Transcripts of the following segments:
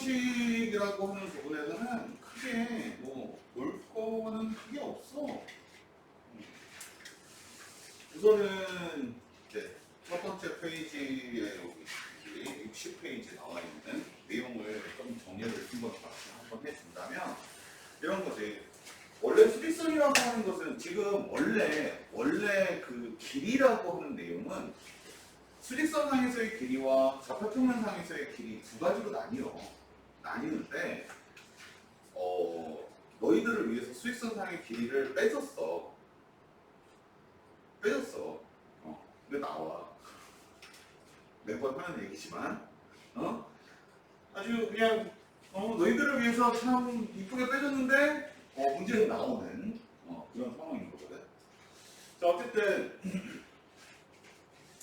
방정식이라고 하는 부분에서는 크게 뭐 볼 거는 크게 없어. 우선은 이제 첫 번째 페이지에 여기 60페이지 나와 있는 내용을 좀 정리를 한번 해준다면 이런 거지. 원래 수직선이라고 하는 것은 지금 원래 그 길이라고 하는 내용은 수직선상에서의 길이와 좌표평면상에서의 길이 두 가지로 나뉘는데 너희들을 위해서 수직선상의 길이를 빼줬어. 근데 나와. 매번 하는 얘기지만 아주 그냥 너희들을 위해서 참 이쁘게 빼줬는데 문제는 나오는 그런 상황인 거거든. 자, 어쨌든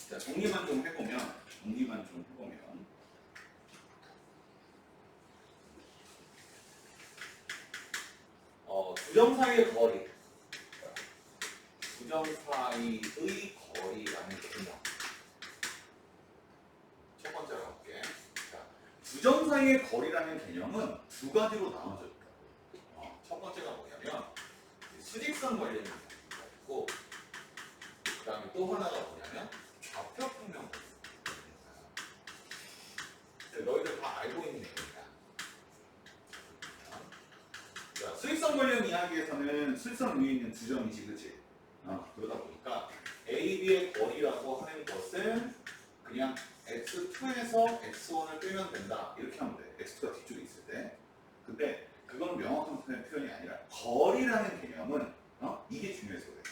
자, 정리만 좀 해보면 두 점 사이의 거리, 두 점 사이의 거리라는 개념. 첫 번째로 할게. 두 점 사이의 거리라는 개념은 두 가지로 나눠져 있다. 첫 번째가 뭐냐면 수직선 관련이 있고, 그 다음에 또 하나가 뭐냐면 좌표평면. 너희들 다 알고 있는 얘기입니다. 자, 수직선 관련 이야기에서는 수직선 위에 있는 두 점이지, 그치? 그러다 보니까 AB의 거리라고 하는 것은 그냥 X2에서 X1을 빼면 된다. 이렇게 하면 돼. X2가 뒤쪽에 있을 때. 근데 그건 명확한 표현이 아니라 거리라는 개념은 이게 중요해서 그래.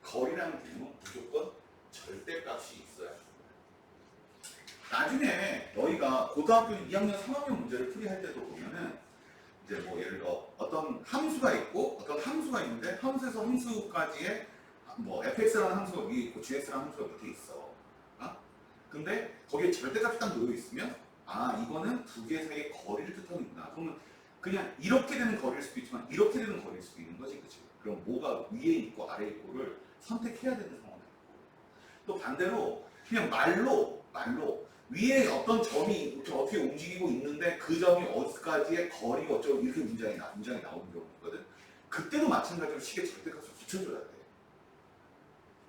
거리라는 개념은 무조건 절대값이 있어야 돼. 나중에 너희가 고등학교 2학년 3학년 문제를 풀이할 때도 보면은 이제 뭐 예를 들어 어떤 함수가 있고 어떤 함수가 있는데 함수에서 함수까지의 뭐 fx라는 함수가 위에 있고 gx라는 함수가 밑에 있어. 근데 거기에 절대값이 딱 놓여 있으면 이거는 두 개 사이의 거리를 뜻하는구나. 그러면 그냥 이렇게 되는 거리일 수도 있지만 이렇게 되는 거리일 수도 있는 거지, 그치? 그럼 뭐가 위에 있고 아래에 있고를 선택해야 되는 상황이 있고, 또 반대로 그냥 말로 위에 어떤 점이 이렇게 어떻게 움직이고 있는데 그 점이 어디까지의 거리가 어쩌고 이렇게 문장이 나오는 경우가 있거든. 그때도 마찬가지로 식의 절대값을 붙여줘야 돼.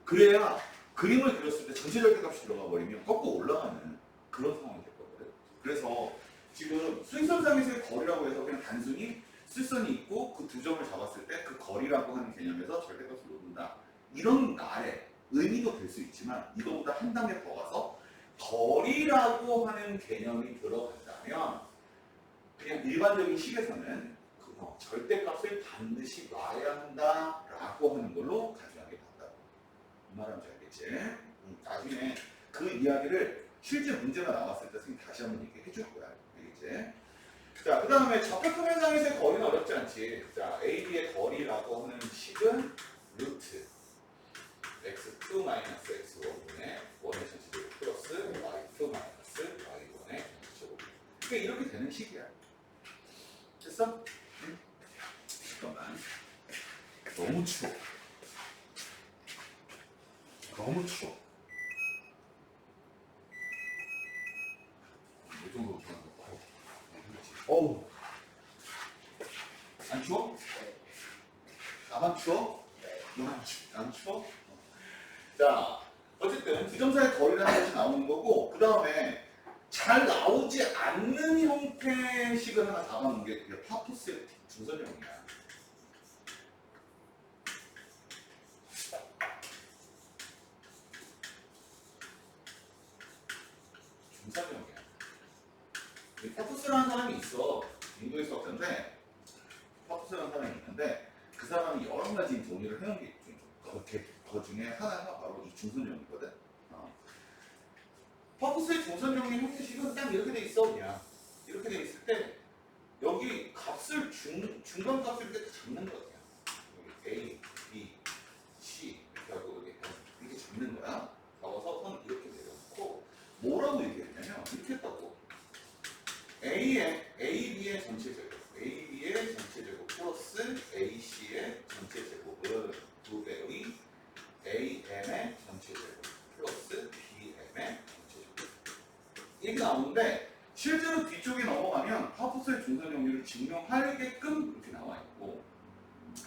그래야 그림을 그렸을 때 전체 절대값이 들어가 버리면 꺾고 올라가는 그런 상황이 될 거거든. 그래서 지금 수직선상에서의 거리라고 해서 그냥 단순히 수직선이 있고 그 두 점을 잡았을 때 그 거리라고 하는 개념에서 절대값을 놓는다. 이런 말의 의미도 될 수 있지만 이거보다 한 단계 더 가서 거리라고 하는 개념이 들어간다면 그냥 일반적인 식에서는 절대값을 반드시 놔야 한다라고 하는 걸로 가져가게 된다고. 이 말하면 알겠지? 나중에 그 이야기를 실제 문제가 나왔을 때 선생님 다시 한번 얘기해 줄 거야. 알겠지? 자, 그 다음에 좌표평면상에서의 거리는 어렵지 않지. 자, AB의 거리라고 하는 식은 루트 x2 x1분의 1의 전체제곱 플러스 y2 y1의 전체제곱. 그러니까 이렇게 되는 식이야. 됐어? 응? 잠깐만. 너무 추워. 이 정도로 좋아하는 거. 어우. 안 추워? 나만 추워? 너만 추워? 안 추워? 자, 어쨌든 두 점 사이의 거리라는 것이 나오는 거고, 그 다음에 잘 나오지 않는 형태의 식을 하나 잡아놓은 게 그게 파푸스의 중선형이야. 중선형이야. 파푸스라는 사람이 있어. 인도의 수학자인데, 파푸스라는 사람이 있는데, 그 사람이 여러 가지 정리를 해놓은 게 그 중에 하나가 바로 이 중선형이거든. 파푸스의 중선형의 형태식은 딱 이렇게 돼 있어. 그냥 이렇게 돼 있을 때 여기 값을 중간 값을 이렇게 다 잡는 거야. 여기 A, B, C 이렇게 하고 이렇게 잡는 거야. 잡아서 선 이렇게 내려놓고 뭐라고 얘기했냐면 이렇게 했다고. AB의 전체 제곱, AB의 전체 제곱 플러스 AC의 전체 제곱은 두 배의 AM의 전체 제곱 플러스 BM의 전체 제곱. 이렇게 나오는데 실제로 뒤쪽에 넘어가면 파워포스의 중선 정리를 증명하게끔 이렇게 나와 있고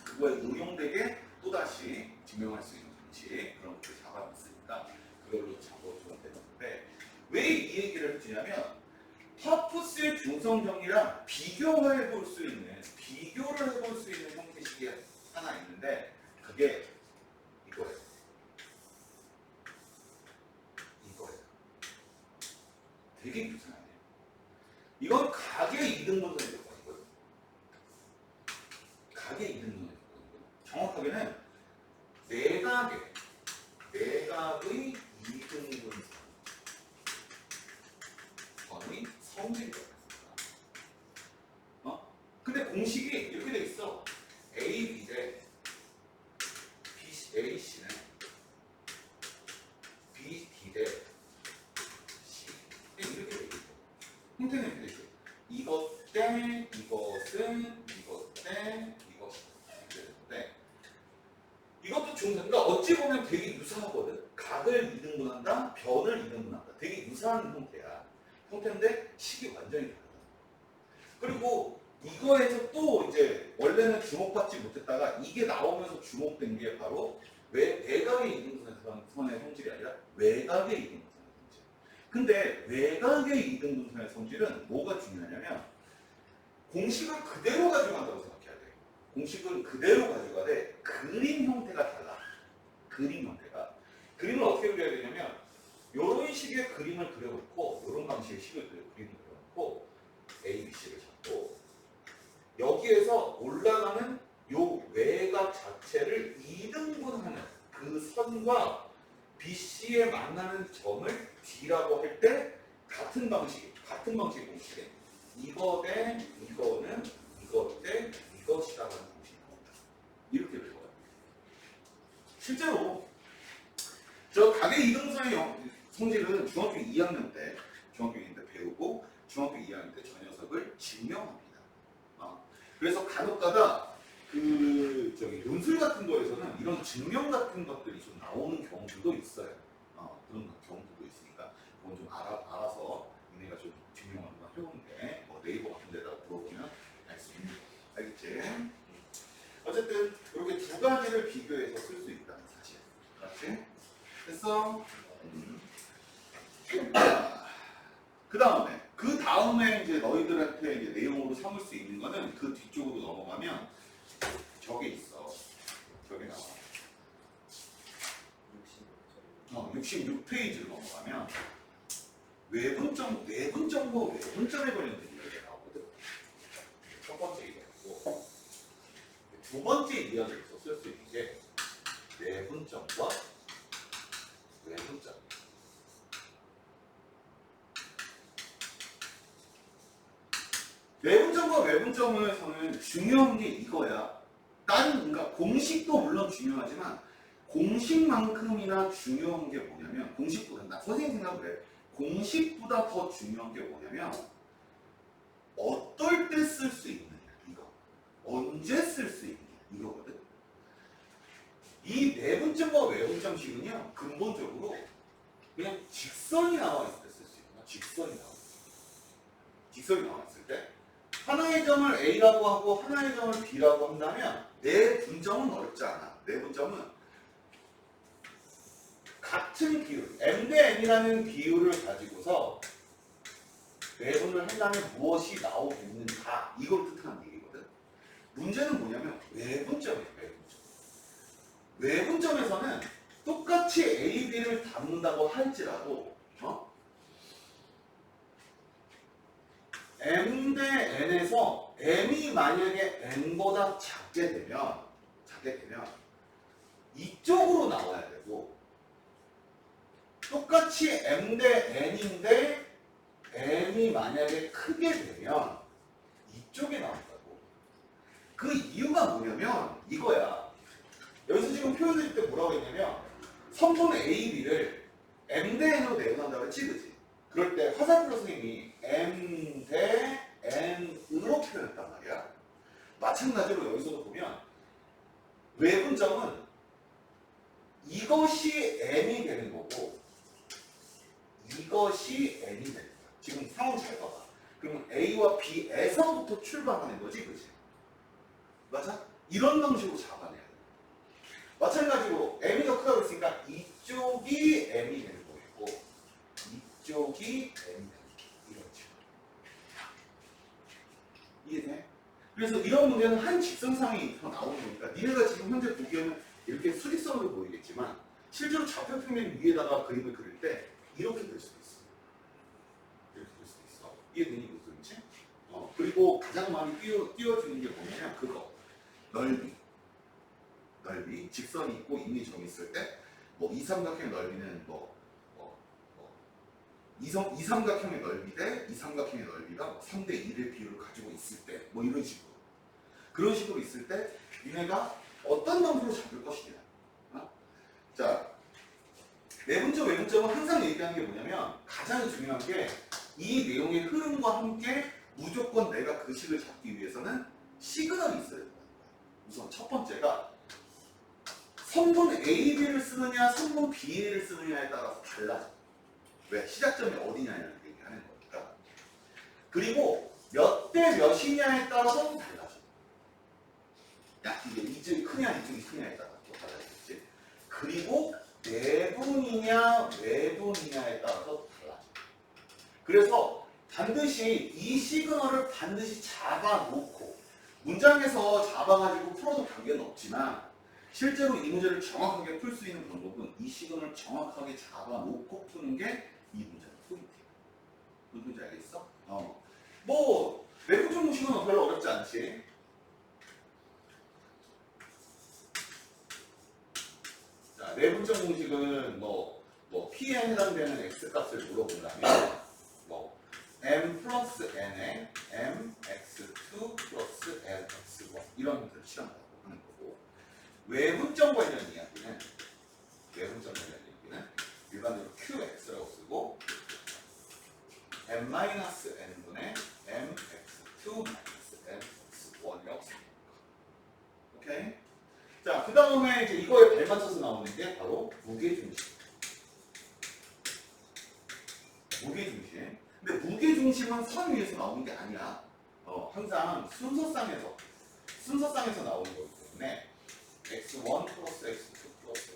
그거에 응용되게 또다시 증명할 수 있는 장치 그런 것들 잡아놨으니까 그걸로 잡아주면 되는데 왜 이 얘기를 해주냐면 파워포스의 중성 정리랑 비교를 해볼 수 있는 형태식이 하나 있는데 그게 이거예요. 되게 유사하네요. 이건 각의 2등분선의 조건이거든요. 각의 2등분선의 조건이거든요. 정확하게는 내각의 2등분선이 성질이라고 했습니다. 근데 공식이 이렇게 돼 있어. AB 대 AC는 BD 대 C 이렇게 돼 있고 형태는 이렇게 돼 있어. 이것 대 이것은 이것 대 이것이 이렇게 되는데 이것도 그러니까 어찌 보면 되게 유사하거든. 각을 2등분한다, 변을 2등분한다. 되게 유사한 형태인데 식이 완전히 다르다. 그리고 이거에서 또 이제 원래는 주목받지 못했다가 이게 나오면서 주목된 게 바로 왜 내각의 2등분선의 성질이 아니라 외각의 2등분선의 성질. 근데 외각의 2등분선의 성질은 뭐가 중요하냐면 공식을 그대로 가져간다고 생각해야 돼. 공식은 그대로 가져가되 그림 형태가 달라. 그림 형태가. 그림을 어떻게 그려야 되냐면 이런 식의 그림을 그려놓고 이런 방식의 그림을 그려놓고 A, B, C를 잡고 여기에서 올라가는 요 외곽 자체를 2등분하는 그 선과 BC에 만나는 점을 D라고 할 때 같은 방식의 공식에 이거 대 이거는 이것 대 이것이라고 하는 공식이 나옵니다. 이렇게 배워요. 실제로 저 각의 2등분선의 성질은 중학교 2학년 때 배우고 중학교 2학년 때 저 녀석을 증명합니다. 그래서 간혹가다 논술 같은 거에서는 이런 증명 같은 것들이 좀 나오는 경우들도 있어요. 그런 경우들도 있으니까 그건 좀 알아서 니네가 좀 증명을 한번 해보는데 네이버 같은 데다가 물어보면 알 수 있는 거. 알겠지? 어쨌든 이렇게 두 가지를 비교해서 쓸 수 있다는 사실. 알았지? 됐어? 그 다음에 이제 너희들한테 이제 내용으로 삼을 수 있는 거는 그 뒤쪽으로 넘어가면 저게 있어. 저게 나와. 66페이지로 넘어가면 내분점에 관련된 이야기가 나오거든. 첫 번째 이야기고 두 번째 이야기에서 쓸 수 있는 게 내분점과 외분점. 내분점과 외분점에서는 중요한 게 이거야. 그러니까 공식도 물론 중요하지만 공식만큼이나 중요한 게 뭐냐면 나 선생님 생각을 해. 공식보다 더 중요한 게 뭐냐면 어떨 때 쓸 수 있느냐 이거. 언제 쓸 수 있느냐 이거거든. 이 내분점과 외분점식은요 근본적으로 그냥 직선이 나와 있을 때 쓸 수 있구나. 직선이 나와 있을 때 하나의 점을 A라고 하고 하나의 점을 B라고 한다면 내 분점은 넓지 않아. 내 분점은 같은 비율, M 대 N이라는 비율을 가지고서 내분을 한다면 무엇이 나오겠는가 이걸 뜻하는 얘기거든. 문제는 뭐냐면 외분점이에요. 외분점에서는 똑같이 A, B를 담는다고 할지라도 M 대 N에서 M이 만약에 N보다 작게 되면 이쪽으로 나와야 되고 똑같이 M 대 N인데 M이 만약에 크게 되면 이쪽에 나온다고. 그 이유가 뭐냐면 이거야. 여기서 지금 표현해줄 때 뭐라고 했냐면 성분 AB를 M 대 N으로 내분한다고 했지, 그치? 그럴 때 화살표 선생님이 M 대 N으로 표현했단 말이야. 마찬가지로 여기서도 보면 외분점은 이것이 M이 되는 거고 이것이 N이 되는 거야. 지금 상황 잘 봐봐. 그럼 A와 B에서부터 출발하는 거지, 그치? 맞아? 이런 방식으로 잡아내야 돼. 마찬가지로 M이 더 크다고 했으니까 이쪽이 M이 되는 거겠고 이쪽이 M이 되는 거. 이런 식으로. 이해돼? 그래서 이런 문제는 한 직선상이 나오는 거니까 니네가 지금 현재 보기에는 이렇게 수직선으로 보이겠지만 실제로 좌표평면 위에다가 그림을 그릴 때 이렇게 될 수도 있어. 이렇게 될 수도 있어. 이해되니 무슨 소리지? 그리고 가장 많이 띄워지는 게 뭐냐면 그거. 넓이. 직선이 있고 인이 점이 있을 때 뭐 이삼각형의 넓이는 이삼각형의 넓이 대 이삼각형의 넓이가 3대 1의 비율을 가지고 있을 때 뭐 이런 식으로 그런 식으로 있을 때 니네가 어떤 방식으로 잡을 것이냐. 자, 내분점 외분점은 항상 얘기하는 게 뭐냐면 가장 중요한 게 이 내용의 흐름과 함께 무조건 내가 그 식을 잡기 위해서는 시그널이 있어야 된다. 우선 첫 번째가 선분 AB를 쓰느냐 선분 BA를 쓰느냐에 따라서 달라져. 왜? 시작점이 어디냐를 얘기하는 거니까. 그리고 몇 대 몇이냐에 따라서 달라져. 야, 이게 이쪽이 크냐 이쪽이 크냐에 따라서 또 달라지겠지. 그리고 내분이냐 외분이냐에 따라서 달라져. 그래서 반드시 이 시그널을 반드시 잡아놓고 문장에서 잡아가지고 풀어도 관계는 없지만 실제로 이 문제를 정확하게 풀 수 있는 방법은 이 시그널을 정확하게 잡아놓고 푸는 게 이 문제의 포인트야. 무슨 문제 알겠어? 뭐 내분점 공식은 별로 어렵지 않지. 자, 내분점 공식은 뭐 P에 해당되는 X값을 물어본다면 뭐 M 플러스 N에 MX2 플러스 MX1 이런 것들을 취한다고 하는 거고 외분점 관련 이야기는 일반적으로 QX라고 쓰고 M-N분의 MX2 MX1이라고 씁니다. 오케이? 자, 그 다음에 이제 이거에 발맞춰서 나오는 게 바로 무게중심. 근데 무게중심은 선 위에서 나오는 게 아니야. 항상 순서상에서 나오는 거기 때문에 x1 플러스 x2 플러스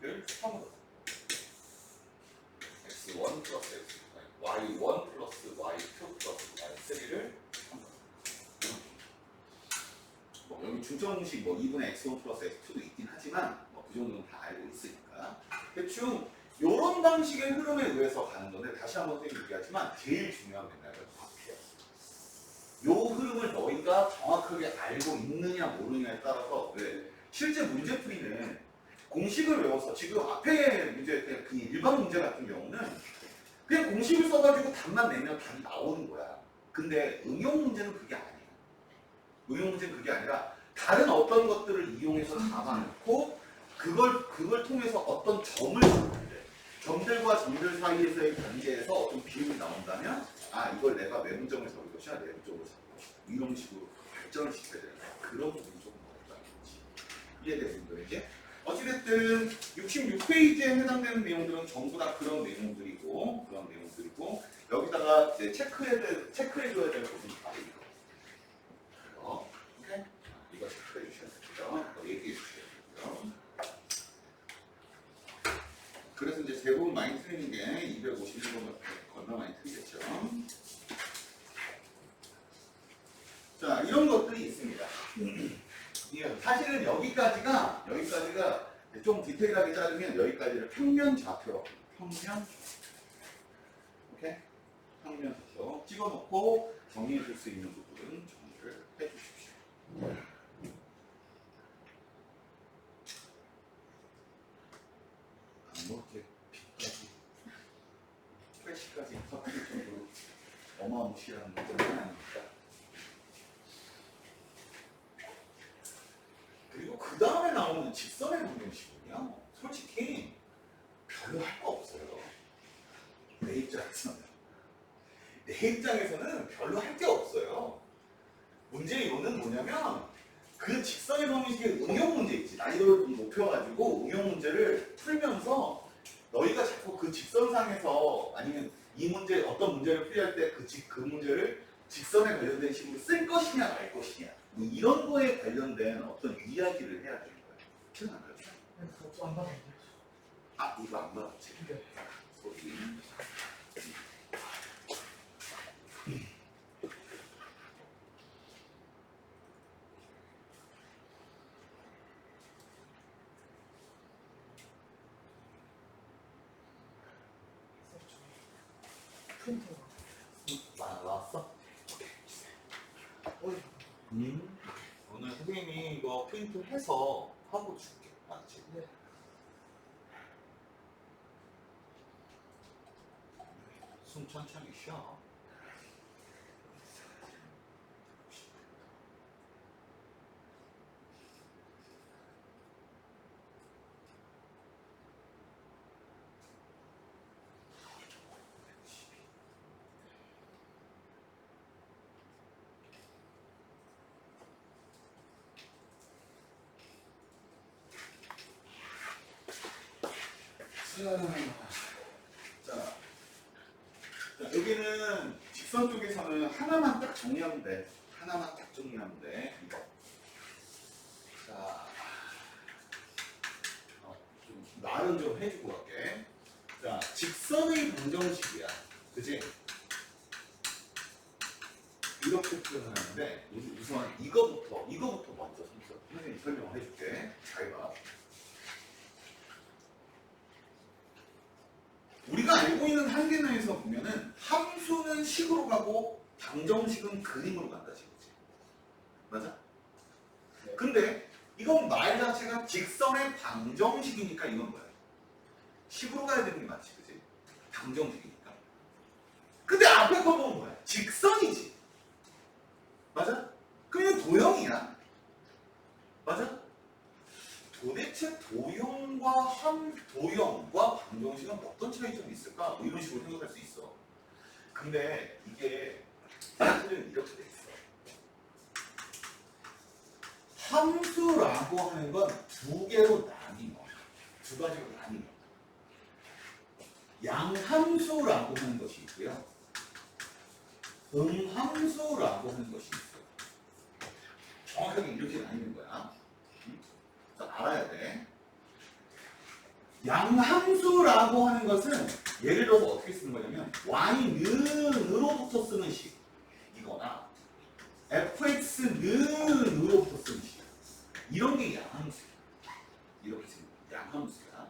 x를 3으로 x1 플러스 x2 y1 플러스 y2 플러스 y3를 3으로 여기 중점공식 2분의 x1 플러스 x2도 있긴 하지만 그 정도는 다 알고 있으니까 대충 이런 방식의 흐름에 의해서 가는 건데 다시 한번 얘기하지만 제일 중요한 맥락은 앞이야. 이 흐름을 너희가 정확하게 알고 있느냐 모르느냐에 따라서 실제 문제풀이는 공식을 외워서 지금 앞에 문제 그 일반 문제 같은 경우는 그냥 공식을 써가지고 답만 내면 답이 나오는 거야. 근데 응용 문제는 그게 아니야. 응용 문제는 그게 아니라 다른 어떤 것들을 이용해서 잡아놓고 그걸 통해서 어떤 점을 잡는데 점들과 점들 사이에서의 관계에서 어떤 비율이 나온다면 이걸 내가 외분점을 잡을 것이야 내분점을 잡을 것이야 이런 식으로 발전을 시켜야 되는 그런 부분이 조금 어렵다는 거지. 이해되는 거지? 어찌됐든 66페이지에 해당되는 내용들은 전부 다 그런 내용들이고 여기다가 이제 체크해줘야 될 부분이 바로 이거. 오케이? 이거 체크해 주셔야 되고요. 얘기해 주셔야 되고요. 그래서 이제 대부분 많이 틀리는 게 251번 건너 많이 틀리겠죠. 자, 이런 것들이 있습니다. 사실은 여기까지가 좀 디테일하게 자르면 여기까지를 평면 좌표로 오케이? 평면 좌표 찍어놓고 정리해 줄 수 있는 부분은 정리를 해 주십시오. 이렇게 B까지 플래시까지 섞일 정도로 어마무시한 문제는 아닙니다. 그리고 그 다음에 나오는 직선의 방정식은요, 솔직히 별로 할 거 없어요. 내 입장에서는 별로 할 게 없어요. 문제의 요는 뭐냐면 그 직선의 방정식의 응용 문제 있지. 난이도를 높여가지고 응용 문제를 풀면서 너희가 자꾸 그 직선상에서 아니면 이 문제 어떤 문제를 풀이할 때 그 문제를 직선에 관련된 식으로 쓸 것이냐 말 것이냐 뭐 이런 거에 관련된 어떤 이야기를 해야 되는 거예요. 기억나요? 안 받았네. 아 이거 안 받았지. 네. 소리. 프린터가. 나왔어? 오늘 선생님이 이거 프린트 해서 하고 줄게. 맞지? 네. 숨 천천히 쉬어. 자, 여기는 직선 쪽에서는 하나만 딱 정리하면 돼. 하나만 딱 정리하면 돼. 이거. 자, 좀 말은 좀 해주고 갈게. 자, 직선의 방정식이야. 그지? 이렇게 표현하는데 우선 이거부터 먼저 선생님 설명을 해줄게. 잘 봐. 우리가 알고 있는 한계 내에서 보면은 함수는 식으로 가고 방정식은 그림으로 간다 지금지. 맞아? 네. 근데 이건 말 자체가 직선의 방정식이니까 이건 뭐야? 식으로 가야 되는 게 맞지, 그지? 방정식이니까. 근데 앞에 거 보면 뭐야? 직선이지. 맞아? 그냥 도형이야. 맞아? 도대체 도형과 방정식은 어떤 차이점이 있을까? 뭐 이런 식으로 생각할 수 있어. 근데 이게 사실은 이렇게 돼 있어. 함수라고 하는 건 두 개로 나뉘어. 두 가지로 나뉘어. 양함수라고 하는 것이 있고요. 음함수라고 하는 것이 있어요. 정확하게 이렇게 나뉘는 거야. 알아야 돼. 양함수라고 하는 것은 예를 들어서 어떻게 쓰는 거냐면 y는으로부터 쓰는 식 이거나 fx는으로부터 쓰는 식 이런 게 양함수야. 이렇게 쓰는 거야. 양함수야.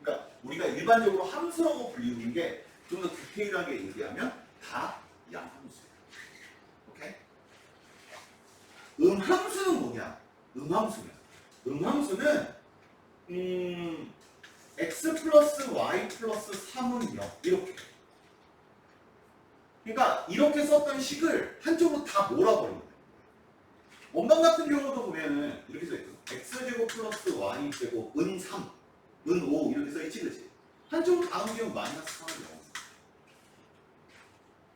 그러니까 우리가 일반적으로 함수라고 불리는 게 좀 더 디테일하게 얘기하면 다 양함수야. 오케이? 음함수는 뭐냐? 음함수는 x 플러스 y 플러스 3은 0 이렇게. 그러니까 이렇게 썼던 식을 한쪽으로 다 몰아버리는 거예요. 원방 같은 경우도 보면은 이렇게 써있죠. x제곱 플러스 y제곱 은 3, 은 5 이렇게 써있지, 그치? 한쪽으로 다 넘기면 마이너스 3은 0.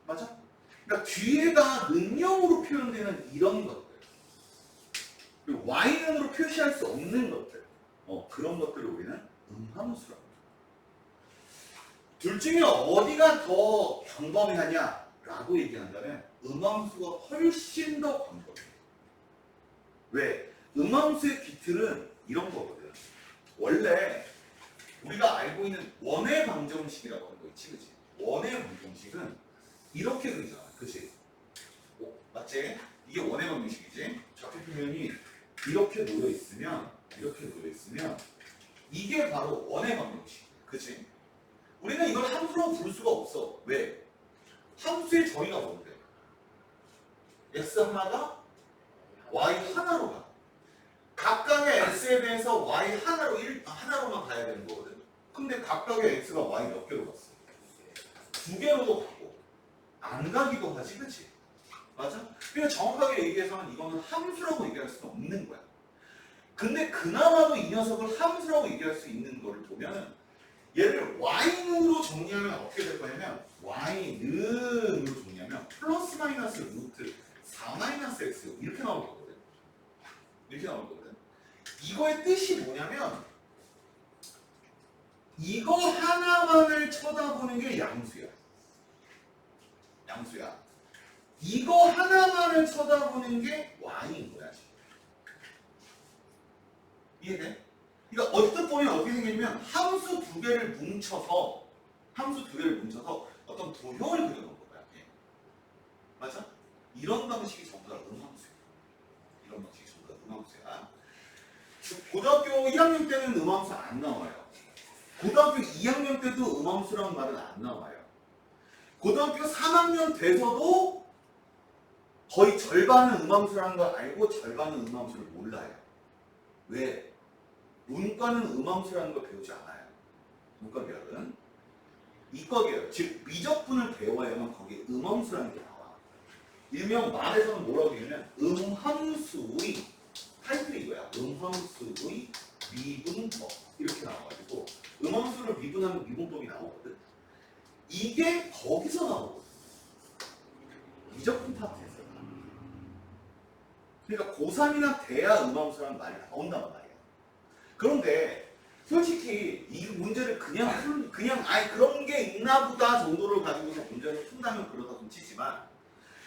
맞아? 그러니까 뒤에가 는영으로 표현되는 이런 것들, 그리고 y는으로 표시할 수 없는 것들, 그런 것들을 우리는 음함수라고 합니다. 둘 중에 어디가 더 광범위하냐라고 얘기한다면 음함수가 훨씬 더 광범위해. 왜? 음함수의 기틀은 이런 거거든. 원래 우리가 알고 있는 원의 방정식이라고 하는 거 있지, 그치? 원의 방정식은 이렇게 그리잖아, 그치? 맞지? 이게 원의 방정식이지? 좌표표면이 이렇게 놓여 있으면 이게 바로 원의 방정식, 그치? 우리는 이걸 함수로 부를 수가 없어. 왜? 함수의 정의가 뭔데? x 하나가 y 하나로 가. 각각의 x에 대해서 y 하나로만 가야 되는 거거든. 근데 각각의 x가 y 몇 개로 갔어? 두 개로도 가고 안 가기도 하지, 그치? 맞아? 그러니까 정확하게 얘기해서는 이거는 함수라고 얘기할 수는 없는 거야. 근데 그나마도 이 녀석을 함수라고 얘기할 수 있는 거를 보면 얘를 y는으로 정리하면 어떻게 될 거냐면 y는으로 정리하면 플러스 마이너스 루트 4 마이너스 x 이렇게 나올 거거든. 이렇게 나올 거거든. 이거의 뜻이 뭐냐면 이거 하나만을 쳐다보는 게 양수야. 양수야. 이거 하나만을 쳐다보는 게 y인 거야. 지금. 이해돼? 그러니까 어떻게 보면 어떻게 생기냐면 함수 두 개를 뭉쳐서 어떤 도형을 그려놓은 거야. 예. 맞아? 이런 방식이 전부 다 음함수야. 이런 방식이 전부 다 음함수야. 고등학교 1학년 때는 음함수 안 나와요. 고등학교 2학년 때도 음함수라는 말은 안 나와요. 고등학교 3학년 돼서도 거의 절반은 음함수라는 걸 알고 절반은 음함수를 몰라요. 왜? 문과는 음함수라는 걸 배우지 않아요. 문과 계열은 이과계열, 즉 미적분을 배워야만 거기에 음함수라는 게 나와. 일명 말에서는 뭐라고 얘기하면 음함수의 타이틀이 이거야. 음함수의 미분법 이렇게 나와가지고 음함수를 미분하면 미분법이 나오거든. 이게 거기서 나오거든. 미적분 파트에서. 그러니까 고3이나 돼야 음함수라는 말이 나온단 말이야. 그런데 솔직히 이 문제를 그냥 아예 그런 게 있나 보다 정도를 가지고서 문제를 푼다면 그러다 좀 치지만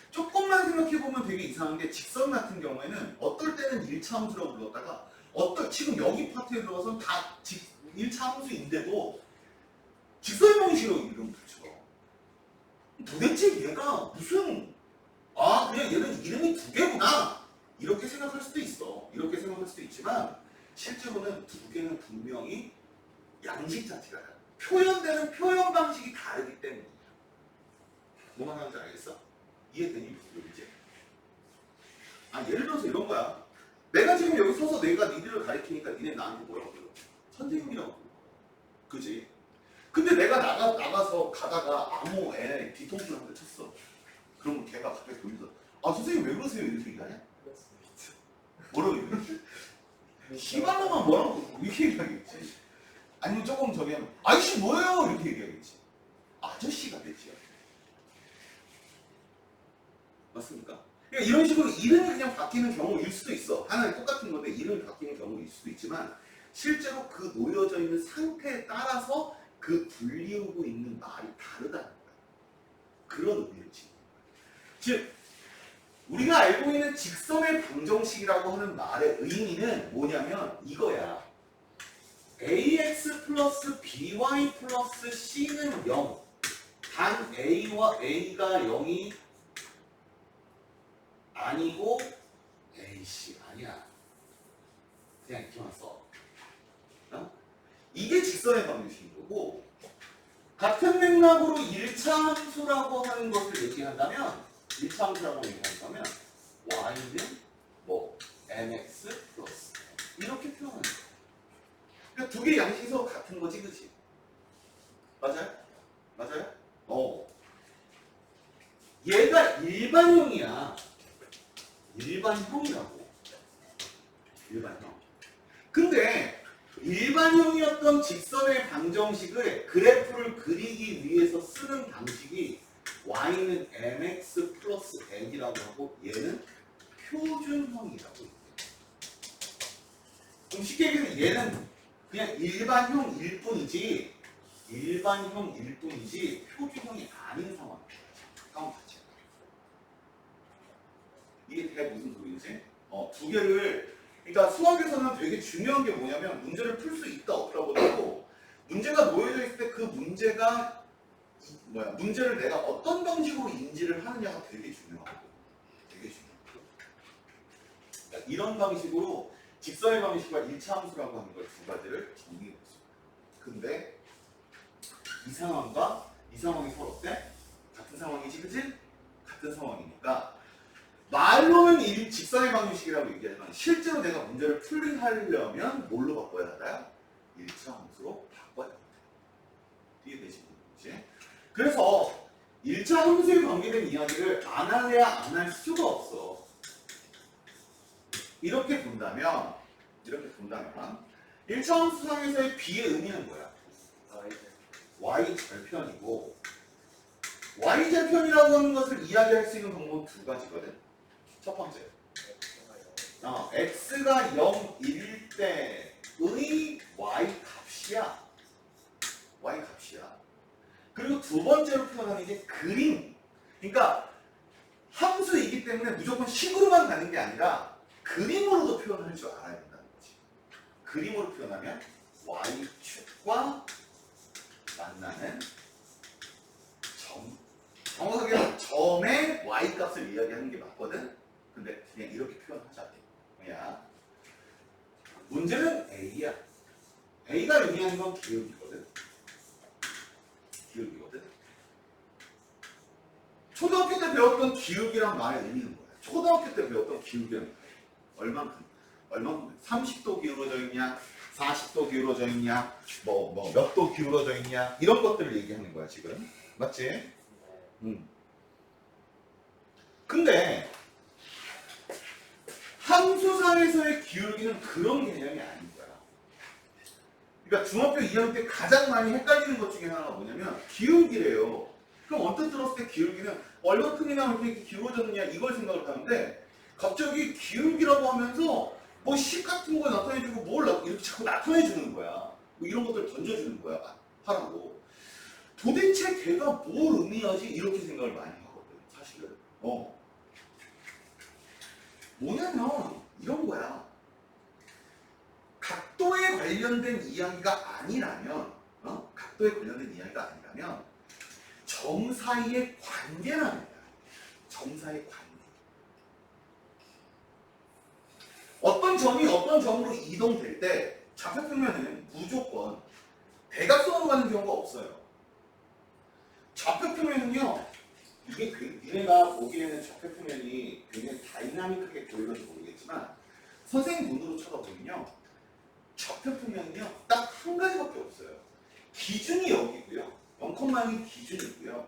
조금만 생각해보면 되게 이상한 게 직선 같은 경우에는 어떨 때는 1차 함수라고 불렀다가 지금 여기 파트에 들어가서는 다 1차 함수인데도 직선의 방식으로 이름 붙여. 도대체 얘가 무슨 그냥 얘는 이름이 두 개구나 이렇게 생각할 수도 있어. 이렇게 생각할 수도 있지만 실제로는 두 개는 분명히 양식 자체가 달라. 표현되는 표현 방식이 다르기 때문이야. 뭐만 하는지 알겠어? 이해되니 무슨 얘기지? 예를 들어서 이런 거야. 내가 지금 여기 서서 내가 니들을 가리키니까 니네 나한테 뭐라고 불러? 선생님이라고 불러. 그지? 근데 내가 나가서 가다가 아무 애 뒤통수를 한 대 쳤어. 그러면 걔가 갑자기 돌려서 선생님 왜 그러세요? 이렇게 얘기하냐? 뭐라고 얘기해? 시발로만 뭐라고 이렇게 얘기하겠지. 아니면 조금 저기 하면 아저씨 뭐예요? 이렇게 얘기하겠지. 아저씨가 되지. 맞습니까? 그러니까 이런 식으로 이름이 그냥 바뀌는 경우일 수도 있어. 하나는 똑같은 건데 이름이 바뀌는 경우일 수도 있지만 실제로 그 놓여져 있는 상태에 따라서 그 불리우고 있는 말이 다르다는 거야. 그런 의미를 지닌 거야. 즉 우리가 알고 있는 직선의 방정식이라고 하는 말의 의미는 뭐냐면 이거야. ax 플러스 by 플러스 c는 0. 단 a와 a가 0이 아니고 ac 아니야. 그냥 이렇게만 써. 이게 직선의 방정식인 거고 같은 맥락으로 1차 함수라고 하는 것을 얘기한다면 1차 함수라고 얘기한다면 y는 뭐 mx 플러스 이렇게 표현하는 거야. 그러니까 두 개의 양식이 서로 같은 거지, 그치? 맞아요? 맞아요? 얘가 일반형이야. 일반형이라고. 일반형. 근데 일반형이었던 직선의 방정식을 그래프를 그리기 위해서 쓰는 방식이 y는 mx 플러스 n이라고 하고 얘는 표준형이라고 해요. 그럼 쉽게 얘기하면 얘는 그냥 일반형일 뿐이지 표준형이 아닌 상황이에요. 상황 자체가. 이게 대체 무슨 소리지? 두 개를 그러니까 수학에서는 되게 중요한 게 뭐냐면 문제를 풀 수 있다 없다보다도 문제가 놓여져 있을 때 그 문제를 내가 어떤 방식으로 인지를 하느냐가 되게 중요하고 되게 중요하고 그러니까 이런 방식으로 직선의 방식과 1차 함수라고 하는 걸 두 가지를 정리해봤습니다. 근데 이 상황과 이 상황이 서로 어때? 같은 상황이지, 그치? 같은 상황이니까 말로는 직선의 방정식이라고 얘기하지만 실제로 내가 문제를 풀이하려면 뭘로 바꿔야 하나요? 1차 함수로 바꿔야 합니다. 이해되시는 거지? 그래서 1차 함수에 관계된 이야기를 안 할래야 안 할 수가 없어. 이렇게 본다면 1차 함수상에서의 b의 의미는 뭐야? y 절편이고 y 절편이라고 하는 것을 이야기할 수 있는 방법은 두 가지거든. 첫 번째, x가 0일 때의 y 값이야. 그리고 두 번째로 표현하는 게 그림. 그러니까 함수이기 때문에 무조건 식으로만 가는 게 아니라 그림으로도 표현할 줄 알아야 된다는 거지. 그림으로 표현하면 y축과 만나는 점. 정확하게 점의 y값을 이야기하는 게 맞거든. 근데 그냥 이렇게 표현하자. 뭐야? 문제는 a야. a가 의미하는 건 기울기거든. 기울기거든. 초등학교 때 배웠던 기울기란 말의 의미는 뭐야? 초등학교 때 배웠던 기울기는 얼만큼? 30도 기울어져 있냐? 40도 기울어져 있냐? 몇 도 기울어져 있냐? 이런 것들을 얘기하는 거야, 지금. 맞지? 근데 함수상에서의 기울기는 그런 개념이 아닌 거야. 그러니까 중학교 2학년 때 가장 많이 헷갈리는 것 중에 하나가 뭐냐면 기울기래요. 그럼 언뜻 들었을 때 기울기는 얼마큼이나 이렇게 기울어졌느냐 이걸 생각을 하는데 갑자기 기울기라고 하면서 뭐 식 같은 거 나타내주고 뭘 이렇게 자꾸 나타내주는 거야. 뭐 이런 것들을 던져주는 거야. 하라고. 도대체 걔가 뭘 의미하지? 이렇게 생각을 많이 하거든. 사실은. 뭐냐면 이런 거야. 각도에 관련된 이야기가 아니라면 각도에 관련된 이야기가 아니라면 점 사이의 관계라는 거야. 점 사이의 관계. 어떤 점이 어떤 점으로 이동될 때 좌표평면은 무조건 대각선으로 가는 경우가 없어요. 좌표평면은요. 이게 니네가 보기에는 좌표평면이 굉장히 다이나믹하게 보이는지 모르겠지만 선생님 눈으로 쳐다보면요. 좌표평면은요. 딱 한 가지밖에 없어요. 기준이 여기고요. 0,1이 기준이고요.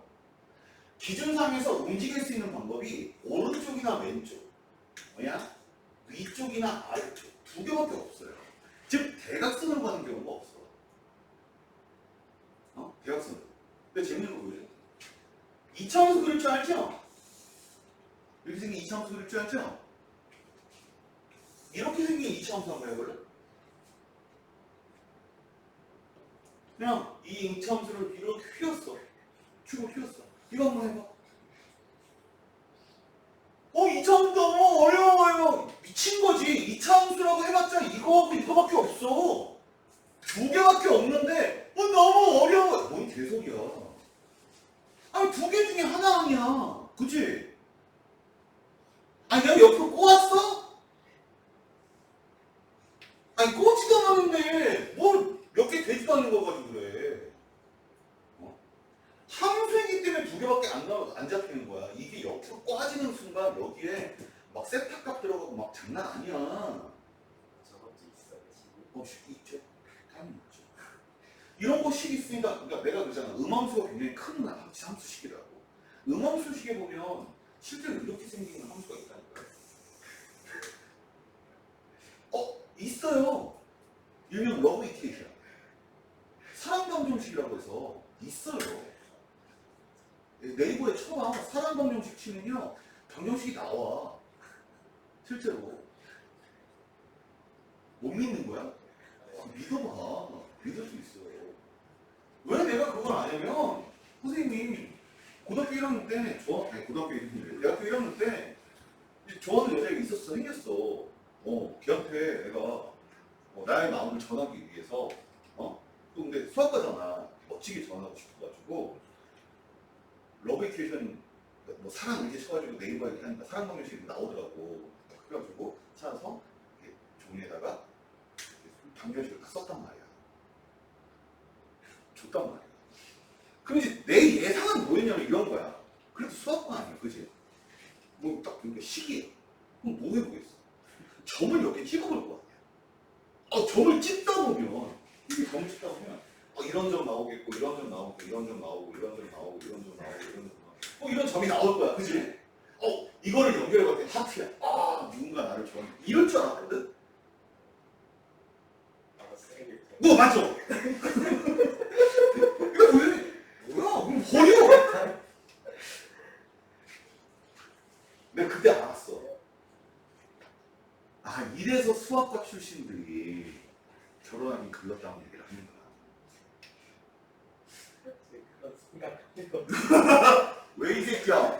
기준상에서 움직일 수 있는 방법이 오른쪽이나 왼쪽, 뭐야? 위쪽이나 아래쪽 두 개밖에 없어요. 즉 대각선으로 가는 경우가 없어. 대각선으로. 근데 재밌는 거 보여줘. 이차함수 그릴 줄 알죠? 이렇게 생긴 이차함수 그릴 줄 알죠? 이렇게 생긴 이차함수 한번 해볼래? 그냥 이 이차함수를 이렇게 휘었어. 축으로 휘었어. 이거 한번 해봐. 이차함수 너무 어려워요. 미친 거지. 이차함수라고 해봤자 이거하고 이거밖에 없어. 두 개밖에 없는데 너무 어려워. 뭔 개소리야. 아니 두 개 중에 하나 아니야. 그치? 아니 내가 옆으로 꼬았어? 아니 꼬지도 않았는데 뭘 몇 개 되지도 않는 거 가지고 그래. 함수이기 때문에 두 개밖에 안 잡히는 거야. 이게 옆으로 꼬아지는 순간 여기에 막 세타값 들어가고 막 장난 아니야. 저것도 있어요. 식 있죠. 당연히 있죠. 이런 거 식 있으니까 그러니까 내가 그러잖아. 음함수가 굉장히 큰 함수식이라고. 음함수식에 보면 실제로 이렇게 생기는 함수가 있다니까요. 있어요. 일명 러브 이퀘이션. 사랑방정식이라고 해서 있어요. 네이버에 쳐봐. 사랑방정식 치면요. 방정식이 나와. 실제로. 못 믿는 거야? 믿어봐. 믿을 수 있어. 왜 내가 그걸 안 하냐면 선생님이 고등학교 1학년 때 고등학교 1학년 대학교 1학년 때 좋아하는 여자애가 있었어. 생겼어. 걔한테 내가 나의 마음을 전하기 위해서 또 근데 수학과잖아. 멋지게 전하고 싶어가지고 러브 이퀘이션 뭐 사랑 이렇게 쳐가지고 네이버에 이렇게 하니까 사랑 방정식이 나오더라고. 그래가지고 찾아서 이렇게 종이에다가 방정식을 딱 썼단 말이야. 줬단 말이야. 그럼 이제 내 예상은 뭐였냐면 이런 거야. 그래도 수학과 아니야, 그지? 뭐 딱 그러니까 식이야. 그럼 뭐 해보겠어? 점을 몇 개 찍어볼 거 아니야. 점을 찍다 보면 이게 점을 찍다 보면 이런 점 나오겠고, 이런 점 나오고, 이런 점 나오고, 이런 점 나오고, 이런 점 나오고, 이런 점 나오고, 이런 점이 나올 거야, 그지? 이거를 연결해볼 때 하트야. 누군가 나를 좋아해. 이럴 줄 알았거든. 뭐 맞죠? 이거 뭐야? 그럼 버려. 내가 그때 알았어. 이래서 수학과 출신들이 결혼하기 글렀다고 얘기를 하는 거야. 그런 생각. 왜 이 새끼야?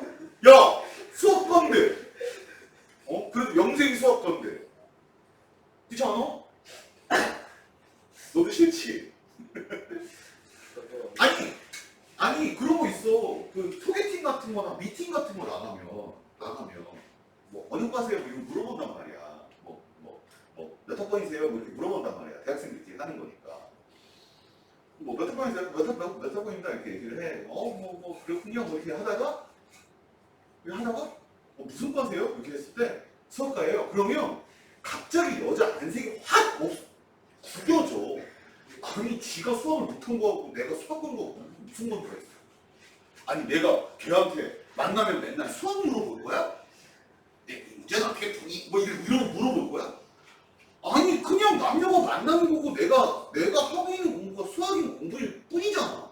그 소개팅 같은 거나 미팅 같은 거 나가면 뭐 어느 과세요? 이거 물어본단 말이야. 몇 학번이세요? 뭐 이렇게 물어본단 말이야. 대학생들끼리 하는 거니까. 뭐 몇 학번이세요? 몇 학번입니다. 이렇게 얘기를 해. 그렇군요. 뭐 이렇게 하다가 무슨 과세요? 이렇게 했을 때 수학과예요. 그러면 갑자기 여자 안색이 확 구겨져. 아니 지가 수학을 못한 거하고 내가 수학 본 거하고 무슨 관계가 있어? 아니 내가 걔한테 만나면 맨날 수학 물어볼 거야? 내 문제는 어떻게 푸니? 뭐 이런 거 물어볼 거야? 아니 그냥 남녀가 만나는 거고 내가 하고 있는 공부가 수학인 공부일 뿐이잖아.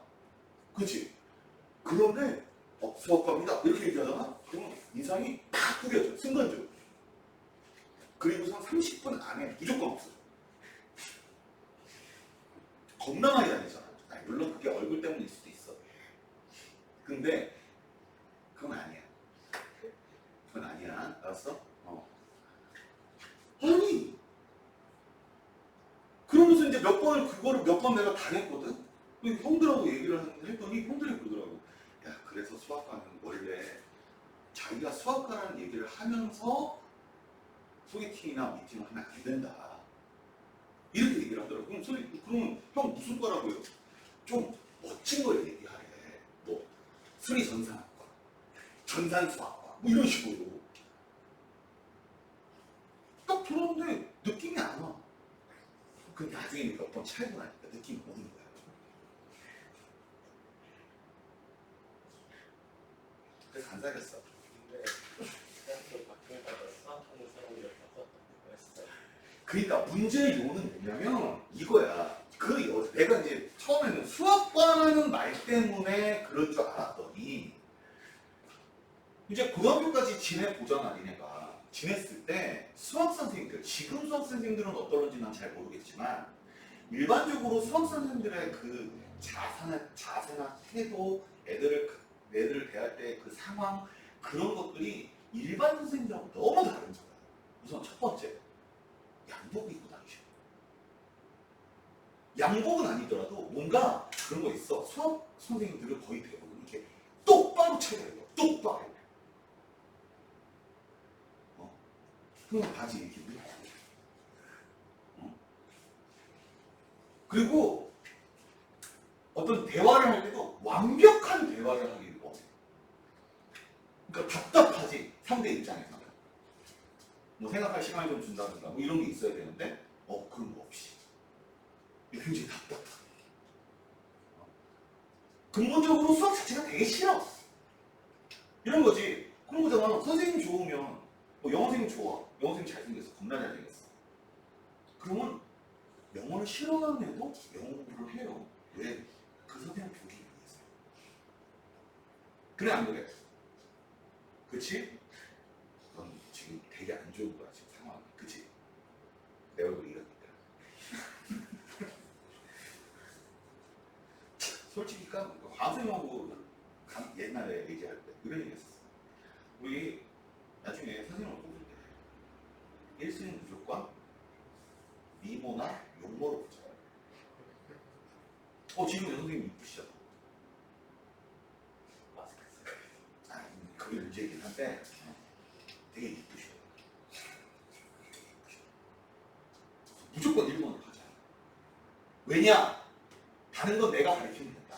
그치? 그런데 수학과입니다 이렇게 얘기하잖아? 그러면 인상이 팍 구겨져 순간적으로. 그리고서 30분 안에 무조건 없어져. 겁나 많이 다니잖아. 아니, 물론 그게 얼굴 때문일 수도 있어. 근데 그건 아니야. 그건 아니야. 알았어? 아니 그러면서 이제 그거를 몇 번 내가 당했거든? 형들하고 얘기를 했더니 형들이 그러더라고. 야 그래서 수학과는 원래 자기가 수학과라는 얘기를 하면서 소개팅이나 미팅을 하면 안 된다. 이렇게 얘기를 하더라고. 그러면 형 무슨 과라고요? 좀 멋진 걸 얘기하래. 뭐 수리전산학과, 전산수학과 뭐 이런 식으로. 딱 들었는데 느낌이 안 와. 근데 나중에 몇 번 차이고 나니까 느낌이 오는 거야. 그래서 안 사귀었어. 근데 대학교 바뀌다가 수학하는 사람이 바꿨다고 했어요. 그러니까 문제의 요는 뭐냐면 이거야. 내가 이제 처음에는 수학과라는 말 때문에 그런 줄 알았더니 이제 고등학교까지 지내보잖아, 니네가. 지냈을 때 수학 선생님들, 지금 수학 선생님들은 어떨런지 난 잘 모르겠지만 일반적으로 수학 선생님들의 그 자세나 태도, 애들을 대할 때 그 상황 그런 것들이 일반 선생님들하고 너무 다른 거야. 우선 첫 번째, 양복 입고 다니셔. 양복은 아니더라도 뭔가 그런 거 있어. 수학 선생님들은 거의 대부분 이렇게 똑바로 차려요. 똑바로. 그냥 바지 이렇게 입고. 그리고 어떤 대화를 할 때도 완벽한 대화를 하기를 원해. 그러니까 답답하지, 상대 입장에서는. 뭐 생각할 시간을 좀 준다든가 뭐 이런 게 있어야 되는데 그런 거 없이 굉장히 답답해. 근본적으로 수학 자체가 되게 싫어. 이런 거지. 그런 거잖아. 선생님 좋으면 영어 선생님 좋아. 영어 선생님 잘생겼어. 겁나 잘생겼어. 그러면 영어를 싫어하는 애도 영어 공부를 해요. 왜? 그 선생님 보기 위해서. 그래 안 그래? 그치? 넌 지금 되게 안 좋은 거야 지금 상황이. 그치? 내 얼굴이 이러니까. 솔직히 과생하고 옛날에 얘기할 때 이런 얘기 했었어. 우리 나중에 선생님을 뽑을 때 1순위 무조건 미모나 용모로 보자. 지금 선생님 이쁘시잖아. 마스크 쓰고. 그게 문제이긴 한데 되게 이쁘셔. 무조건 1번으로 가자. 왜냐? 다른 건 내가 가르치면 된다.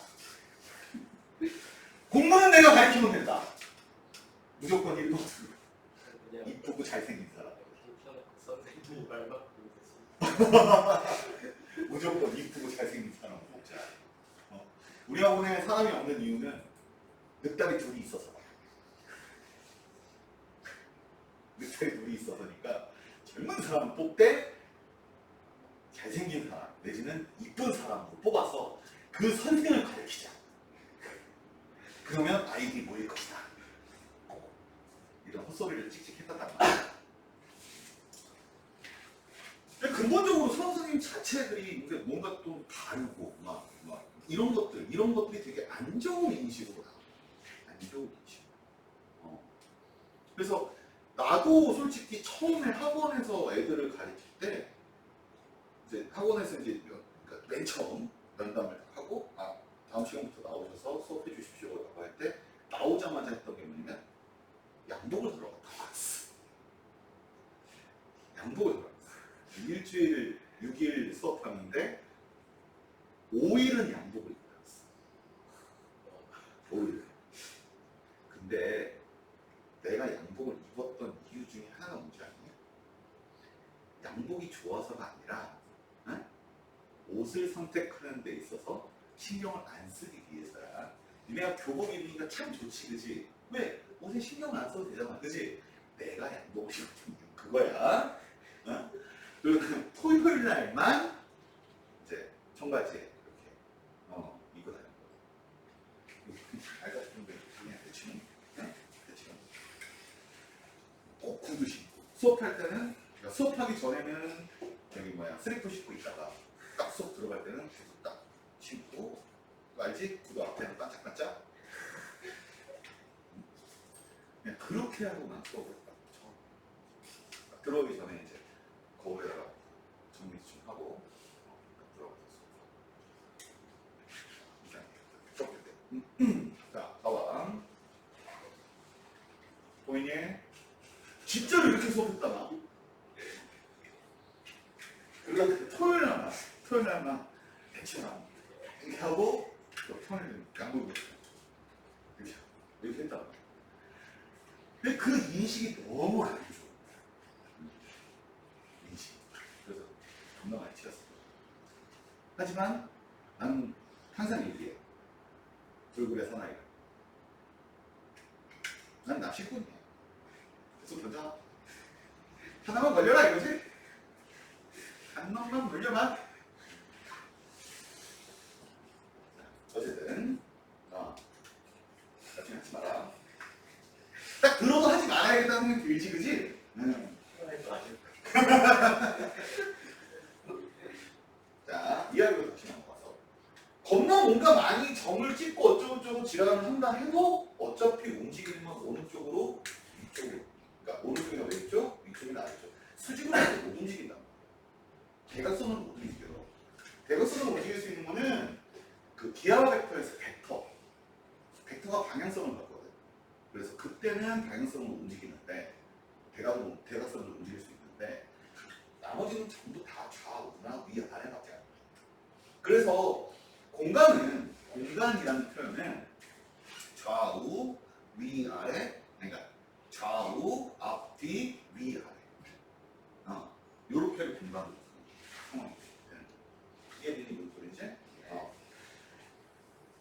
공부는 내가 가르치면 된다. 무조건 1번으로. 그냥 이쁘고 잘생긴 사람. 불편하고 선생님이 말 맞고 있듯이. 무조건 이쁘고 잘생긴 사람 뽑자. 우리 학원에 사람이 없는 이유는 늑다리 둘이 있어서. 늑다리 둘이 있어서니까 젊은 사람을 뽑되 잘생긴 사람 내지는 이쁜 사람으로 뽑아서 그 선생을 가르치자. 그러면 아이들이 모일 것이다. 이런 헛소리를 찍찍 했단 말이야. 근본적으로 수학 선생님 자체들이 뭔가 또 다르고 막 이런 것들이 되게 안 좋은 인식으로 나와. 안 좋은 인식. 그래서 나도 솔직히 처음에 학원에서 애들을 가르칠 때 이제 학원에서 이제 그러니까 맨 처음 면담을 하고 다음 시간부터 나오셔서 수업해 주십시오라고 할 때 양복을 입고 다녔어. 오히려. 근데 내가 양복을 입었던 이유 중에 하나가 뭔지 아니? 양복이 좋아서가 아니라 응? 옷을 선택하는 데 있어서 신경을 안 쓰기 위해서야. 니네가 교복 입으니까 참 좋지, 그지? 왜? 옷에 신경을 안 써도 되잖아, 그지? 내가 양복을 입었던 이유 그거야. 응? 그리고 토요일 날만 이제 청바지에 이렇게 입고 다니는 거야. 알다시피 그냥 대충, 응? 대충 꼭 구두 신고. 수업할 때는 그러니까 수업하기 전에는 저기 뭐야 슬리퍼 신고 있다가 딱 수업 들어갈 때는 구두 딱 신고. 그거 알지? 구두 앞에는 반짝반짝. 그냥 그렇게 하고만 수업을 딱 처음. 딱 들어오기 전에 이제 거울에다가 정리 좀 하고 딱 들어가서 수업. 이상해. 수업 때. 자, 봐봐. 보이니? 진짜로 이렇게 수업했다나? 그리고 토요일 날만 대충 이렇게 하고 또 토요일 양복 입고 이렇게 했다. 근데 그 인식이 너무 안 좋아. 인식. 그래서 겁나 많이 치였어. 하지만 나는 항상 얘기해. 돌고래 사나이가. 난 납치꾼이야. 계속 던져. 하나만 걸려라 이거지? 한 놈만 물려만. 어쨌든 나중에 하지 마라. 딱 들어도 하지 말아야겠다는 게 들지, 그지? 자, 이야기로 다시 넘어가서 겁나 뭔가 많이 점을 찍고 어쩌고저쩌고 지랄을 한다 해도 어차피 움직이는 건 어느 쪽으로? 이쪽으로. 그러니까 오른쪽이나 왼쪽, 위쪽이나 아래쪽. 수직으로 못 움직인다. 대각선은 못 움직여. 대각선으로 움직일 수 있는 거는 그 기하 벡터에서 벡터가 방향성을 갖거든. 그래서 그때는 방향성으로 움직이는데 대각선으로 움직일 수 있는데 나머지는 전부 다 좌우나 위아래밖에 안 돼. 그래서 공간이라는 표현은 좌우, 위아래, 그러니까 좌우, 앞, 뒤, 위아래. 요렇게 공간으로 상황이 되는 거야. 이해되니 무슨 소리지?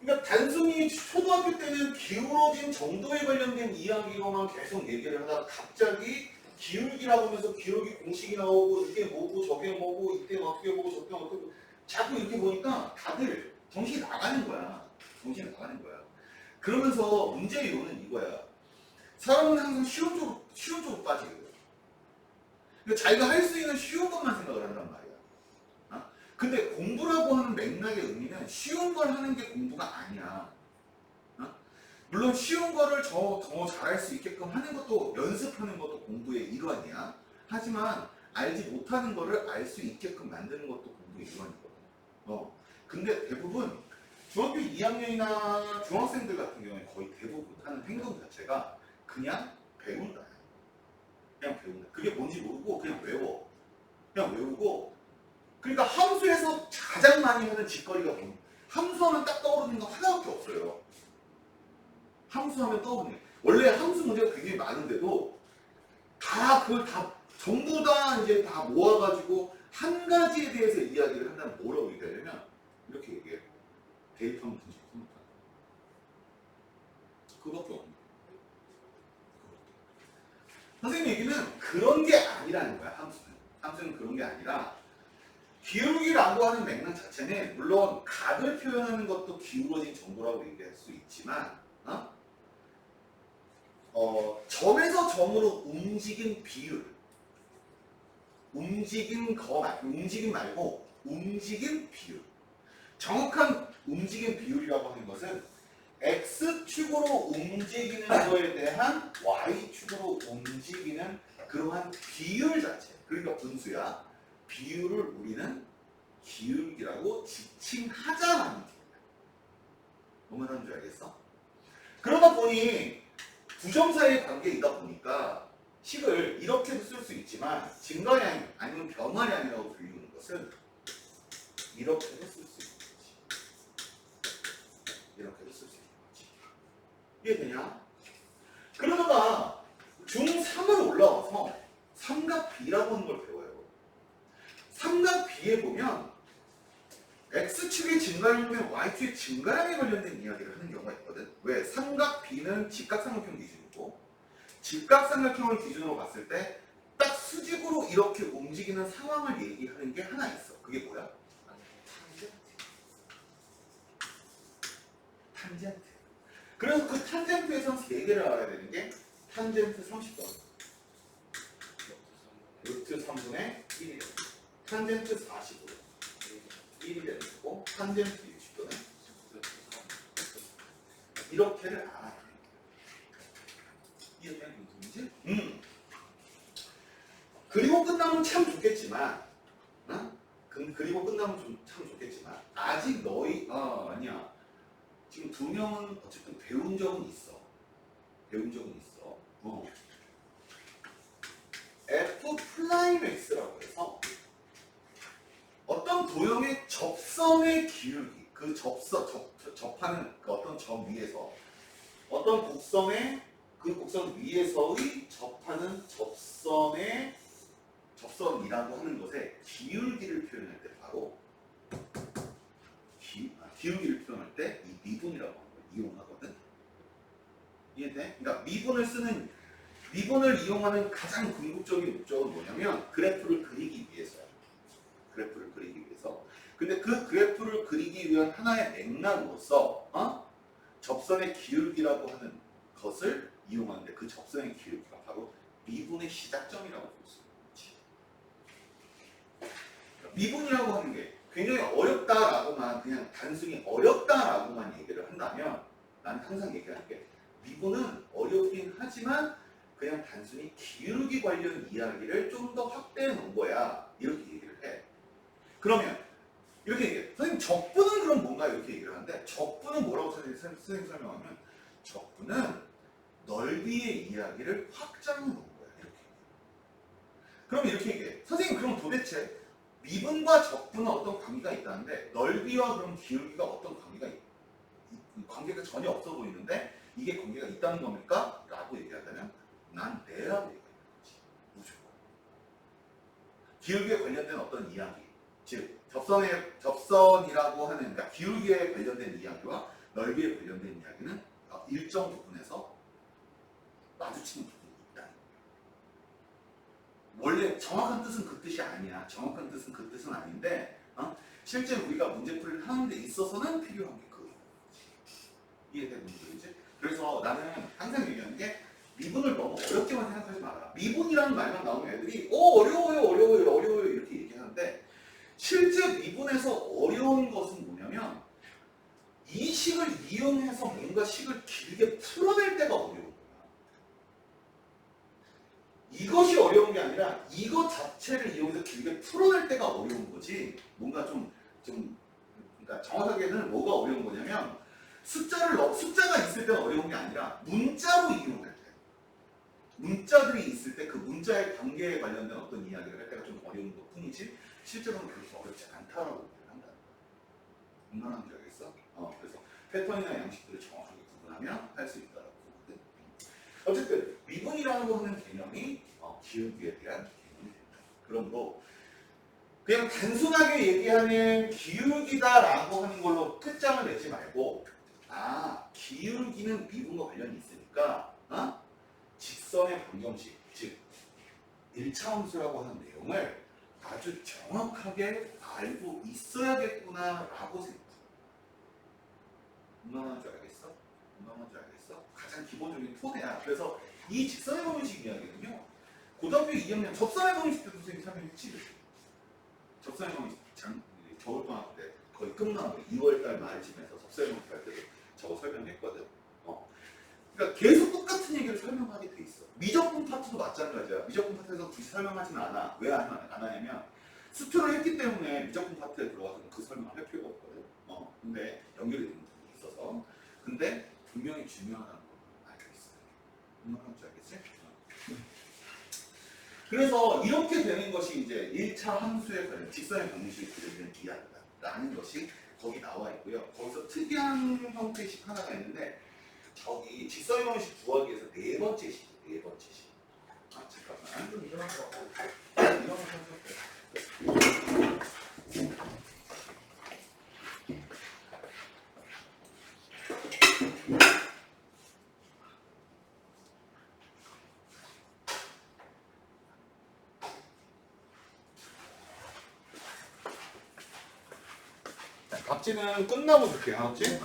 그러니까 단순히 초등학교 때는 기울어진 정도에 관련된 이야기로만 계속 얘기를 하다가 갑자기 기울기라고 하면서 기울기 공식이 나오고 이게 뭐고 저게 뭐고 이때 어떻게 보고 저때 어떻게 보고 자꾸 이렇게 보니까 다들 정신이 나가는 거야. 그러면서 문제의 이론은 이거야. 사람은 항상 쉬운 쪽으로 빠지거든. 그러니까 자기가 할 수 있는 쉬운 것만 생각을 한단 말이야. 근데 공부라고 하는 맥락의 의미는 쉬운 걸 하는 게 공부가 아니야. 물론 쉬운 거를 더 잘할 수 있게끔 하는 것도 연습하는 것도 공부의 일환이야. 하지만 알지 못하는 거를 알 수 있게끔 만드는 것도 공부의 일환이거든. 근데 대부분 중학교 2학년이나 중학생들 같은 경우에 거의 대부분 하는 행동 자체가 그냥 배운다. 그냥 배운다. 그게 뭔지 모르고 그냥 외워. 그냥 외우고. 그러니까 함수에서 가장 많이 하는 짓거리가 뭐냐? 함수하면 딱 떠오르는 거 하나밖에 없어요. 함수하면 떠오르는 게. 원래 함수 문제가 굉장히 많은데도 그걸 전부 다 이제 다 모아가지고 한 가지에 대해서 이야기를 한다면 뭐라고 얘기하냐면 이렇게 얘기해. 데이터 함수 컴퓨터. 그거밖에 없는 거야. 선생님 얘기는 그런 게 아니라는 거야. 함수는 그런 게 아니라 기울기라고 하는 맥락 자체는 물론 각을 표현하는 것도 기울어진 정도라고 얘기할 수 있지만 점에서 점으로 움직인 비율 움직임 말고 움직임 비율 정확한 움직임 비율이라고 하는 것은 X축으로 움직이는 거에 대한 Y축으로 움직이는 그러한 비율 자체 그러니까 분수야 비율을 우리는 기울기라고 지칭하자라는 거예요. 뭔 말하는 줄 알겠어? 그러다 보니 두 점 사이의 관계이다 보니까 식을 이렇게도 쓸 수 있지만 증가량 아니면 변화량이라고 불리는 것은 이렇게도 쓸 수 있는 거지. 이해되냐? 그러다가 중3으로 올라와서 삼각 B라고 하는 걸 배워요. 삼각 B에 보면 X축의 증가율과 Y축의 증가량에 관련된 이야기를 하는 경우가 있거든. 왜? 삼각 B는 직각삼각형 기준이고 직각삼각형을 기준으로 봤을 때 딱 수직으로 이렇게 움직이는 상황을 얘기하는 게 하나 있어. 그게 뭐야? 탄젠트. 그래서 그 탄젠트에서 세 개를 알아야 되는 게 탄젠트 30도, 루트 3분의 1이 되고 탄젠트 45도, 1이 되는 거고 탄젠트 60도는 이렇게를 알아야 돼. 이해되는 무슨지? 그리고 끝나면 참 좋겠지만, 그리고 끝나면 참 좋겠지만 아직 너희 아니야. 지금 두 명은 어쨌든 배운 적은 있어. F'X라고 해서 어떤 도형의 접선의 기울기, 그 접하는 그 어떤 점 위에서 어떤 곡선의 그 곡선 위에서의 접하는 접선이라고 하는 것의 기울기를 표현할 때 바로 기울기를 표현할 때 이 미분이라고 하는 걸 이용하거든. 이해돼? 그러니까 미분을 이용하는 가장 궁극적인 목적은 뭐냐면 그래프를 그리기 위해서야. 근데 그 그래프를 그리기 위한 하나의 맥락으로서 접선의 기울기라고 하는 것을 이용하는데 그 접선의 기울기가 바로 미분의 시작점이라고 볼 수 있는 거지. 미분이라고 하는 게 굉장히 어렵다라고만 그냥 단순히 어렵다라고만 얘기를 한다면 나는 항상 얘기하는 게 미분은 어렵긴 하지만 그냥 단순히 기울기 관련 이야기를 좀 더 확대해 놓은 거야. 이렇게 얘기를 해. 그러면 이렇게 얘기해. 선생님 적분은 그럼 뭔가 이렇게 얘기를 하는데 적분은 뭐라고 선생님 설명하면 적분은 넓이의 이야기를 확장해 놓은 거야. 이렇게. 그럼 이렇게 얘기해. 선생님 그럼 도대체 미분과 적분은 어떤 관계가 있다는데 넓이와 그럼 기울기가 어떤 관계가 전혀 없어 보이는데 이게 관계가 있다는 겁니까? 라고 얘기하자면 난 네라고 얘기하는 거지. 무조건. 기울기에 관련된 어떤 이야기, 즉 접선이라고 하는 그러니까 기울기에 관련된 이야기와 넓이에 관련된 이야기는 일정 부분에서 마주치는 부분이 있다는 거예요. 원래 정확한 뜻은 그 뜻이 아니야. 정확한 뜻은 그 뜻은 아닌데 실제 우리가 문제풀이를 하는 데 있어서는 필요한 게 그거야. 이해되는 문제이지? 그래서 나는 항상 얘기하는 게 미분을 너무 어렵게만 생각하지 마라. 미분이라는 말만 나오면 애들이 어려워요 이렇게 얘기하는데 실제 미분에서 어려운 것은 뭐냐면 이 식을 이용해서 뭔가 식을 길게 풀어낼 때가 어려운 거야. 이것이 어려운 게 아니라 이것 자체를 이용해서 길게 풀어낼 때가 어려운 거지. 뭔가 그러니까 정확하게는 뭐가 어려운 거냐면 숫자가 있을 때는 어려운 게 아니라 문자로 이용할 때. 문자들이 있을 때 그 문자의 관계에 관련된 어떤 이야기를 할 때가 좀 어려운 것 뿐이지 실제로는 그렇게 어렵지 않다라고 얘기를 한다. 공감하는지 알겠어? 그래서 패턴이나 양식들을 정확하게 구분하면 할 수 있다라고 보거든. 어쨌든 미분이라는 하는 개념이 기울기에 대한 개념이 된다. 그러므로 그냥 단순하게 얘기하는 기울기다라고 하는 걸로 끝장을 내지 말고 기울기는 미분과 관련이 있으니까 직선의 방정식, 즉 1차 함수라고 하는 내용을 아주 정확하게 알고 있어야겠구나라고 생각해요. 공감하는 줄 알겠어? 가장 기본적인 토대야. 그래서 이 직선의 방정식 이야기는요. 고등학교 2학년 접선의 방정식 때도 선생님이 설명했지. 접선의 방정식 겨울방학 때 거의 끝나고 2월달 말쯤에서 접선의 방정식 할 때도 저거 설명했거든. 그러니까 계속 똑같은 얘기를 설명하게 돼 있어. 미적분 파트도 마찬가지야. 미적분 파트에서 굳이 설명하지는 않아. 왜 안 하냐면 수표를 했기 때문에 미적분 파트에 들어가서 그 설명을 할 필요가 없거든. 근데 연결이 되는 부분이 있어서. 근데 분명히 중요하다는 걸 알고 있어요. 분명한 줄 알겠지? 그래서 이렇게 되는 것이 이제 1차 함수에 관련 직선의 방정식이 그려지는 이야기다라는 것이 거기 나와 있고요. 거기서 특이한 형태식 하나가 있는데 저기 직선의 방식 구하기 위해서 네 번째 식. 아 잠깐만. 좀 일어날 것 같고. 이런 거 생각해. 답지는 끝나고 줄게, 알았지?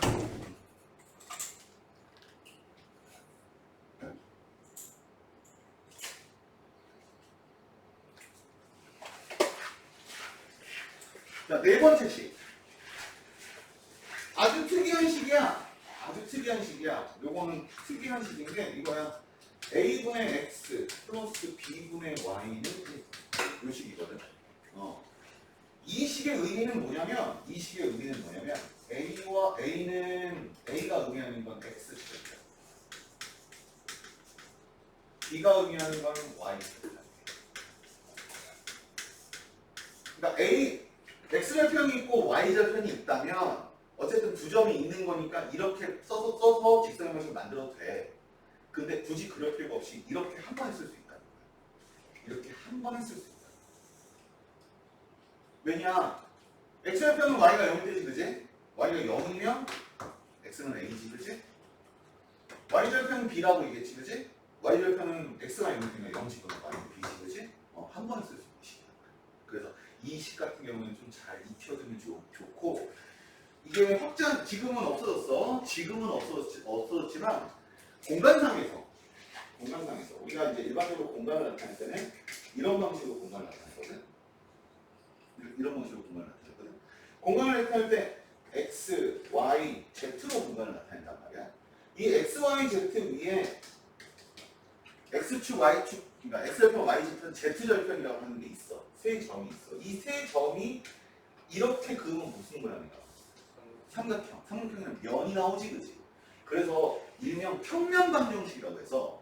자, 네 번째 식. 아주 특이한 식이야. 요거는 특이한 식인데, 이거야. A분의 X 플러스 B분의 Y는 이 식이거든. 이 식의 의미는 뭐냐면, A가 의미하는 건 X제곱이야. B가 의미하는 건 Y제곱이야. 그러니까 X절편이 있고 Y절편이 있다면, 어쨌든 두 점이 있는 거니까 이렇게 써서 직선의 방식을 만들어도 돼. 근데 굳이 그럴 필요가 없이 이렇게 한 번에 쓸 수 있다는 거야. 이렇게 한 번에 쓸 수 있다. 왜냐? X절편은 Y가 0이 되지, 그지? Y가 0이면 X는 A지, 그지? Y절편은 B라고 얘기했지, 그지? Y절편은 X가 0이면 0지, 그럼 Y는 B지, 그지? 한 번에 쓸 수 있는 식이야. 그래서 이 식 같은 경우는 좀 잘 익혀두면 좋고, 이게 지금은 없어졌지만 공간상에서 우리가 이제 일반적으로 공간을 나타낼 때는 이런 방식으로 공간을 나타내거든. 이런 방식으로 공간을 나타내거든. 공간을 나타낼 때 x, y, z로 공간을 나타낸단 말이야. 이 x, y, z 위에 x축, y축, 그러니까 x절편, y절편, z절편이라고 하는 게 있어. 세 점이 있어. 이 세 점이 이렇게 그으면 무슨 모양이야? 삼각형. 삼각형이면 면이 나오지, 그지? 그래서 일명 평면방정식이라고 해서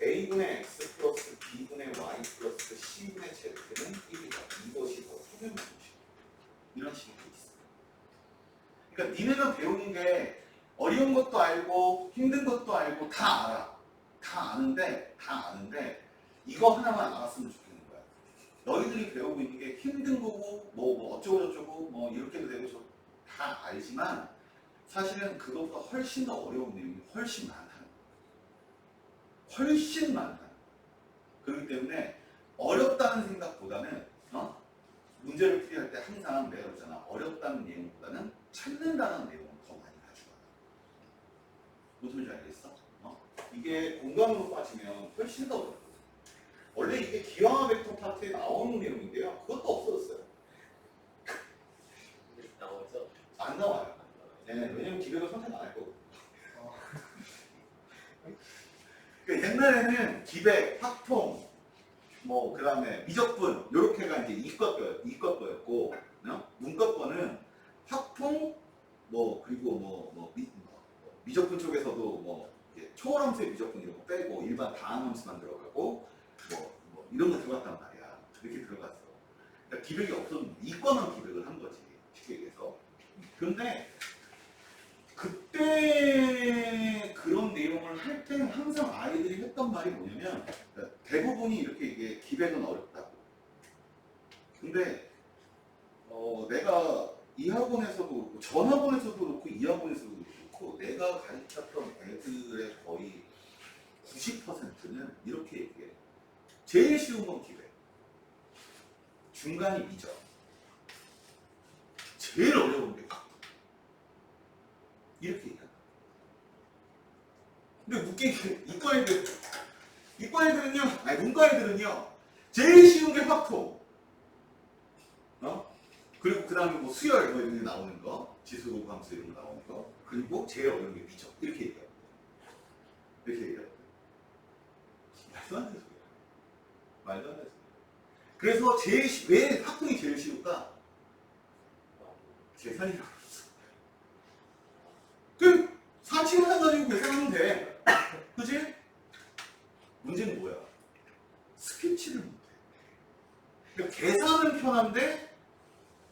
A분의 X 플러스 B분의 Y 플러스 C분의 Z는 1이다. 이것이 바로 평면방정식. 이런 식이 있어. 그러니까 니네가 배우는 게 어려운 것도 알고 힘든 것도 알고 다 알아. 다 아는데 이거 하나만 알았으면 좋겠는 거야. 너희들이 배우고 있는 게 힘든 거고 뭐 어쩌고저쩌고 뭐 이렇게도 되고 다 알지만 사실은 그것보다 훨씬 더 어려운 내용이 훨씬 많다는 거야. 훨씬 많다는 거야. 그렇기 때문에 어렵다는 생각보다는 문제를 풀이할 때 항상 내가 그러잖아. 어렵다는 내용보다는 찾는다는 내용을 더 많이 가져가. 무슨 말인지 알겠어? 이게 공간으로 빠지면 훨씬 더 어렵거든. 원래 이게 기하화 벡터 파트에 나오는 내용인데요. 그것도 없어졌어요. 나와서 안 나와요. 네, 왜냐면 기백을 선택 안 할 거고. 그러니까 옛날에는 기백, 확통, 뭐 그다음에 미적분 요렇게가 이제 이과 거였고, 문과 거는 확통, 그리고 미적분 쪽에서도 초월함수의 미적분 이런 거 빼고 일반 다항함수만 들어가고 이런 거 들어갔단 말이야. 이렇게 들어갔어. 그러니까 기백이 없었는데 이과만 기백을 한 거지, 쉽게 얘기해서. 근데 그때 그런 내용을 할 때 항상 아이들이 했던 말이 뭐냐면, 대부분이 이렇게 이게 기백은 어렵다고. 근데 내가 이 학원에서도 그렇고 전 학원에서도 그렇고 이 학원에서도 그렇고 내가 가르쳤던 애들의 거의 90%는 이렇게 얘기해. 제일 쉬운 건 기백, 중간이 미적, 제일 어려운 게 확통. 이렇게 얘기한다. 근데 웃기게 이과 애들은요, 아니 문과 애들은요, 제일 쉬운 게 확통, 그리고 그 다음에 수열 이런 게 나오는 거, 지수로그 함수 이런 거 나오는 거, 그리고 제일 어려운 게 미적. 이렇게 얘기해요. 말도 안 되는 소리야. 말도 안 되는 소리야. 그래서 왜 확통이 제일 쉬울까? 계산이라고 그랬어. 그 사칭을 가지고 계산하면 돼. 그치? 문제는 뭐야? 스케치를 못해. 그러니까 계산은 편한데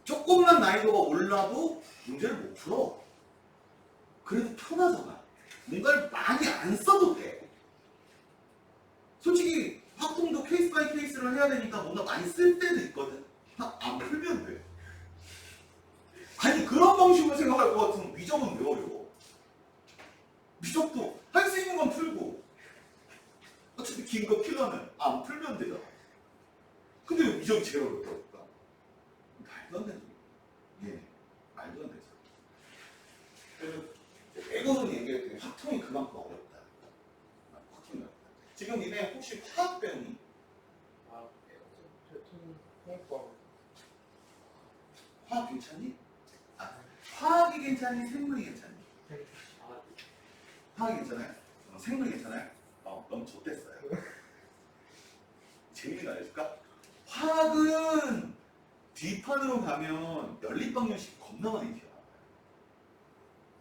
조금만 난이도가 올라도 문제를 못 풀어. 그래도 편하잖아. 뭔가를 많이 안 써도 돼. 솔직히 확통도 케이스 바이 케이스를 해야 되니까 뭔가 많이 쓸 때도 있거든. 안 풀면 돼. 아니 그런 방식으로 생각할 것 같으면 미적은 왜 어려워? 미적도 할 수 있는 건 풀고 어차피 긴 거 필러는 안 풀면 되잖아. 근데 왜 미적이 제일 어렵다니까? 말도 안 되는 얘기야. 예, 말도 안 되죠. 그래서 외국은 얘기할 때 확통이 그만큼 어렵다. 확통이 어렵다. 지금 니네 혹시 화학 배우니? 아, 대통령 통과. 화학 괜찮니? 아, 화학이 괜찮니? 생물이 괜찮니? 아, 화학이 괜찮아요? 생물이 괜찮아요? 너무 좋댔어요. 재밌게 알려줄까? 화학은 뒷판으로 가면 연립방정식 겁나 많이 튀어나와요.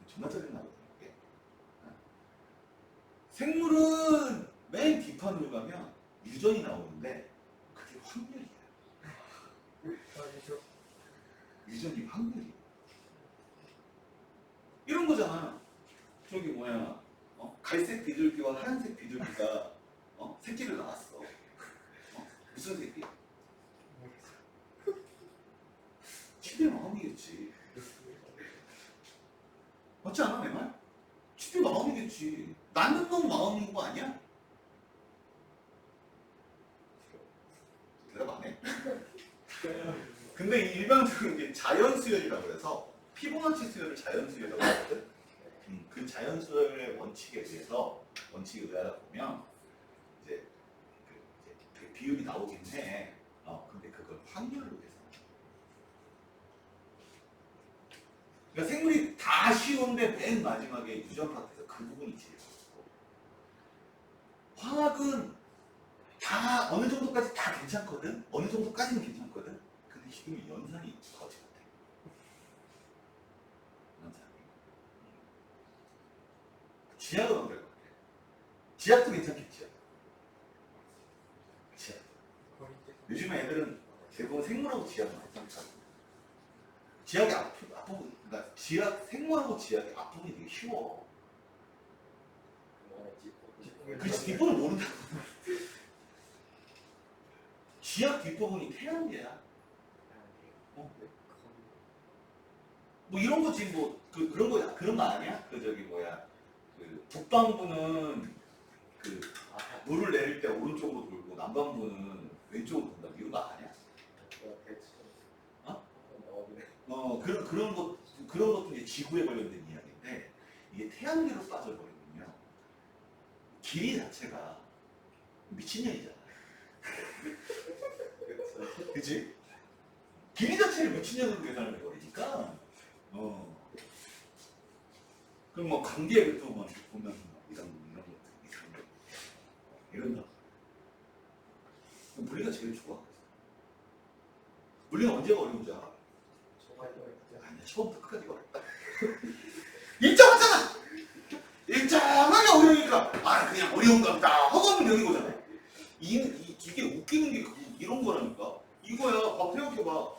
정말 짜증나거든요. 이게. 생물은 맨 뒷판으로 가면 유전이 나오는데 그게 확률이에요. 아니죠. 유전이 확률이에요. 이런 거잖아. 저기 뭐야, 갈색 비둘기와 하얀색 비둘기가 새끼를 낳았어. 무슨 새끼? 지들 마음이겠지. 맞지 않아, 내 말? 지들 마음이겠지. 낳는 놈 마음인 거 아니야? 대답 안 해? 근데 일반적으로 이제 자연수열이라고 해서 피보나치 수열을 자연수열이라고 하거든. 그 자연수열의 원칙에 의하다 보면 이제 그 비율이 나오긴 해. 근데 그걸 확률로 해서. 그러니까 생물이 다 쉬운데 맨 마지막에 유전 파트에서 그 부분이 제일 어렵고. 화학은 다 어느 정도까지 다 괜찮거든. 어느 정도까지는 괜찮거든. 근데 지금 연산이 거지 같아. 연산이. 지하가 어떨 것 같아? 지하도 괜찮겠지. 지하. 요즘 애들은 대부분 생물하고 지하가 많이 쌍쌍. 지하기 앞부분, 그러니까 생물하고 지하기 앞부분이 되게 쉬워. 그렇지, 뒷부분을 모른다고. 지하 뒷부분이 태양계야. 뭐 이런 거 지금 뭐 그런 거 아니야? 그 북방부는 물을 내릴 때 오른쪽으로 돌고 남반부는 왼쪽으로 돈다. 이런 거 아니야? 그런 것도 이제 지구에 관련된 이야기인데 이게 태양계로 빠져버리면요 길이 자체가 미친년이잖아. 그치? 길이 자체를 미친년으로 계산을 해버리니까 그럼 뭐 관계를 또 뭐 보면 이런 것들 이런다. 물리가 제일 좋아. 물리가 언제가 어려운 줄 알아? 아니야, 처음부터 끝까지 어렵다. 일정하잖아. 일정하게 어려우니까 그냥 어려운가 보다 하고 하면 되는 거잖아. 이게 웃기는 게 이런 거라니까. 이거야. 봐, 생각해봐.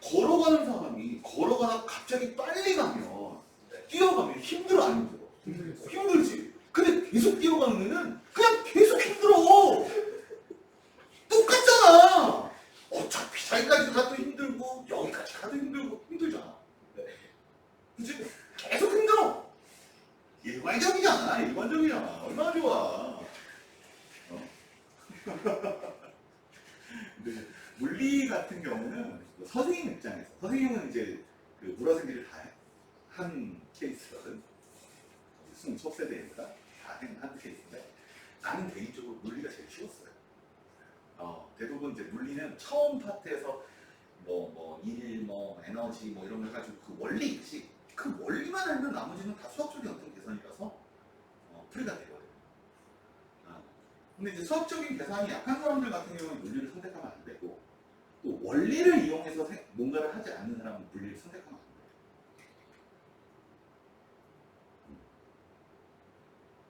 걸어가는 사람이 걸어가다 갑자기 빨리 가면 뛰어가면 힘들어 안 힘들어? 힘들지. 근데 계속 뛰어가는 애는 그냥 계속 힘들어. 똑같잖아. 어차피 저기까지 가도 힘들고 여기까지 가도 힘들고 힘들잖아. 그치? 계속 힘들어. 일반적이잖아. 얼마나 좋아. 근데 물리 같은 경우는 선생님 입장에서 선생님은 이제 그 물화생기를 다 한 케이스거든. 무슨 첫 세대니까 다 한 케이스인데 나는 개인적으로 물리가 제일 쉬웠어요. 대부분 이제 물리는 처음 파트에서 일, 에너지 이런 거 해가지고 그 원리 있지. 그 원리만 알면 나머지는 다 수학적인 어떤 계산이라서 풀이가 되거든요. 근데 이제 수학적인 계산이 약한 사람들 같은 경우는 물리를 선택하면 안 되고 또 원리를 이용해서 뭔가를 하지 않는 사람은 물리를 선택하면 안 돼요.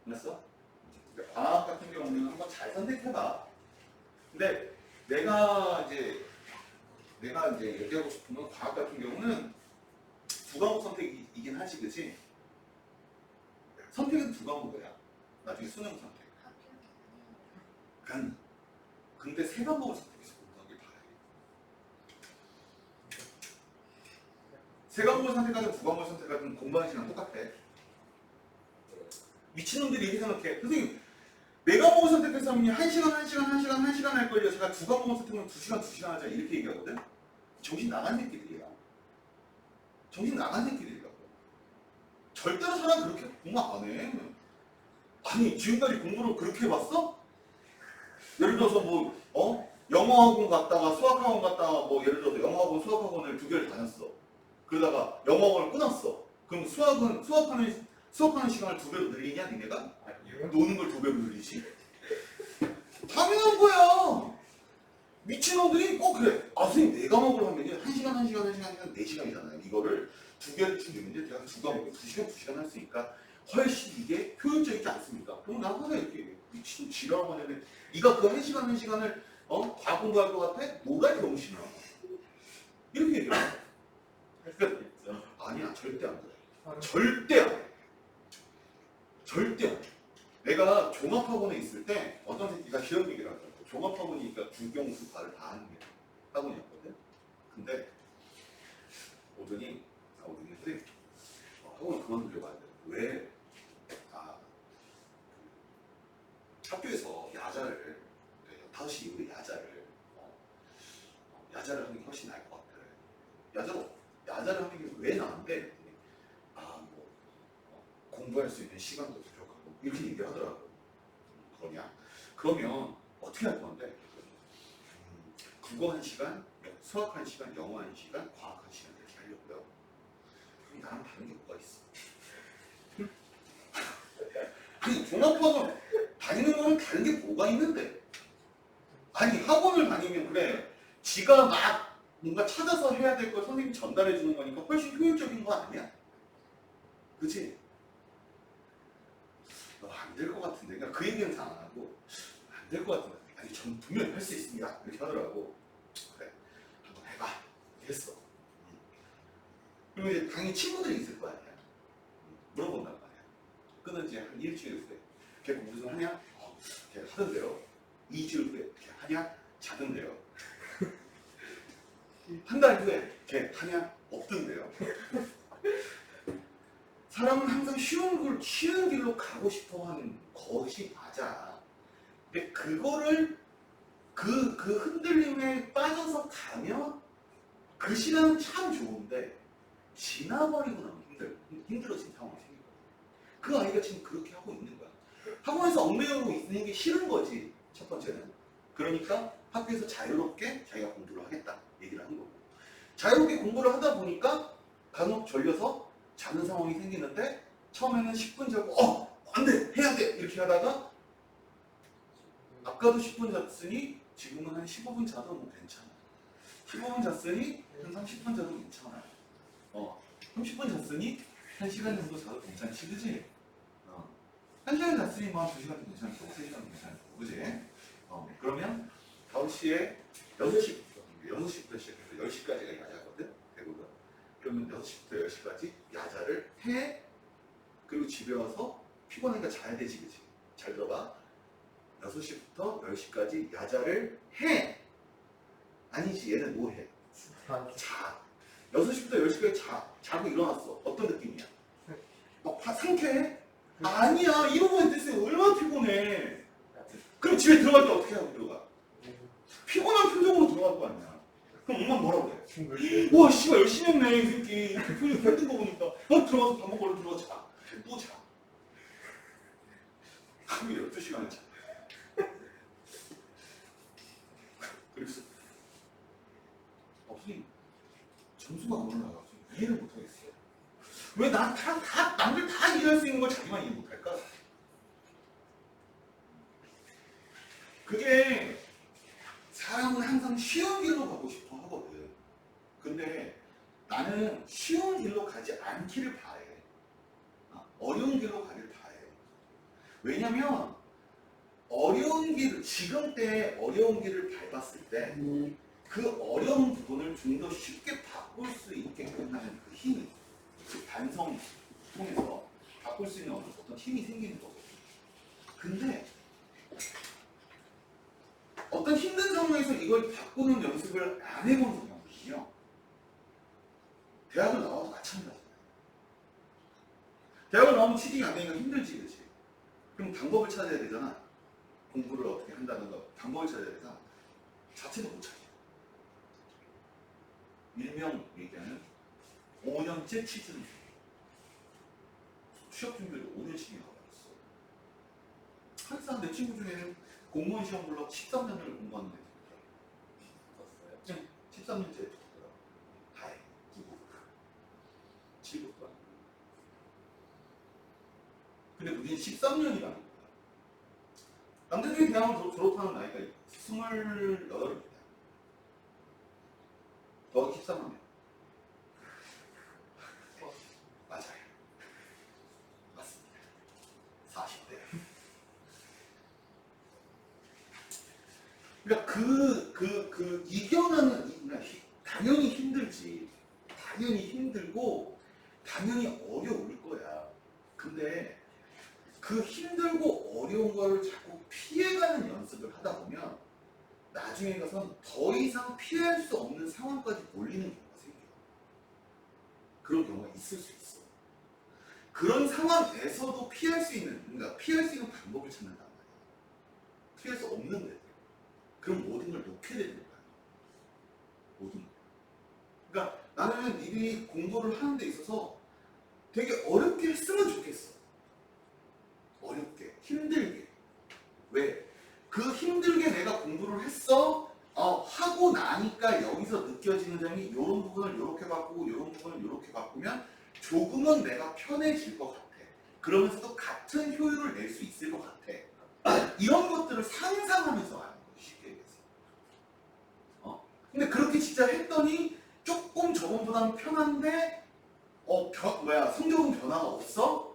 알았어? 과학 같은 경우는 한번 잘 선택해봐. 근데 내가 이제 얘기하고 싶은 건 과학 같은 경우는 두 과목 선택이긴 하지, 그치? 선택은 두 과목이야. 나중에 수능 선택. 근데 세 과목을 선택해서 공부하길 바라요. 세 과목을 선택하든 두 과목을 선택하든 공부하는 시간 똑같아. 미친놈들이 이렇게 생각해. 선생님, 네 과목을 선택해서 하면 1시간 할 걸요. 제가 두 과목을 선택하면 2시간 하자. 이렇게 얘기하거든. 정신 나간 새끼들이야. 정신 나간 새끼들이라고. 절대로 사람 그렇게 공부 안 해. 아니, 지금까지 공부를 그렇게 해봤어? 예를 들어서 영어학원 갔다가 수학학원 갔다가 예를 들어서 영어학원 수학학원을 2개를 다녔어. 그러다가 영어학원을 끊었어. 그럼 수학하는 시간을 2배로 늘리냐, 니네가? 노는 걸 2배로 늘리지? 당연한 거야. 미친놈들이 꼭 그래. 아, 선생님, 네 과목을 하면 1시간, 4시간이잖아요. 이거를 2개를 쭉 내는데 제가 두 과목을 2시간 할 수 있으니까 훨씬 이게 효율적이지 않습니까? 그럼 나 항상 이렇게 미친 지랄하고 하는데 네가 그 1시간을 다 공부할 것 같아? 뭐가 병신아. 이렇게 얘기해. 그러니까 아니야, 절대 안 그래. 절대 안 돼. 절대 안 돼. 내가 종합학원에 있을 때 어떤 새끼가 이런 얘기를 하더라고. 종합학원이니까 국영수 과를 다 하는 게 학원이었거든. 근데 오더니 선생님 학원 그만두려고 하는데 왜? 학교에서 야자를 5시 이후에 야자를 하는 게 훨씬 나을 것 같아. 야자를 하는 게 왜 나은데? 공부할 수 있는 시간도 부족하고 이렇게 얘기를 하더라고. 그러냐? 그러면 어떻게 할 건데? 국어 1시간, 수학 1시간, 영어 1시간, 과학 1시간 이렇게 하려고요. 그럼 나랑 다른 게 뭐가 있어? 아니, 종합학원 다니는 거는 다른 게 뭐가 있는데? 아니, 학원을 다니면 그래. 지가 막 뭔가 찾아서 해야 될 걸 선생님이 전달해 주는 거니까 훨씬 효율적인 거 아니야? 그치? 안 될 것 같은데. 그러니까 그 얘기는 잘 안 하고 안 될 것 같은데. 아니, 전 분명히 할 수 있습니다. 이렇게 하더라고. 그래, 한번 해봐. 이렇게 했어. 그리고 이제 당연히 친구들이 있을 거 아니야. 물어본단 말이야. 끊은 지 한 일주일 후에 걔 공부 좀 하냐? 걔 하던데요. 2주일 후에 걔 하냐? 자던데요. 한 달 후에 걔 하냐? 없던데요. 사람은 항상 쉬운 길로 가고 싶어 하는 것이 맞아. 근데 그거를 그 흔들림에 빠져서 가면 그 시간은 참 좋은데 지나버리고 나면 힘들어진 상황이 생기거든. 그 아이가 지금 그렇게 하고 있는 거야. 학원에서 얽매이고 있는 게 싫은 거지, 첫 번째는. 그러니까 학교에서 자유롭게 자기가 공부를 하겠다 얘기를 하는 거고. 자유롭게 공부를 하다 보니까 간혹 졸려서 자는 상황이 생기는데 처음에는 10분 자고 안 돼! 해야 돼! 이렇게 하다가 아까도 10분 잤으니 지금은 한 15분 자도 뭐 괜찮아. 15분 잤으니 한 30분 자도 괜찮아. 30분 잤으니 1시간 정도 자도 괜찮지, 그지? 1시간 잤으니 뭐 한 2시간도 괜찮고 3시간도 괜찮고, 그지? 그러면 5시에 6시부터 시작해서 10시까지가 야자거든, 대부분. 그러면 6시부터 10시까지 야자를 해. 그리고 집에 와서 피곤하니까 자야 되지, 그치? 잘 들어봐. 6시부터 10시까지 야자를 해. 아니지, 얘는 뭐 해? 자. 6시부터 10시까지 자고 일어났어. 어떤 느낌이야? 막 상쾌해? 아니야, 이러고 있는데 얼마나 피곤해. 그럼 집에 들어갈 때 어떻게 하고 들어가? 피곤한 표정으로 들어갈 거 아니야. 그럼 엄마 뭐라고 해? 와, 씨발 열심히 했네, 이 새끼. 이렇게 표정 힘든 거 보니까. 들어가서 밥 먹고 얼른 들어가 자. 또 자. 하루에 12시간을 자. 그랬어. 선생님, 점수가 안 올라가서 이해를 못하겠어요. 왜 남들 다 이해할 수 있는 걸 자기만 이해 못할까? 그게 사람은 항상 쉬운 길로 가고 싶어 하거든. 근데 나는 쉬운 길로 가지 않기를 바래. 어려운 길로 가길 바래. 왜냐면 지금 때 어려운 길을 밟았을 때 그 어려운 부분을 좀 더 쉽게 바꿀 수 있게끔 하는 그 힘이, 그 반성 통해서 바꿀 수 있는 어떤 힘이 생기는 거거든요. 근데 어떤 힘든 상황에서 이걸 바꾸는 연습을 안 해본 사람은요, 대학을 나와도 마찬가지예요. 대학을 나오면 취직이 안 되니까 힘들지, 그렇지? 그럼 방법을 찾아야 되잖아. 공부를 어떻게 한다든가 방법을 찾아야 되잖아. 자체도 못 찾아. 일명 얘기하는 5년째 취준 중. 취업 준비를 5년씩이나 하고 있어. 항상 내 친구 중에는 공무원 시험 불러 13년을 공부하는 애들 있더라. 13년째 했더라. 다행, 9급, 7급도 아니고. 근데 우리는 13년이라는 거야. 남들이 대학을 졸업하는 나이가 28입니다. 더 13년. 맞아요. 맞습니다. 40대. 그러니까 이겨내는, 그러니까 당연히 힘들지. 당연히 힘들고, 당연히 어려울 거야. 근데 그 힘들고 어려운 거를 자꾸 피해가는 연습을 하다 보면 나중에 가선 더 이상 피할 수 없는 상황까지 몰리는 경우가 생겨요. 그런 경우가 있을 수 있어. 그런 상황에서도 피할 수 있는, 그러니까 피할 수 있는 방법을 찾는단 말이야. 피할 수 없는데. 그럼 모든 걸 놓게 되는 거야. 모든 걸. 그러니까 나는 니들이 공부를 하는 데 있어서 되게 어렵게 했으면 좋겠어. 어렵게, 힘들게. 왜? 그 힘들게 내가 공부를 했어. 하고 나니까 여기서 느껴지는 점이 이런 부분을 이렇게 바꾸고 이런 부분을 이렇게 바꾸면 조금은 내가 편해질 것 같아. 그러면서도 같은 효율을 낼 수 있을 것 같아. 이런 것들을 상상하면서 하는 거지, 쉽게 얘기해서. 근데 그렇게 진짜 했더니 조금 저번보다는 편한데 성적은 변화가 없어?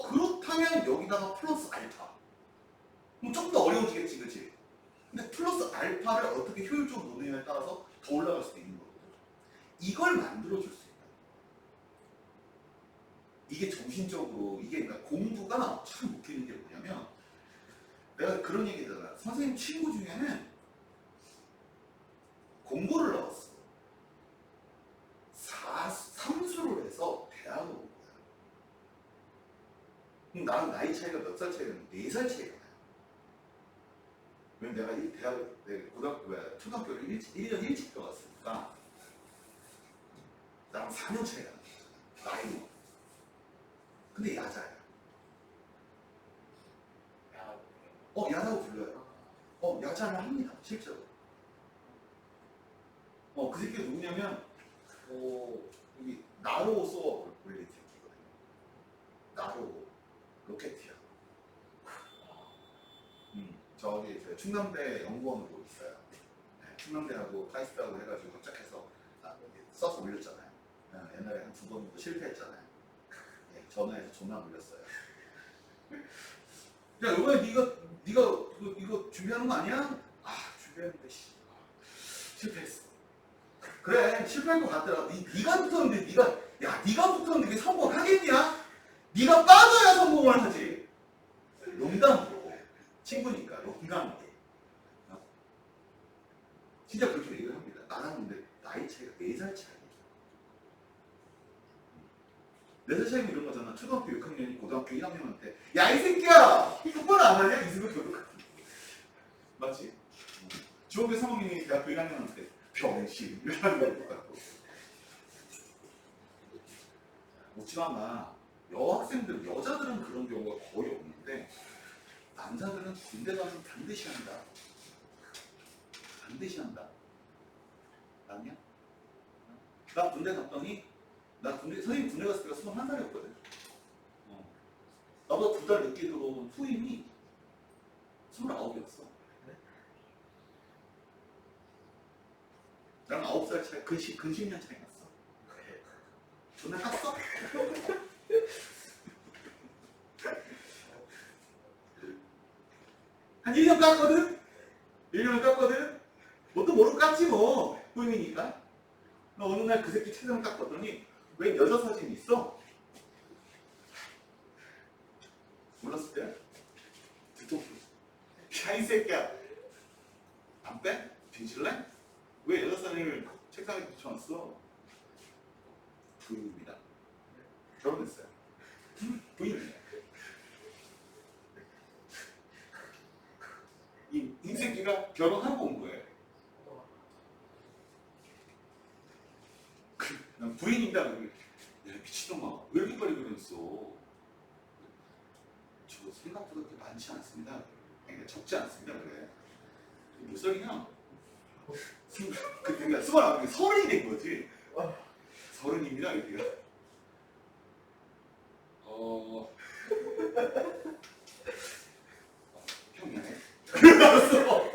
그렇다면 여기다가 플러스 알파. 그럼 좀 더 어려워지겠지, 그치? 근데 플러스 알파를 어떻게 효율적으로 노느냐에 따라서 더 올라갈 수도 있는 거거든. 이걸 만들어줄 수 있다. 이게 정신적으로, 그러니까 공부가 참 웃기는 게 뭐냐면, 내가 그런 얘기 했잖아. 선생님 친구 중에는 공부를 나왔어. 3수를 해서 대학을 온 거야. 그럼 나랑 나이 차이가 몇 살 차이가 나면 4살 차이가 나요. 왜냐면 내가 이 대학을, 초등학교를 1년 일찍 들어갔으니까 나랑 4년 차이가 나. 나이로. 근데 야자야. 야자고 불러요. 야자를 합니다, 실제로. 그 새끼가 누구냐면, 여기 나로 쏘아 올릴 새끼거든요. 나로 로켓이야. 저기 충남대 연구원으로 있어요. 네, 충남대하고 카이스트하고 해가지고 합작해서 써서 올렸잖아요. 옛날에 한 2번 정도 실패했잖아요. 네, 전화해서 존나 올렸어요. 야, 이번에 네가 이거 준비하는 거 아니야? 준비했는데 실패했어. 그래, 실패할 것 같더라. 네가 붙었는데 네가 붙었는데 그게 성공하겠냐? 네가 빠져야 성공을 하지. 농담으로. 친구니까 농담으로. 진짜 그렇게 얘기를 합니다. 나랑 근데 나이 차이가 4살 차이. 4살 차이면 이런 거잖아. 초등학교 6학년이 고등학교 1학년한테 야, 이 새끼야! 똑바로 안 하냐? 이 새끼 교육하는. 맞지? 중학교 3학년이 대학교 1학년한테 병신 이라는 걸 똑같고. 묻지마. 여학생들, 여자들은 그런 경우가 거의 없는데 남자들은 군대 가면 반드시 한다. 반드시 한다. 아니야? 나 군대 갔더니 선생님 군대 갔을 때가 21살이었거든. 나보다 2달 늦게 들어온 후임이 29이었어. 나랑 9살 차이, 근십년 차이 났어. 존나 깠어? 한 1년 깠거든? 1년을 깠거든? 뭣도 모르고 깠지 뭐. 후임이니까. 나 어느 날 그 새끼 책상 딱 봤더니 왜 여자 사진이 있어? 부인입니다. 결혼했어요. 부인이에요. 이 새끼가 결혼하고 온 거예요. 난 부인이다 그러면 야 미친놈아 왜 이렇게 빨리 결혼했어? 저 생각보다 그렇게 많지 않습니다. 그러니까 적지 않습니다. 그래. 몇 살이냐? 그러니까 29, 서른이 된 거지. 서른입니다. 여기가. 형 미안해. 그래서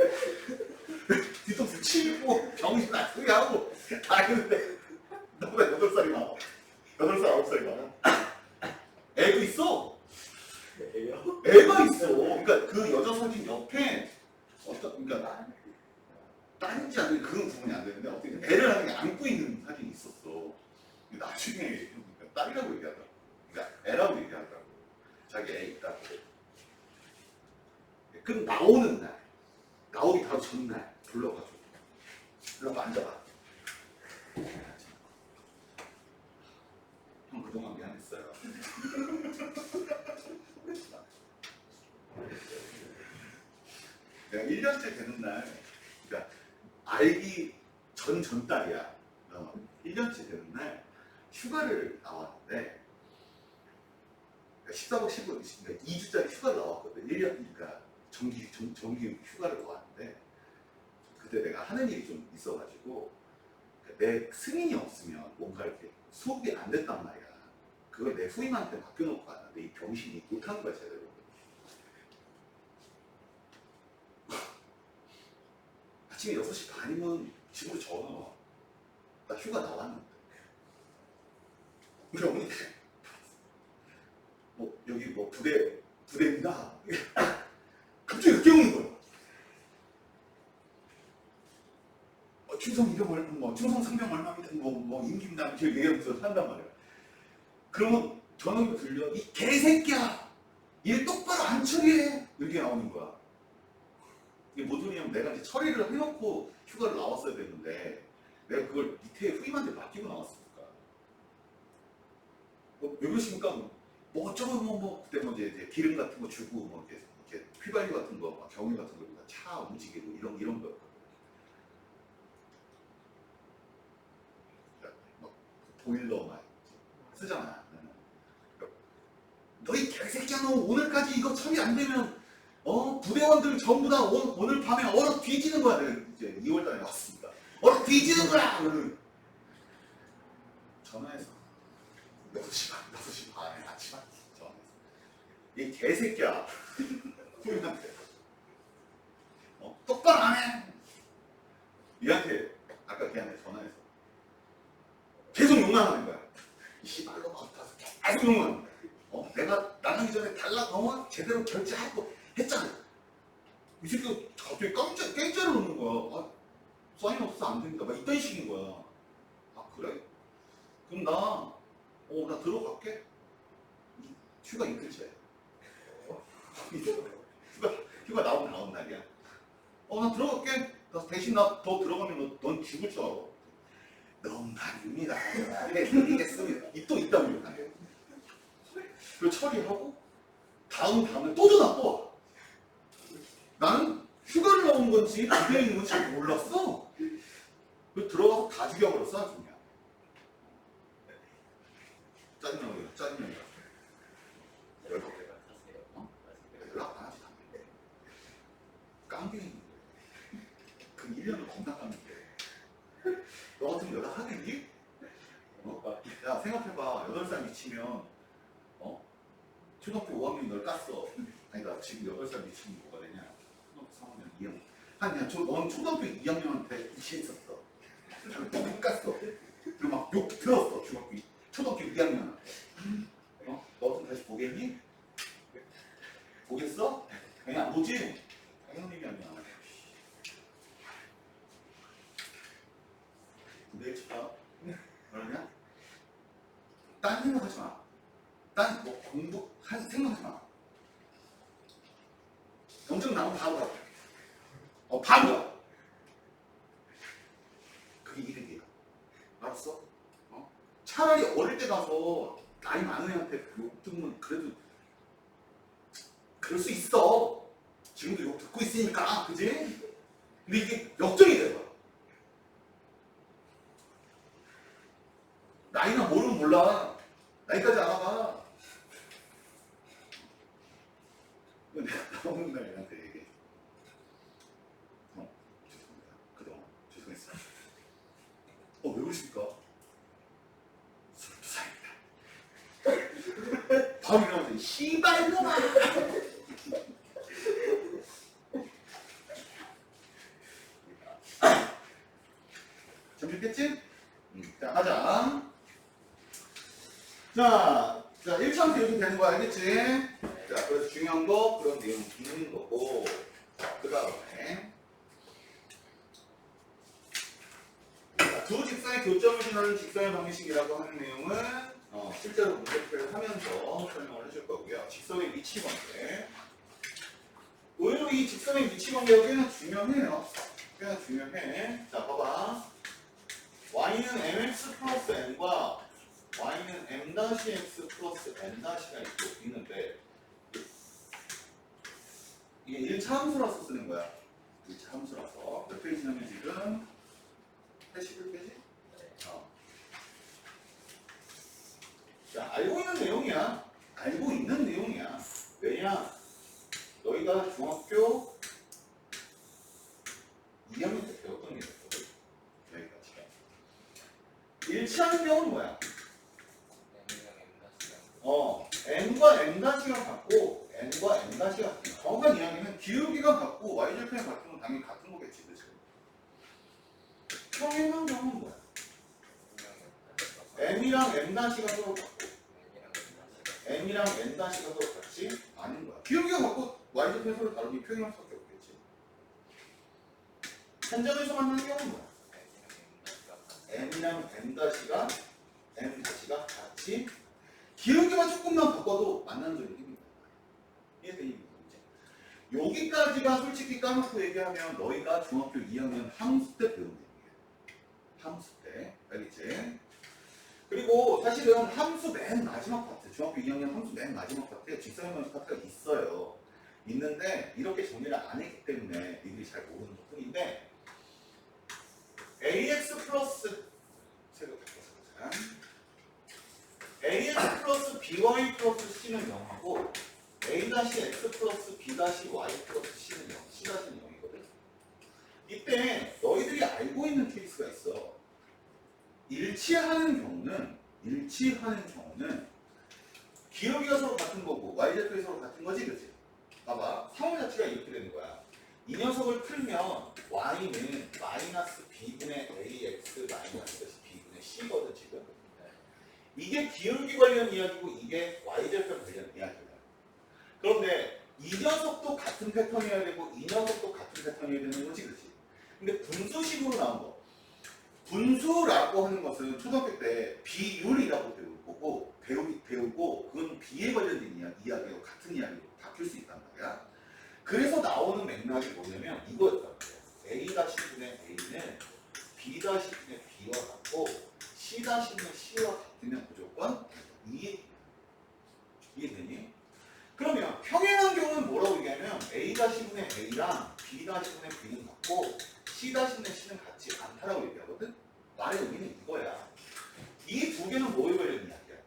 뒤통수 치고 병신 안 쓰게 하고 다 했는데 너보다 8살이 많아. 8살, 9살이 많아. 애도 있어. 애요? 애가 있어. 그러니까 그 여자 사진 옆에 그러니까 딸인지 안 되는 그런 구분이 안 되는데 어떻게 애를 하는 게 안고 있는 사진이 있었어. 나중에 그러니까 딸이라고 얘기하더라고. 그러니까 애라고 얘기하더라고. 자기 애 있다고. 그럼 나오는 날, 나오기 바로 전날 불러가지고 앉아봐. 형 그동안 미안했어요. 내가 1년째 되는 날, 그러니까 알기 전달이야. 1년째 되는 날 휴가를 나왔는데, 그러니까 14박 15일, 그러니까 2주짜리 휴가를 나왔거든. 1년, 그러니까 정기 휴가를 나왔는데, 그때 내가 하는 일이 좀 있어가지고, 그러니까 내 승인이 없으면 뭔가 이렇게 수업이 안 됐단 말이야. 그걸 내 후임한테 맡겨놓고 왔는데, 이 병신이 못하는 거야, 제대로. 아침에 6시 반이면 집으로 전화 와. 나 휴가 나왔는데. 우리 어머니, 여기 부대입니다. 갑자기 늦게 오는 거야. 충성 이름 얼마, 충성 상병 얼마입니다. 임기입니다. 이렇게 얘기하면서 산단 말이야. 그러면 전화기가 들려. 이 개새끼야! 일 똑바로 안 처리해! 이렇게 나오는 거야. 이게 뭔 소리냐면 내가 이제 처리를 해놓고 휴가를 나왔어야 되는데 내가 그걸 밑에 후임한테 맡기고 나왔으니까. 왜 그러십니까? 뭐 어쩌고 그때 이제 기름 같은 거 주고 이렇게 휘발유 같은 거, 막 경유 같은 거 차 움직이고 이런 거. 막 보일러 막 쓰잖아. 너희 개새끼야, 너 오늘까지 이거 처리 안 되면 부대원들 전부 다 오늘 밤에 얼어 뒤지는 거야. 내가 이제 2월달에 왔습니다. 얼어 뒤지는 거야. 전화해서 6시 반에 아침 전화해서 이 개새끼야. 후임한테 똑바로 안 해. 얘한테 아까 걔한테 전화해서 계속 욕만 하는 거야. 이 씨발로 같아서 계속 욕만. 내가 나가기 전에 제대로 결제하고 했잖아. 이 새끼가 갑자기 깽짜를 놓는 거야. 사인 없어서 안 됩니다. 막 이딴 식인 거야. 아 그래? 그럼 나 들어갈게. 휴가 이틀째. 휴가 나온 다음 날이야. 나 들어갈게. 나 대신 더 들어가면 넌 죽을 줄 알아. 농담입니다. 이게 쓰면 또 있다고 욕하네. 그걸 처리하고 다음에 또 전화 또 와. 나는 휴가를 나온 건지 부대에 있는 건지 잘 몰랐어. 그 들어가서 다 죽여버렸어 아주 그냥. 짜증나게. 연락 안 하지 당연히. 깡패인 거야. 그 1년을 겁나 깡패. 너 같으면 연락하겠니? 야 생각해봐. 8살 미치면 초등학교 5학년 널 깠어. 아니 나 지금 8살 미치면 뭐가 되냐? 초등학교 3학년 2학년. 넌 초등학교 2학년한테 무시했었어. 뻥 깠어. 그리고 막 욕 들었어. 초등학교 2학년한테. 너 좀 다시 보겠니? 보겠어? 그냥 안 보지? 당연히 아니야. 내일 차. 그러냐? 딴 생각하지 마. 딴 공부할 생각하지 마. 경쟁 나오면 바로 가. 바로 가. 그게 이득이야. 알았어? 차라리 어릴 때 가서 나이 많은 애한테 욕 듣면 그래도 그럴 수 있어. 지금도 욕 듣고 있으니까, 그지? 근데 이게 역정이 돼요. 나이나 모르면 몰라. 나이까지 알아봐. 내가 나오는 날 얘한테 얘기해. 죄송합니다. 그동안 죄송했어요. 왜 그러십니까? 22살입니다. 바로 일어나서 씨발 놈아! 준비됐지? 자, 하자. 자, 1차부터 이렇게 되는 거 알겠지? 자, 그래서 중요한 거, 그런 내용 있는 거고, 그 다음에. 두 직선의 교점을 지나는 직선의 방정식이라고 하는 내용은 실제로 문제풀이를 하면서 설명을 해줄 거고요. 직선의 위치 관계. 의외로 이 직선의 위치 관계가 꽤나 중요해요. 꽤나 중요해. 자, 봐봐. y는 mx 플러스 n과 y는 m-x 플러스 n-가 있는데 이게 1차 함수라서 쓰는 거야. 1차 함수라서. 몇 페이지냐면 지금 81페이지? 자, 알고 있는 내용이야. 알고 있는 내용이야. 왜냐? 너희가 중학교 2학년 때 배웠던 게 있거든. 여기까지가. 1차하는 경우는 뭐야? n과 n-가 같고 n과 n-가 같은 정확한 이야기는 기울기가 같고 y절편이 같은 건 당연히 같은 거겠지, 그치? 평행한 경우는 뭐야? m이랑 n-가 서로 같고 m이랑 n-가 서로 같지 않은 거야. 기울기가 같고 y절편이 서로 다르니 평행할 수밖에 없겠지. 현장에서 만나는 경우는 뭐야? m이랑 n-가 같이 기울기만 조금만 바꿔도 만나는 점이 생깁니다. 이해되니? 여기까지가 솔직히 까놓고 얘기하면 너희가 중학교 2학년 함수 때 배운 내용이에요. 함수 때. 알겠지? 그리고 사실은 함수 맨 마지막 파트, 중학교 2학년 함수 맨 마지막 파트에 직선의 방정식 파트가 있어요. 있는데 이렇게 정리를 안 했기 때문에 니들이 잘 모르는 것 뿐인데 ax 플러스 색을 바꿔서 ax 플러스 by 플러스 c는 0하고 a-x 플러스 b-y 플러스 c는 0, c-는 0이거든. 이때 너희들이 알고 있는 케이스가 있어. 일치하는 경우는 기울기가 서로 같은 거고 y절편이 서로 같은 거지, 그치? 봐봐, 상호 자체가 이렇게 되는 거야. 이 녀석을 풀면 y는 마이너스 b분의 ax 마이너스 b분의 c거든 지금. 이게 기울기 관련 이야기고 이게 y절편 관련 이야기야. 그런데 이 녀석도 같은 패턴이어야 되고 이 녀석도 같은 패턴이어야 되는 거지, 그렇지? 근데 분수식으로 나온 거. 분수라고 하는 것은 초등학교 때 비율이라고 배우고 그건 비에 관련된 이야기하고 같은 이야기로 바뀔 수 있단 말이야. 그래서 나오는 맥락이 뭐냐면 이거였단 말이야. a-분의 a는 b-분의 b와 같고 c-분의 c와 같으면 무조건 이해되니? 그러면 평행한 경우는 뭐라고 얘기하면 a-분의 a랑 b-분의 b는 같고 c-분의 c는 같지 않다라고 얘기하거든? 말의 의미는 이거야. 이 두 개는 뭐에 관련 이야기야?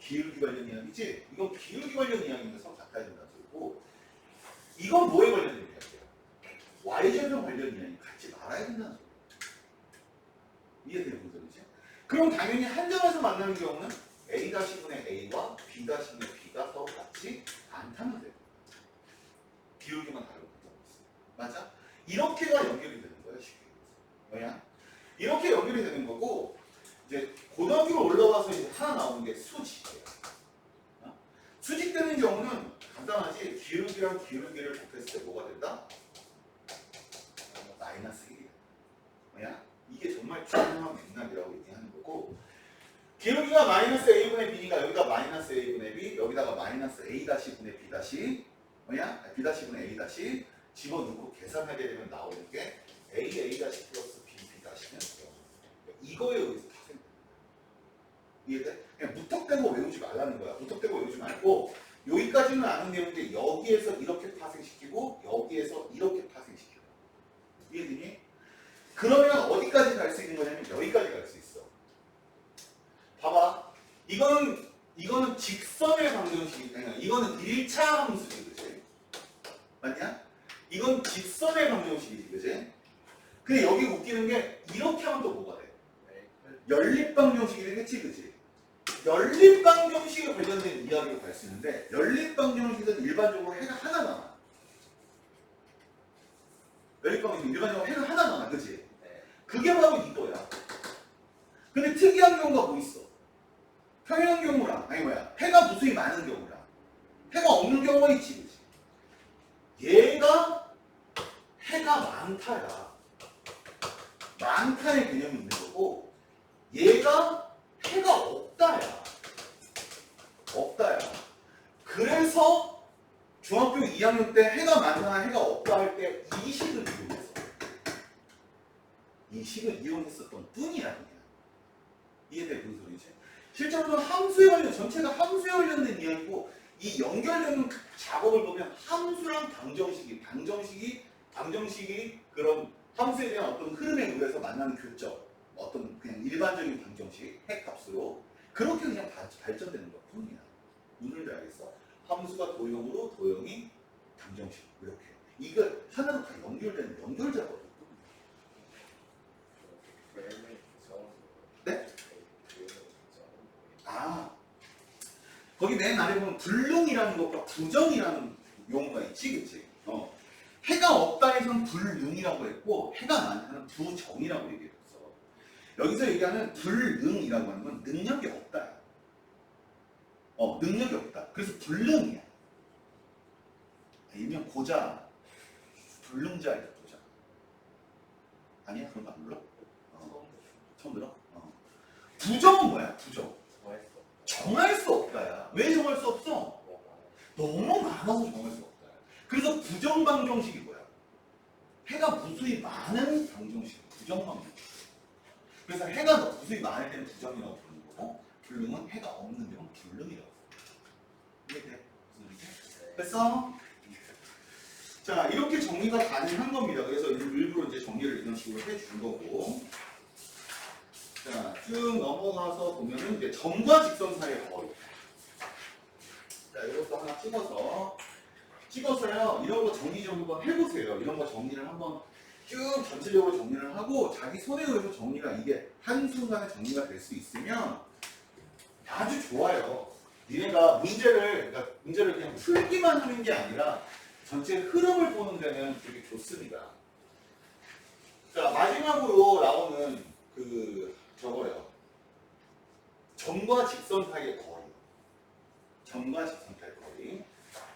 기울기 관련 이야기지? 이건 기울기 관련 이야기인데 서로 같아야 된다는 소리고 이건 뭐에 관련된 이야기야? y절편 관련 이야기 같이 말아야 된다는 소리야. 이해되는 무슨 소리지? 그럼 당연히 한 점에서 만나는 경우는 a-분의 a와 b-분의 b가 서로 같지 않다는 돼. 기울기만 다르고 맞아? 이렇게가 연결이 되는 거야, 쉽게. 뭐야? 이렇게 연결이 되는 거고 이제 고등학교로 올라가서 이제 하나 나오는 게 수직이에요. 수직되는 경우는 간단하지. 기울기랑 기울기를 곱했을 때 뭐가 된다? 마이너스 1이야. 뭐야? 이게 정말 중요한 맥락이라고 얘기하는 거고 기울기가 마이너스 a분의 b니까 여기다 마이너스 a분의 b 여기다가 마이너스 a-분의 b- 뭐야? b-분의 a- 집어넣고 계산하게 되면 나오는 게 a 플러스 b 는 이거에 의해서 다 생깁니다. 이해돼? 그냥 무턱대고 외우지 말라는 거야. 무턱대고 외우지 말고 여기까지는 아는 내용인데 여기에서 이렇게 파생시키고 여기에서 이렇게 파생시키고. 이해되니? 그러면 어디까지 갈 수 있는 거냐면 여기까지 갈 수 있어. 봐봐. 이거는 직선의 방정식이니까 이거는 1차 함수지, 그치? 맞냐? 이건 직선의 방정식이지, 그치? 근데 여기 웃기는 게 이렇게 하면 또 뭐가 돼? 연립방정식이 되겠지, 그치? 연립방정식에 관련된 이야기로 갈 수 있는데 연립방정식은 일반적으로 해가 하나 남아. 연립방정식은 일반적으로 해가 하나 남아, 그치? 그게 바로 이거야. 근데 특이한 경우가 뭐 있어? 평행한 경우랑 해가 무수히 많은 경우랑 해가 없는 경우가 있지, 그치? 얘가 해가 많다야. 많다의 개념이 있는 거고 얘가 해가 없다야. 없다야. 그래서 중학교 2학년 때 해가 많다, 해가 없다 할 때 이 식을 이용했어. 이 식을 이용했었던 뿐이야. 그냥. 이해돼? 무슨 소리지? 실제로는 함수에 관련, 전체가 함수에 관련된 이야기고 이 연결되는 작업을 보면 함수랑 방정식이 그런 함수에 대한 어떤 흐름에 의해서 만나는 교점, 어떤 그냥 일반적인 방정식, 핵값으로 그렇게 그냥 발전되는 것 뿐이야. 무슨 말인지 알겠어? 함수가 도형으로, 도형이 방정식, 이렇게. 이거 하나로 다 연결되는 연결작업일 뿐이야. 네? 아, 거기 맨 아래 보면 불능이라는 것과 부정이라는 용어가 있지, 그치? 해가 없다에서는 불능이라고 했고 해가 많다는 부정이라고 얘기했어. 여기서 얘기하는 불능이라고 하는 건 능력이 없다. 능력이 없다. 그래서 불능이야. 일명 고자, 불능자야, 고자. 아니야? 그런 거 안 불러? 처음 들어? 부정은 뭐야? 부정. 정할 수 없다야. 왜 정할 수 없어? 너무 많아서 정할 수 없다. 그래서 부정 방정식이 뭐야? 해가 무수히 많은 방정식, 부정 방정식. 그래서 해가 무수히 많을 때는 부정이라고 부르는 거고 불능은 해가 없는 경우는 불능이라고. 이해돼? 됐어? 자, 이렇게 정리가 가능한 겁니다. 그래서 일부러 이제 정리를 이런 식으로 해준 거고. 자, 쭉 넘어가서 보면은 이제 점과 직선 사이의 거리. 자, 이것도 하나 찍어서요. 이런 거 정리 좀 한번 해보세요. 이런 거 정리를 한번 쭉 전체적으로 정리를 하고 자기 손에 의해서 정리가 이게 한순간에 정리가 될 수 있으면 아주 좋아요. 니네가 문제를 그냥 풀기만 하는 게 아니라 전체 흐름을 보는 데는 되게 좋습니다. 자, 마지막으로 나오는 저거요. 점과 직선 사이의 거리. 점과 직선 사이의 거리.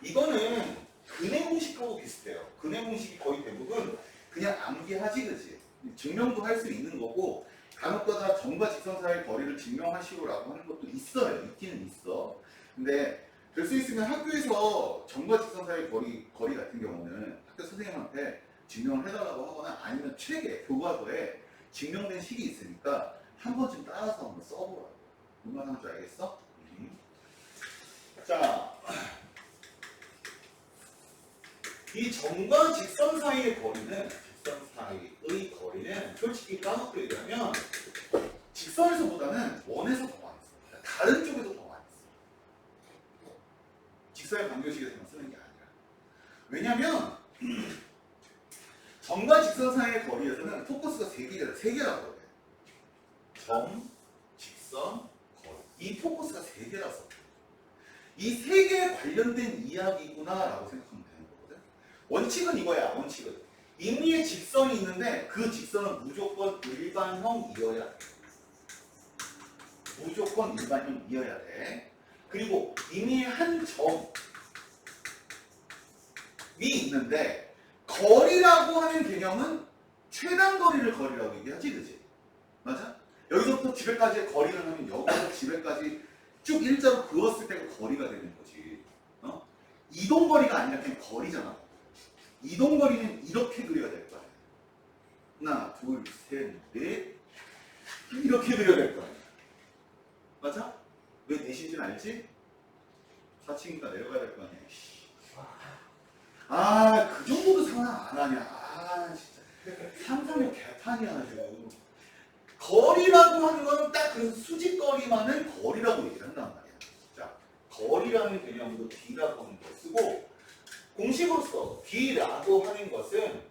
이거는 근해 공식하고 비슷해요. 근해 공식이 거의 대부분 그냥 암기하지, 그치? 증명도 할 수 있는 거고 간혹가다 점과 직선 사이의 거리를 증명하시오라고 하는 것도 있어요. 있기는 있어. 근데 될 수 있으면 학교에서 점과 직선 사이의 거리 같은 경우는 학교 선생님한테 증명을 해달라고 하거나 아니면 책에 교과서에 증명된 식이 있으니까 한 번쯤 따라서 한번 써보라고. 뭔 말하는 줄 알겠어? 자, 이 점과 직선 사이의 거리는 솔직히 까놓고 얘기하면 직선에서보다는 원에서 더 많이 써. 다른 쪽에서 더 많이 써. 직선의 방정식에서만 쓰는 게 아니라. 왜냐면 점과 직선 사이의 거리에서는 포커스가 3개라고 그래. 점, 직선, 거리. 이 포커스가 3개라서 이 3개에 관련된 이야기구나라고 생각하면 되는 거거든. 원칙은 이거야. 원칙은 임의의 직선이 있는데 그 직선은 무조건 일반형이어야 돼. 무조건 일반형이어야 돼. 그리고 임의의 한 점이 있는데 거리라고 하는 개념은 최단 거리를 거리라고 얘기하지, 그치? 맞아? 여기서부터 집에까지의 거리를 하면 여기서 집에까지 쭉 일자로 그었을 때가 거리가 되는 거지. 이동거리가 아니라 그냥 거리잖아. 이동거리는 이렇게 그려야 될 거 아니야. 하나, 둘, 셋, 넷. 이렇게 그려야 될 거 아니야. 맞아? 왜 넷인지는 알지? 4층이니까 내려가야 될 거 아니야. 아, 그 정도도 상상 안 하냐. 아, 진짜. 상상력 개판이야, 아주. 거리라고 하는 건 딱 그 수직거리만을 거리라고 얘기를 한단 말이야. 자, 거리라는 개념으로 D라고 하는 걸 쓰고, 공식으로서 D라고 하는 것은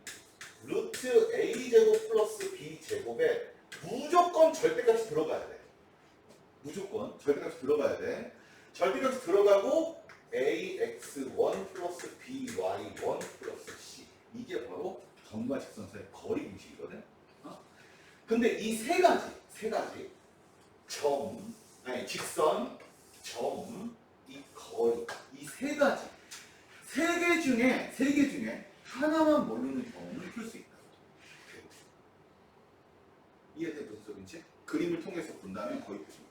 루트 A제곱 플러스 B제곱에 무조건 절대값이 들어가야 돼. 무조건 절대값이 들어가야 돼. 절대값이 들어가고 ax1 플러스 by1 플러스 c 이게 바로 점과 직선 사이의 거리 공식이거든. 근데 이 세 가지 점, 아니 직선, 점, 이 거리 이 세 가지 세 개 중에 하나만 모르는 경우를 풀 수 있다. 이해돼 무슨 소린지? 그림을 통해서 본다면 거의 풀 수 있다.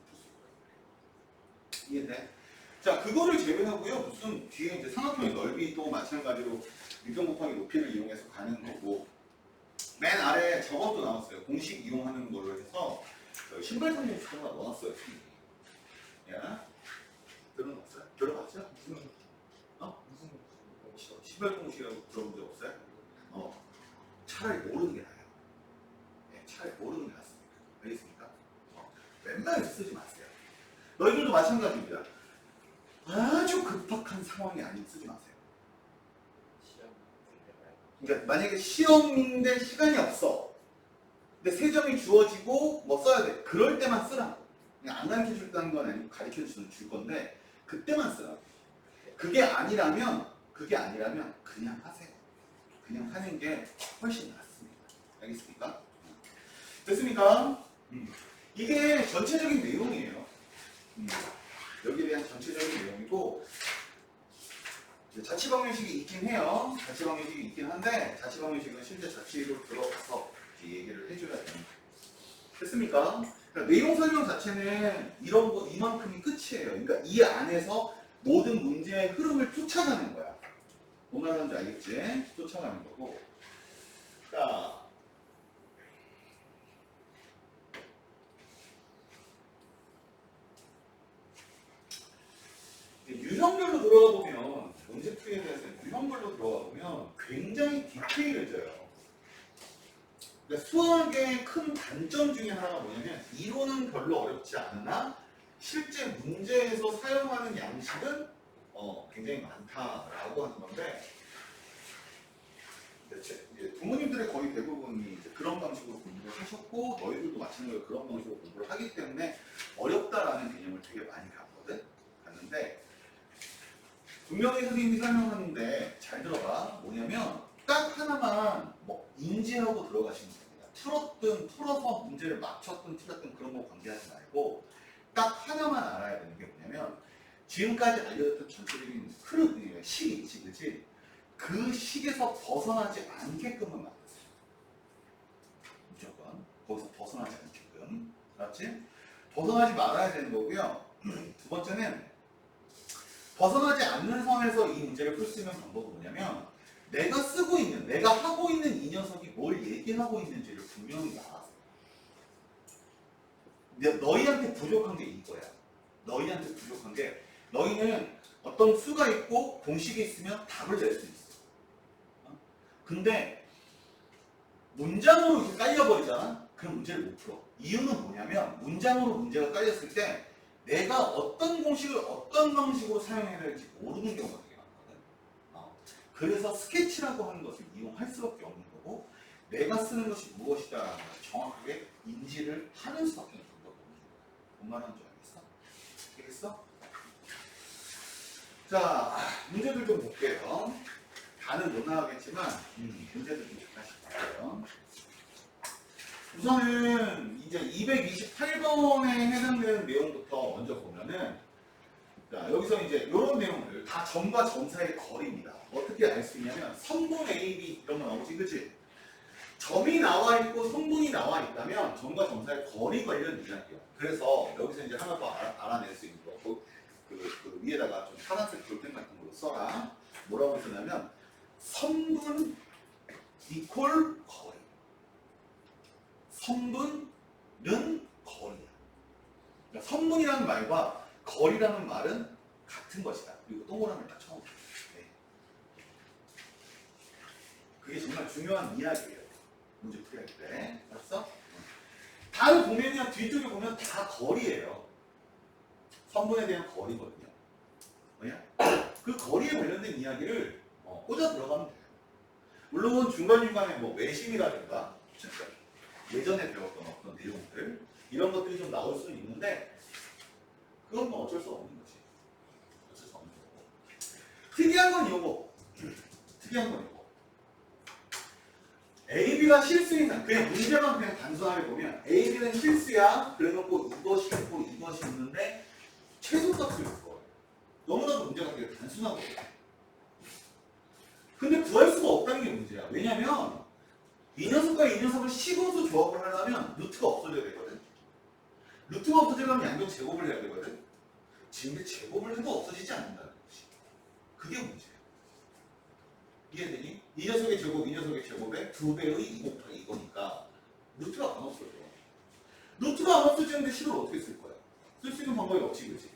이해돼? 자, 그거를 제외하고요. 무슨 뒤에 이제 삼각형의 넓이도 마찬가지로 밀평 곱하기 높이를 이용해서 가는 거고, 맨 아래 저것도 나왔어요. 공식 이용하는 걸로 해서 신발 상품 하나 넣어놨어요. 야, 들어놨어요? 들어봤죠? 무슨 신발 공식이라고 들어본 적 없어요? 차라리 모르는 게 나아요. 네, 차라리 모르는 게 낫습니다. 알겠습니까? 웬만해서 쓰지 마세요. 너희들도 마찬가지입니다. 아주 급박한 상황이 아니면 쓰지 마세요. 시험 문제가요. 그러니까 만약에 시험인데 시간이 없어. 근데 세 점이 주어지고 뭐 써야 돼. 그럴 때만 쓰라. 그냥 안 가르쳐 줄다는 건 아니고 가르쳐 줄 건데 그때만 쓰라. 그게 아니라면 그냥 하세요. 그냥 하는 게 훨씬 낫습니다. 알겠습니까? 됐습니까? 이게 전체적인 내용이에요. 여기에 대한 전체적인 내용이고, 자취방정식이 있긴 해요. 자취방정식이 있긴 한데 자취방정식은 실제 자취로 들어가서 얘기를 해줘야 됩니다. 됐습니까? 그러니까 내용 설명 자체는 이런 거 이만큼이 끝이에요. 그러니까 이 안에서 모든 문제의 흐름을 쫓아가는 거야. 뭔 말하는지 알겠지? 쫓아가는 거고. 자. 유형별로 들어가 보면, 문제풀이에 대해서 유형별로 들어가 보면 굉장히 디테일해져요. 그러니까 수학의 큰 단점 중에 하나가 뭐냐면, 이론은 별로 어렵지 않으나 실제 문제에서 사용하는 양식은 굉장히 많다라고 하는 건데, 이제 부모님들의 거의 대부분이 이제 그런 방식으로 공부를 하셨고, 너희들도 마찬가지로 그런 방식으로 공부를 하기 때문에 어렵다라는 개념을 되게 많이 갔는데, 분명히 선생님이 설명하는데 잘 들어봐. 뭐냐면 딱 하나만 뭐 인지하고 들어가시면 됩니다. 풀어서 문제를 맞췄든 틀렸든 그런 거 관계하지 말고 딱 하나만 알아야 되는 게 뭐냐면, 지금까지 알려줬던 전체적인 흐름이에요. 식이 있지, 그치? 그 식에서 벗어나지 않게끔만 만들었어요. 무조건 거기서 벗어나지 않게끔. 알았지? 벗어나지 말아야 되는 거고요. 두 번째는 벗어나지 않는 선에서 이 문제를 풀 수 있는 방법은 뭐냐면, 내가 하고 있는 이 녀석이 뭘 얘기하고 있는지를 분명히 알아서. 너희한테 부족한 게 이거야. 너희한테 부족한 게, 너희는 어떤 수가 있고 공식이 있으면 답을 낼 수 있어. 근데 문장으로 이렇게 깔려버리잖아? 그럼 문제를 못 풀어. 이유는 뭐냐면, 문장으로 문제가 깔렸을 때 내가 어떤 공식을 어떤 방식으로 사용해야 될지 모르는 경우가 되게 많거든. 그래서 스케치라고 하는 것을 이용할 수밖에 없는 거고, 내가 쓰는 것이 무엇이다라는 걸 정확하게 인지를 하는 수밖에 없는 방법이 없는 거야. 뭔 말하는 줄 알겠어? 알겠어? 자, 문제들 좀 볼게요. 다는 못 나가겠지만 문제들 좀 잠깐씩 볼게요. 우선은 이제 228번에 해당되는 내용부터 먼저 보면은, 자, 여기서 이제 이런 내용들 다 점과 점 사이의 거리입니다. 어떻게 알 수 있냐면, 성분 AB 이런 거 나오지, 그치? 점이 나와 있고 성분이 나와 있다면 점과 점 사이의 거리 관련 이야기예요. 그래서 여기서 이제 하나 더 알아낼 수 있는 거, 그 위에다가 좀 파란색 볼펜 같은 걸로 써라. 뭐라고 쓰냐면, 성분 이퀄 거리. 성분은 거리야. 그러니까 성분이라는 말 거리라는 말은 같은 것이다. 그리고 동그라미를 딱 쳐놓고. 네. 그게 정말 중요한 이야기예요. 문제 풀이할 때. 알았어? 다른 공면이랑 뒤쪽에 보면 다 거리예요. 선분에 대한 거리거든요. 뭐냐? 그 거리에 관련된 이야기를 꽂아 들어가면 돼요. 물론 중간중간에 뭐 외심이라든가 예전에 배웠던 어떤 내용들 이런 것들이 좀 나올 수는 있는데 그건 뭐 어쩔 수 없는 거지. 어쩔 수 없는 거고. 특이한 건 이거고. 특이한 건 이거. A, B가 실수인 상 그냥 문제만 그냥 단순하게 보면 A, B는 실수야. 그래놓고 이것이 있고 이것이 있는데 최소값을 줄 거예요. 너무나도 문제가 되게 단순하거든요. 근데 구할 수가 없다는 게 문제야. 왜냐면 이 녀석과 이 녀석을 시금수 조합을 하려면 루트가 없어져야 되거든. 루트가 없어지려면 양변 제곱을 해야 되거든. 지금 제곱을 해도 없어지지 않는다는 거지. 그게 문제야. 이해되니? 이 녀석의 제곱, 이 녀석의 제곱에 2배의 2 곱하기 이거니까 루트가 안 없어져. 루트가 안 없어지는데 식을 어떻게 쓸 거야? 쓸 수 있는 방법이 없지, 그렇지?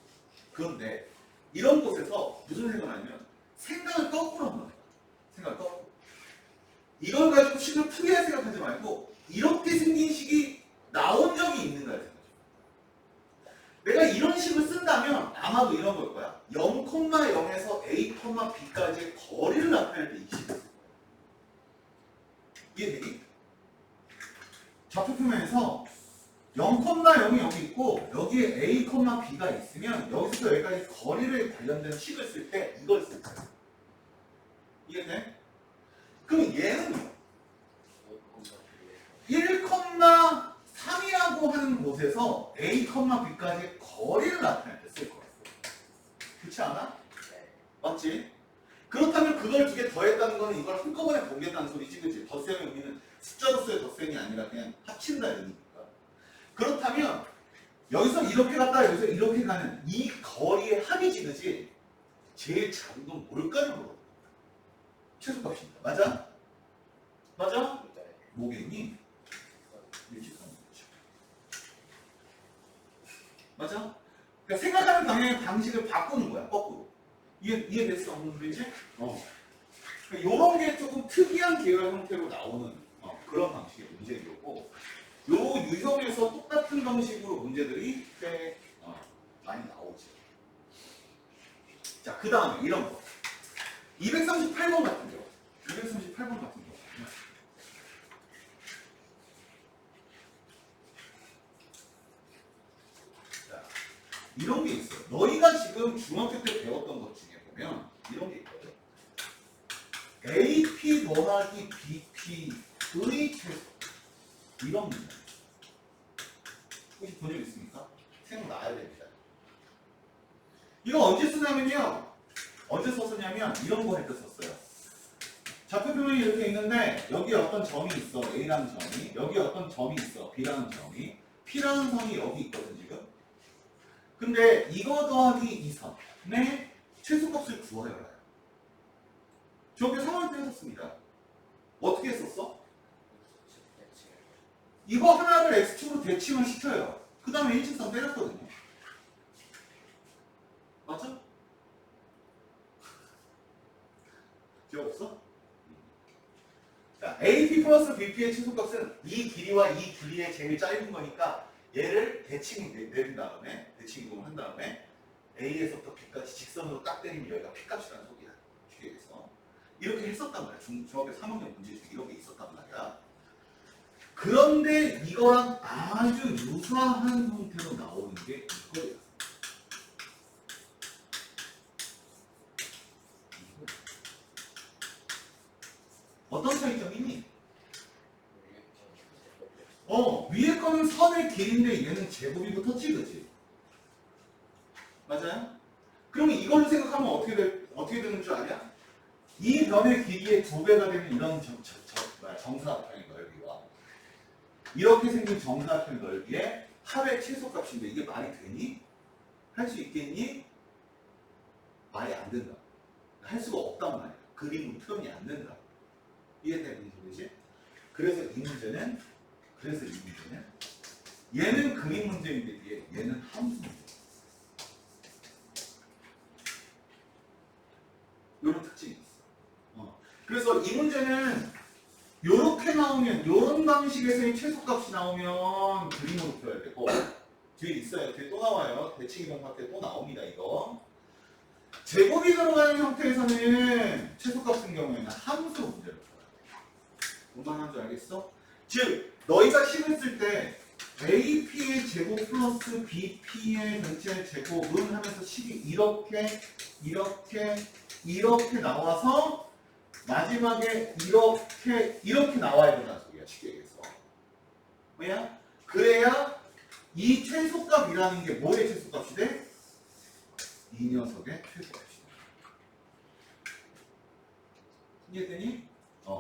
그런데 이런 곳에서 무슨 생각을 하냐면 생각을 거꾸로 한다. 생각을 거꾸로. 이걸 가지고 식을 풀이할 생각하지 말고 이렇게 생긴 식이 나온 적이 있는가를 생각해. 내가 이런 식을 쓴다면 아마도 이런 걸 거야. 0,0에서 A, B까지의 거리를 나타낼 때 이 식을 쓸 거야. 이해되니? 좌표표면에서 0,0이 여기 있고 여기에 A, B가 있으면 여기서부터 여기까지 거리를 관련된 식을 쓸 때 이걸 쓸 거야. 이해돼? 그럼 얘는 1,3이라고 하는 곳에서 A, B까지의 거리를 나타낼 때 쓸 거야. 그렇지 않아? 맞지? 그렇다면 그걸 두 개 더했다는 거는 이걸 한꺼번에 보겠다는 소리지, 그치? 덧셈의 의미는 숫자로서의 덧셈이 아니라 그냥 합친다는 의미니까. 그렇다면 여기서 이렇게 갔다 여기서 이렇게 가는 이 거리의 합이지, 그치? 제일 작은 건 뭘까를 물어. 최소값입니다. 맞아? 맞아? 뭐겠니? 맞아? 그러니까 생각하는 방향의 방식을 바꾸는 거야, 거꾸로. 이해됐어? 무슨 소리지? 그러니까 이런 게 조금 특이한 계열 형태로 나오는 그런 방식의 문제이고, 요 유형에서 똑같은 방식으로 문제들이 꽤 많이 나오지. 자, 그 다음에 이런 거. 238번 같은 경우. 238번 같은 경우. 자, 이런 게 있어요. 너희가 지금 중학교 때 배웠던 것 중에 보면 이런 게 있거든. AP 더하기 BP의 최소. 이런 문제. 혹시 본 적 있습니까? 생각나야 됩니다. 이거 언제 쓰냐면요. 언제 썼었냐면 이런 거 할 때 썼어요. 좌표표면이 이렇게 있는데 여기에 어떤 점이 있어. A라는 점이. 여기에 어떤 점이 있어. B라는 점이. P라는 선이 여기 있거든 지금. 근데 이거 더하기 이 선의 최소값을 구하여라. 저게 3월 때 했었습니다. 어떻게 했었어? 이거 하나를 X축으로 대칭을 시켜요. 그 다음에 일직선 때렸거든요. 맞죠? 기억 없어? 자, AP 플러스 BP의 최소값은 이 길이와 이 길이의 제일 짧은 거니까 얘를 대칭 내린 다음에 대칭 이동을 한 다음에 A에서부터 B까지 직선으로 딱 때리면 여기가 P값이라는 소리야. 뒤에서 이렇게 했었단 말이야. 중학교 3학년 문제 중에 이런 게 있었단 말이야. 그런데 이거랑 아주 유사한 형태로 나오는 게 이거예요. 어떤 차이점이니? 위에 거는 선의 길인데 얘는 제곱이부터 찍으지. 맞아요? 그러면 이걸로 생각하면 어떻게 되는 줄 아냐? 이 변의 길이의 2배가 되는 이런 정사각형의 넓이와 이렇게 생긴 정사각형의 넓이의 합의 최소값인데 이게 말이 되니? 할 수 있겠니? 말이 안 된다. 할 수가 없단 말이야. 그림은 표현이 안 된다. 이해되는 소리지? 그래서 이 문제는 얘는 그림 문제인데 얘는 함수 문제. 그래서 이 문제는 요렇게 나오면 요런 방식에서의 최소값이 나오면 그림으로 풀어야 되고 뒤에 있어요. 뒤에 또 나와요. 대칭이동 파트에 또 나옵니다. 이거 제곱이 들어가는 형태에서는 최소값 같은 경우에는 함수 문제를 풀어야 돼. 뭔 말하는 줄 알겠어? 즉 너희가 식을 쓸 때 AP의 제곱 플러스 BP의 전체 제곱은 하면서 식이 이렇게 나와서 마지막에 이렇게 나와야 된다는 소리야. 쉽게 얘기해서 뭐야? 그래야 이 최소값이라는 게 뭐의 최소값이 돼? 이 녀석의 최소값이 돼. 이해되니?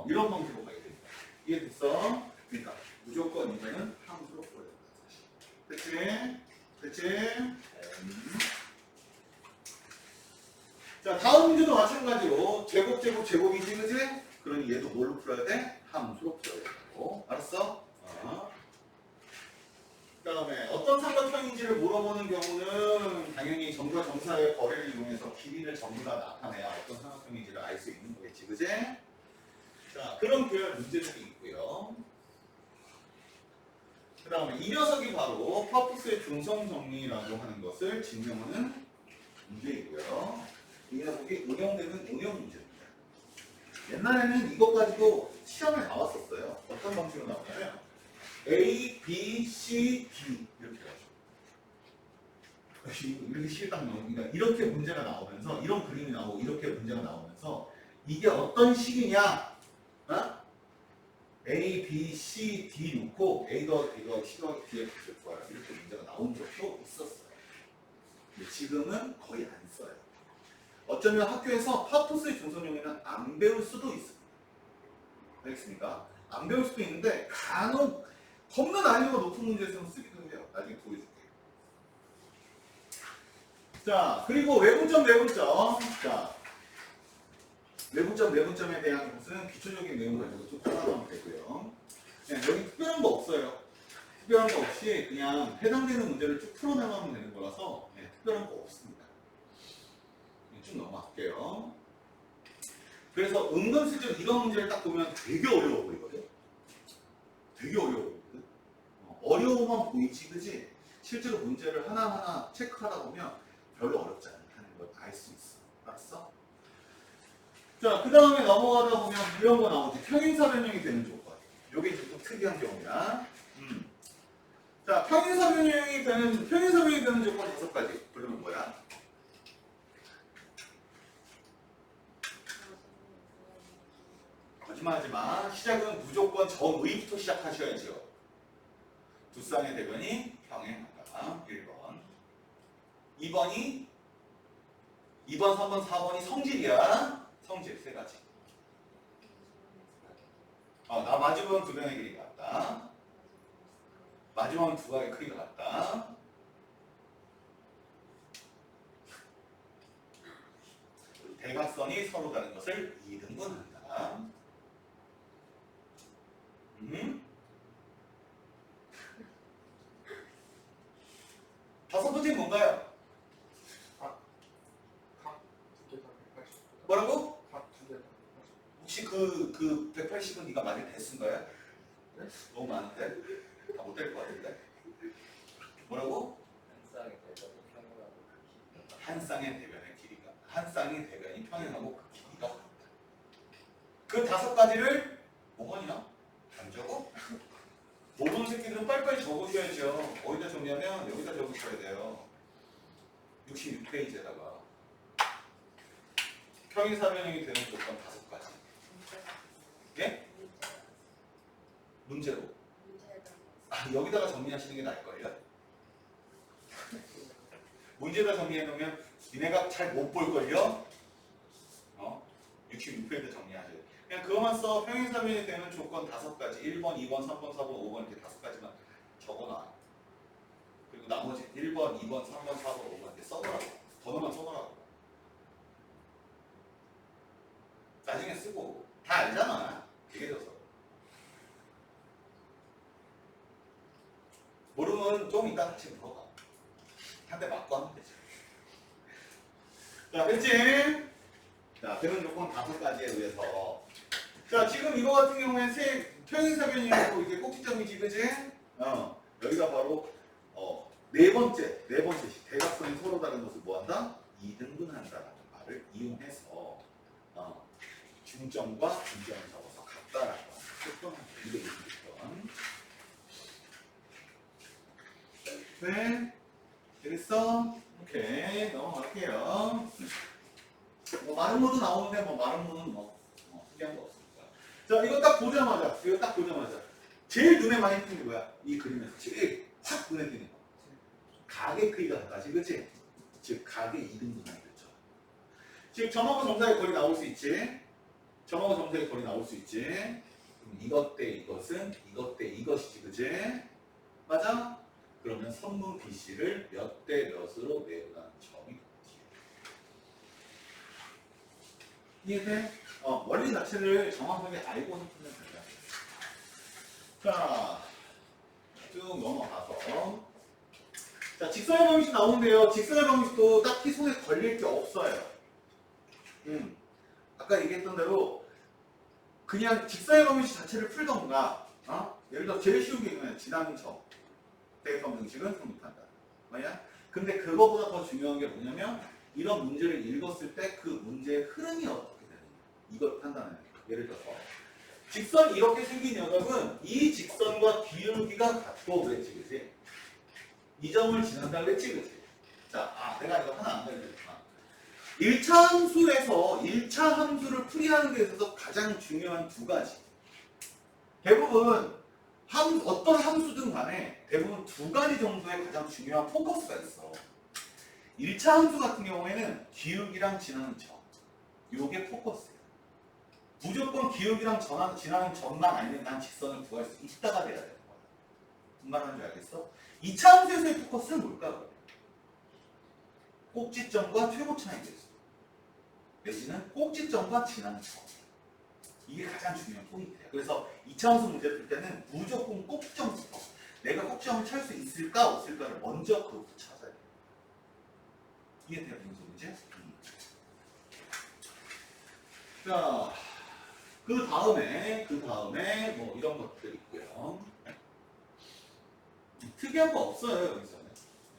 이런 방식으로 가야 된다. 이해됐어? 그러니까 무조건 이거는 함수로 풀어야 된다. 됐지? 자, 다음 문제도 마찬가지로 제곱이지, 그지? 그러니 얘도 뭘로 풀어야 돼? 함수로 풀어야 되고. 알았어? 그 다음에 어떤 삼각형인지를 물어보는 경우는 당연히 점과 점사의 거리를 이용해서 길이를 전부 다 나타내야 어떤 삼각형인지를 알 수 있는 거겠지, 그지? 자, 그런 계열 문제들이 있고요. 그 다음에 이 녀석이 바로 파푸스의 중성 정리라고 하는 것을 증명하는 문제이고요. 이 녀석이 응용되는 응용 문제입니다. 옛날에는 이것 가지고 시험에 나왔었어요. 어떤 방식으로 나오냐면 A, B, C, D 이렇게 해가지고 이렇게 실딱 나오니까 이렇게 문제가 나오면서 이런 그림이 나오고 이렇게 문제가 나오면서 이게 어떤 식이냐? A, B, C, D 놓고 A가 C가 D에 붙을 거야. 이렇게 문제가 나온 적도 있었어요. 근데 지금은 거의 안 써요. 어쩌면 학교에서 파푸스의 중성용에는 안 배울 수도 있습니다. 알겠습니까? 안 배울 수도 있는데 간혹 겁나 난이도가 높은 문제에서는 쓰기도 해요. 나중에 보여줄게요. 자, 그리고 외분점. 자, 외분점에 대한 것은 기초적인 내용 가지고 좀 따라가면 되고요. 여기 특별한 거 없어요. 특별한 거 없이 그냥 해당되는 문제를 쭉 풀어나가면 되는 거라서 특별한 거 없습니다. 쭉 넘어갈게요. 그래서 은근슬쩍 이런 문제를 딱 보면 되게 어려워 보이거든. 되게 어려워 보이거든. 어려워만 보이지, 그지? 실제로 문제를 하나하나 체크하다 보면 별로 어렵지 않다는 걸 알 수 있어. 알았어? 자, 그 다음에 넘어가다 보면 이런 거 나오지. 평행사변형이 되는 조건. 요게 이제 좀 특이한 경우야. 자, 평행사변형이 되는 조건 5가지. 그러면 뭐야? 거짓말하지 마. 시작은 무조건 정의부터 시작하셔야죠. 두 쌍의 대변이 평행하다. 1번. 2번, 3번, 4번이 성질이야. 성질 3가지. 나 마주보면 두 변의 길이가 같다. 마주보면 두 가지 크기가 같다. 대각선이 서로 다른 것을 2등분한다. 다섯 번째는 뭔가요? 각두개다 180. 뭐라고? 각두개다 180. 혹시 그 180은 네가 맞을 대수인가요? 네? 너무 많은데? 다 못 될 것 같은데? 뭐라고? 한 쌍의 대변의 길이가 한 쌍의 대변이 평행하고 그 길이가 같다. 그 5가지를 5번이나 안 적어? 모르는 새끼들은 빨리빨리 적으셔야죠. 어디다 적냐면 여기다 적으셔야 돼요. 66페이지에다가 평행사변형이 되는 조건 5가지. 예? 문제로. 여기다가 정리하시는 게 나을걸요? 문제다 정리해놓으면 니네가 잘 못 볼걸요? 66페이지 정리하셔야 돼. 그냥 그것만 써. 평행사변이 되는 조건 5가지. 1번, 2번, 3번, 4번, 5번 이렇게 5가지만 적어놔. 그리고 나머지 1번, 2번, 3번, 4번, 5번 이렇게 써놓으라고. 번호만 써놓으라고. 나중에 쓰고. 다 알잖아. 얘기해줘서. 모르면 좀 이따 다시 물어봐. 한 대 맞고 하면 되지. 자, 됐지? 자, 되는 조건 5가지에 의해서. 자, 지금 이거 같은 경우에 표현사변이고 이게 꼭지점이지, 그지? 여기가 바로 네 번째 대각선이 서로 다른 것을 뭐한다? 이등분한다라는 말을 이용해서 중점과 중점을 잡아서 같다라고 하는 조건 226번. 네, 되겠어? 오케이, 넘어갈게요. 뭐 마른 모드 나오는데 뭐 마른 모드는 특이한 거 없으니까. 자, 이거 딱 보자마자 제일 눈에 많이 띄는 게 뭐야? 이 그림에서 제일 확 눈에 띄는 거. 각의 크기가 같다지, 그치? 즉 각의 이등분하기 됐죠. 즉 점하고 점사의 거리 나올 수 있지. 점하고 점사의 거리 나올 수 있지. 그럼 이것 대 이것은 이것 대 이것이지, 그치? 맞아? 그러면 선분 BC를 몇 대 몇으로 내보라는 점이 이해돼? 원리 자체를 정확하게 알고는 풀면 된다. 자, 쭉 넘어가서. 자, 직선의 방식 나오는데요. 직선의 방식도 딱히 손에 걸릴 게 없어요. 아까 얘기했던 대로 그냥 직선의 방식 자체를 풀던가, 예를 들어 제일 쉬운 게 이거는 지나는 점. 대입법 등식은 성립한다. 뭐야? 근데 그거보다 더 중요한 게 뭐냐면 이런 문제를 읽었을 때 그 문제의 흐름이 어떻게 되느냐. 이걸 판단해야 돼. 예를 들어서 직선이 이렇게 생긴 녀석은 이 직선과 기울기가 같고 그랬지, 그치? 이 점을 지난다 그랬지, 그치? 자, 내가 이거 하나 안 알려줬구나. 1차 함수에서 1차 함수를 풀이하는 데 있어서 가장 중요한 2가지. 대부분 어떤 함수든 간에 대부분 2가지 정도의 가장 중요한 포커스가 있어. 1차 함수 같은 경우에는 기울기랑 지나는 점. 요게 포커스야. 무조건 기울기랑 지나는 점만 알면 난 직선을 구할 수 있다가 돼야 되는 거야. 무슨 말하는 줄 알겠어? 2차 함수에서의 포커스는 뭘까? 그러면? 꼭지점과 최고차이 됐어. 내지는 꼭지점과 지나는 점. 이게 가장 중요한 포인트예요. 그래서 2차 함수 문제 풀 때는 무조건 꼭지점부터 내가 꼭지점을 찾을 수 있을까 없을까를 먼저 그것부터 찾아야 돼요. 이해돼요? 무슨 문제? 자, 그 다음에 뭐 이런 것들 있고요. 특이한 거 없어요, 여기서는.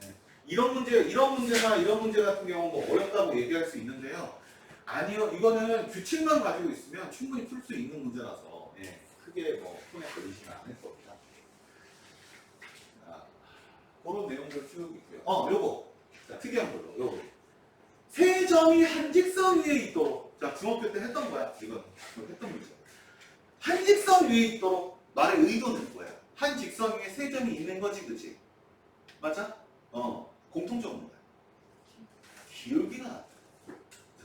네. 이런 문제나 이런 문제 같은 경우는 뭐 어렵다고 얘기할 수 있는데요. 아니요, 이거는 규칙만 가지고 있으면 충분히 풀 수 있는 문제라서 크게 뭐 손에 걸리지는 않을 겁니다. 자, 그런 내용들 쭉 있고요. 요거. 자, 특이한 걸로. 요거. 세 점이 한 직선 위에 있도록. 자, 중학교 때 했던 거야. 이건 했던 문제. 한 직선 위에 있도록 말의 의도는 뭐야? 한 직선 위에 세 점이 있는 거지, 그치? 맞아? 공통적으로 뭐야? 기울기가 같다.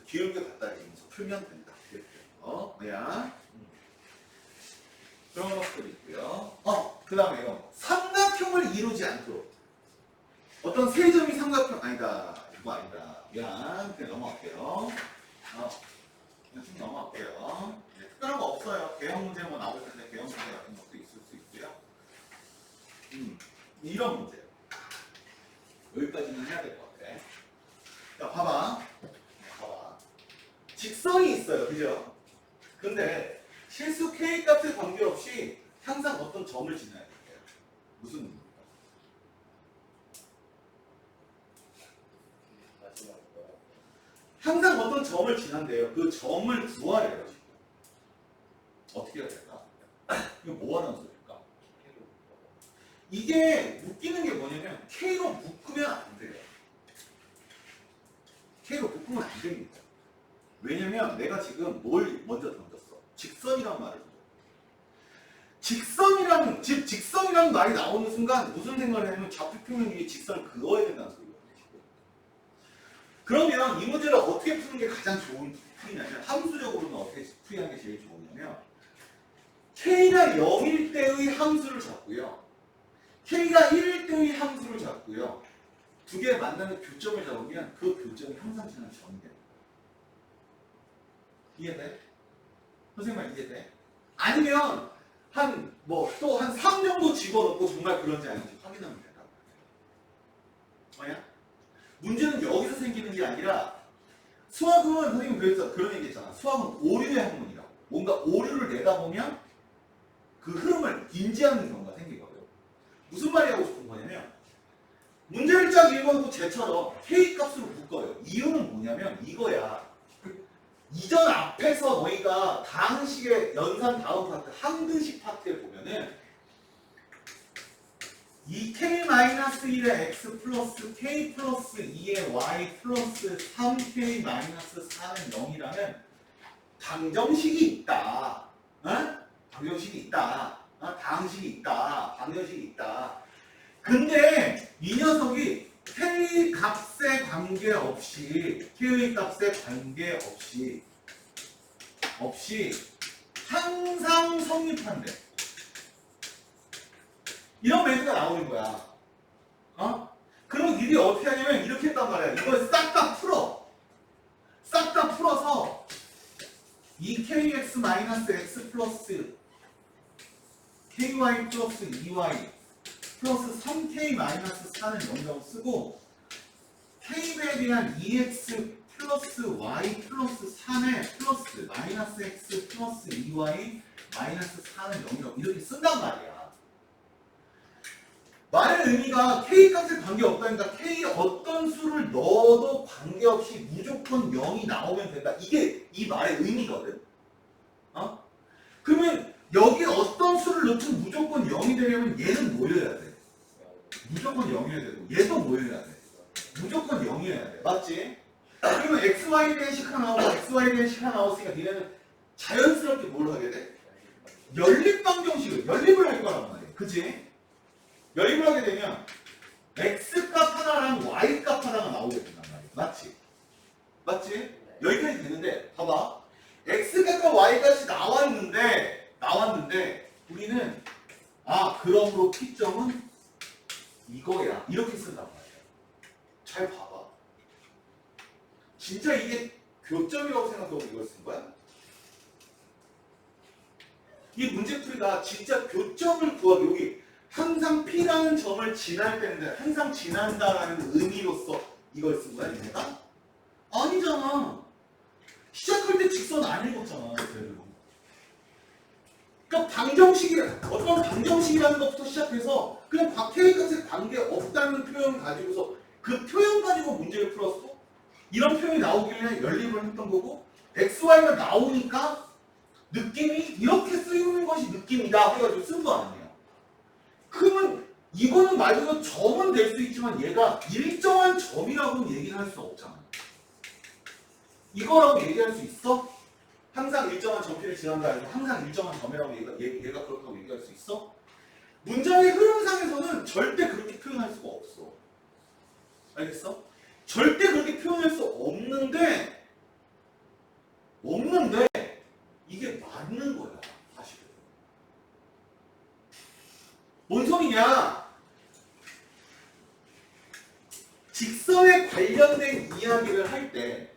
기울기가 같다 이러면서 풀면 된다. 뭐야? 그런 것들 있고요. 그 다음에 이런 거. 삼각형을 이루지 않도록. 어떤 세 점이 삼각형, 아니다. 이거 아니다. 미안. 그냥 넘어갈게요. 그냥 쭉 넘어갈게요. 특별한 거 없어요. 개형 문제 뭐 나올 텐데 개형 문제 같은 것도 있을 수 있고요. 이런 문제. 여기까지는 해야 될 것 같아. 자, 봐봐. 직선이 있어요. 그죠? 근데 실수 K값에 관계없이 항상 어떤 점을 지나야 돼요. 무슨 의미입니까? 항상 어떤 점을 지난대요. 그 점을 구하래요. 지금. 어떻게 해야 될까? 이거 뭐 하는 소리일까? 이게 묶이는 게 뭐냐면 K로 묶으면 안 돼요. K로 묶으면 안 됩니다. 왜냐면 내가 지금 뭘 먼저 던졌어? 직선이란 말을 던졌어. 직선이라는 말이 나오는 순간 무슨 생각을 하냐면 좌표평면 위에 직선을 그어야 된다는 소리거든요. 그러면 이 문제를 어떻게 푸는 게 가장 좋은 풀이냐면 함수적으로는 어떻게 풀이하는 게 제일 좋으냐면 K가 0일 때의 함수를 잡고요. K가 1일 때의 함수를 잡고요. 두 개 만나는 교점을 잡으면 그 교점이 항상 지나는 점이 됩니다. 이해돼? 선생님 이해돼? 아니면 또 한 3 정도 집어넣고 정말 그런지 아닌지 확인하면 된다. 뭐야? 문제는 여기서 생기는 게 아니라 수학은 선생님 그래서 그런 얘기 했잖아. 수학은 오류의 학문이라고. 뭔가 오류를 내다 보면 그 흐름을 인지하는 경우가 생기거든. 무슨 말이 하고 싶은 거냐면 문제를 쫙 읽어도 쟤처럼 K 값으로 묶어요. 이유는 뭐냐면 이거야. 이전 앞에서 너희가 다항식의 연산 다음 파트, 항등식 파트에 보면은 이 K-1의 X 플러스 K 플러스 2의 Y 플러스 3K-4는 0이라는 방정식이 있다. 어? 방정식이 있다. 다항식이 있다. 방정식이 있다. 근데 이 녀석이 K 값에 관계없이 K의 값에 관계없이 항상 성립한대. 이런 멘트가 나오는 거야. 그럼 니들이 어떻게 하냐면 이렇게 했단 말이야. 이걸 싹 다 풀어. 싹 다 풀어서 이 KX-X 플러스 KY 플러스 2Y 플러스 3K-4는 0이라고 쓰고 K에 대한 EX 플러스 Y 플러스 3의 플러스 마이너스 X 플러스 2Y 마이너스 4는 0이라고 이렇게 쓴단 말이야. 말의 의미가 K 값에 관계없다니까 K 어떤 수를 넣어도 관계없이 무조건 0이 나오면 된다. 이게 이 말의 의미거든. 그러면 여기 어떤 수를 넣든 무조건 0이 되려면 얘는 뭐여야 돼? 무조건 0이어야 되고 얘도 뭐여야 돼? 무조건 0이어야 돼. 맞지? 그러면 XY에 대한 식 하나 나오고 XY에 대한 식 하나 나왔으니까 니네는 자연스럽게 뭘 하게 돼? 연립을 할 거란 말이야. 그치? 연립을 하게 되면 X값 하나랑 Y값 하나가 나오게 된단 말이야. 맞지? 맞지? 여기까지 되는데 봐봐. X값과 Y값이 나왔는데 우리는 그러므로 P점은 이거야. 이렇게 쓴단 말이야. 잘 봐봐. 진짜 이게 교점이라고 생각하고 이걸 쓴 거야? 이 문제풀이가 진짜 교점을 구하기 여기 항상 P라는 점을 지날 때는 항상 지난다라는 의미로서 이걸 쓴 거야, 얘네가? 아니잖아. 시작할 때 직선 안 읽었잖아, 그래도. 그러니까 어떤 방정식이라는 것부터 시작해서 그냥 K 값에 관계 없다는 표현 가지고서 그 표현 가지고 문제를 풀었어. 이런 표현이 나오길래 연립을 했던 거고 XY가 나오니까 느낌이 이렇게 쓰이는 것이 느낌이다 해가지고 쓴 거 아니에요. 그러면 이거는 말 그대로 점은 될 수 있지만 얘가 일정한 점이라고는 얘기를 할 수 없잖아. 이거라고 얘기할 수 있어? 항상 일정한 점피를 지난다 해서 항상 일정한 점이라고 얘가 그렇다고 얘기할 수 있어? 문장의 흐름상에서는 절대 그렇게 표현할 수가 없어. 알겠어? 절대 그렇게 표현할 수 없는데 이게 맞는 거야, 사실은. 뭔 소리냐? 직선에 관련된 이야기를 할 때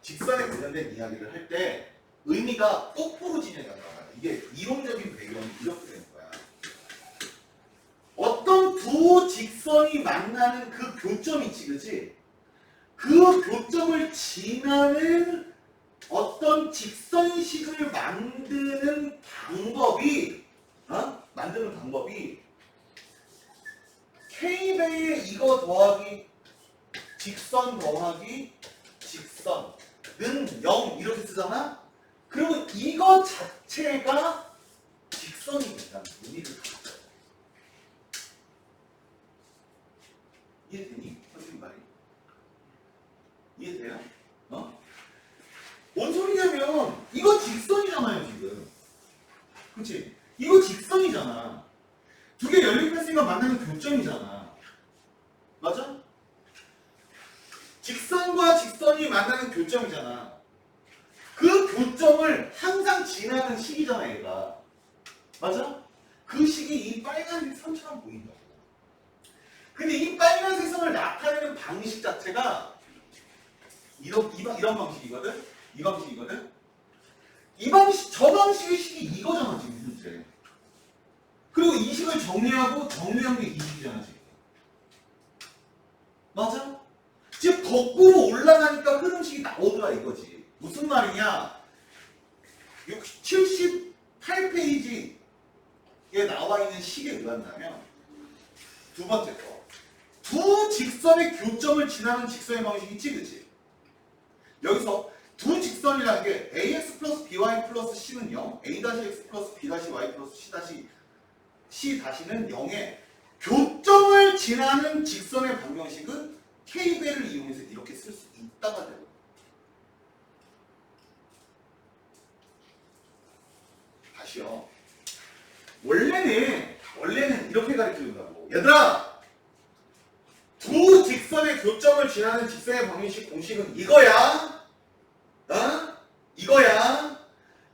의미가 거꾸로 진행한다. 이게 이론적인 배경이 이렇게 되는 거야. 어떤 두 직선이 만나는 그 교점이 있지, 그치? 그 교점을 지나는 어떤 직선식을 만드는 방법이 K배에 이거 더하기 직선 더하기 직선은 0 이렇게 쓰잖아? 그리고 이거 자체가 직선이 된다는 의미를 갖고 있어요. 이해되니? 선생님 말이? 이해돼요? 뭔 소리냐면 이거 직선이잖아요, 지금. 그치? 이거 직선이잖아. 두 개 연립했으니까 만나는 교점이잖아. 맞아? 직선과 직선이 만나는 교점이잖아. 그 교점을 항상 지나는 식이잖아, 얘가. 맞아? 그 식이 이 빨간색 선처럼 보인다고. 근데 이 빨간색 선을 나타내는 방식 자체가 이런 방식이거든? 이 방식이거든? 저 방식의 식이 이거잖아, 지금 현재. 그리고 이 식을 정리한 게 이 식이잖아, 지금. 맞아? 지금 거꾸로 올라가니까 흐름식이 나오더라, 이거지. 무슨 말이냐? 78페이지에 나와 있는 식에 의한다면 두 번째 거. 두 직선의 교점을 지나는 직선의 방식이 있지, 그치? 여기서 두 직선이라는 게 ax 플러스 by 플러스 c는 0, a-x 플러스 b-y 플러스 c-는 0의 교점을 지나는 직선의 방정식은 k배를 이용해서 이렇게 쓸 수 있다가 되거든요. 다시요. 원래는 이렇게 가르쳐준다고. 얘들아! 두 직선의 교점을 지나는 직선의 방정식 공식은 이거야. 어? 이거야.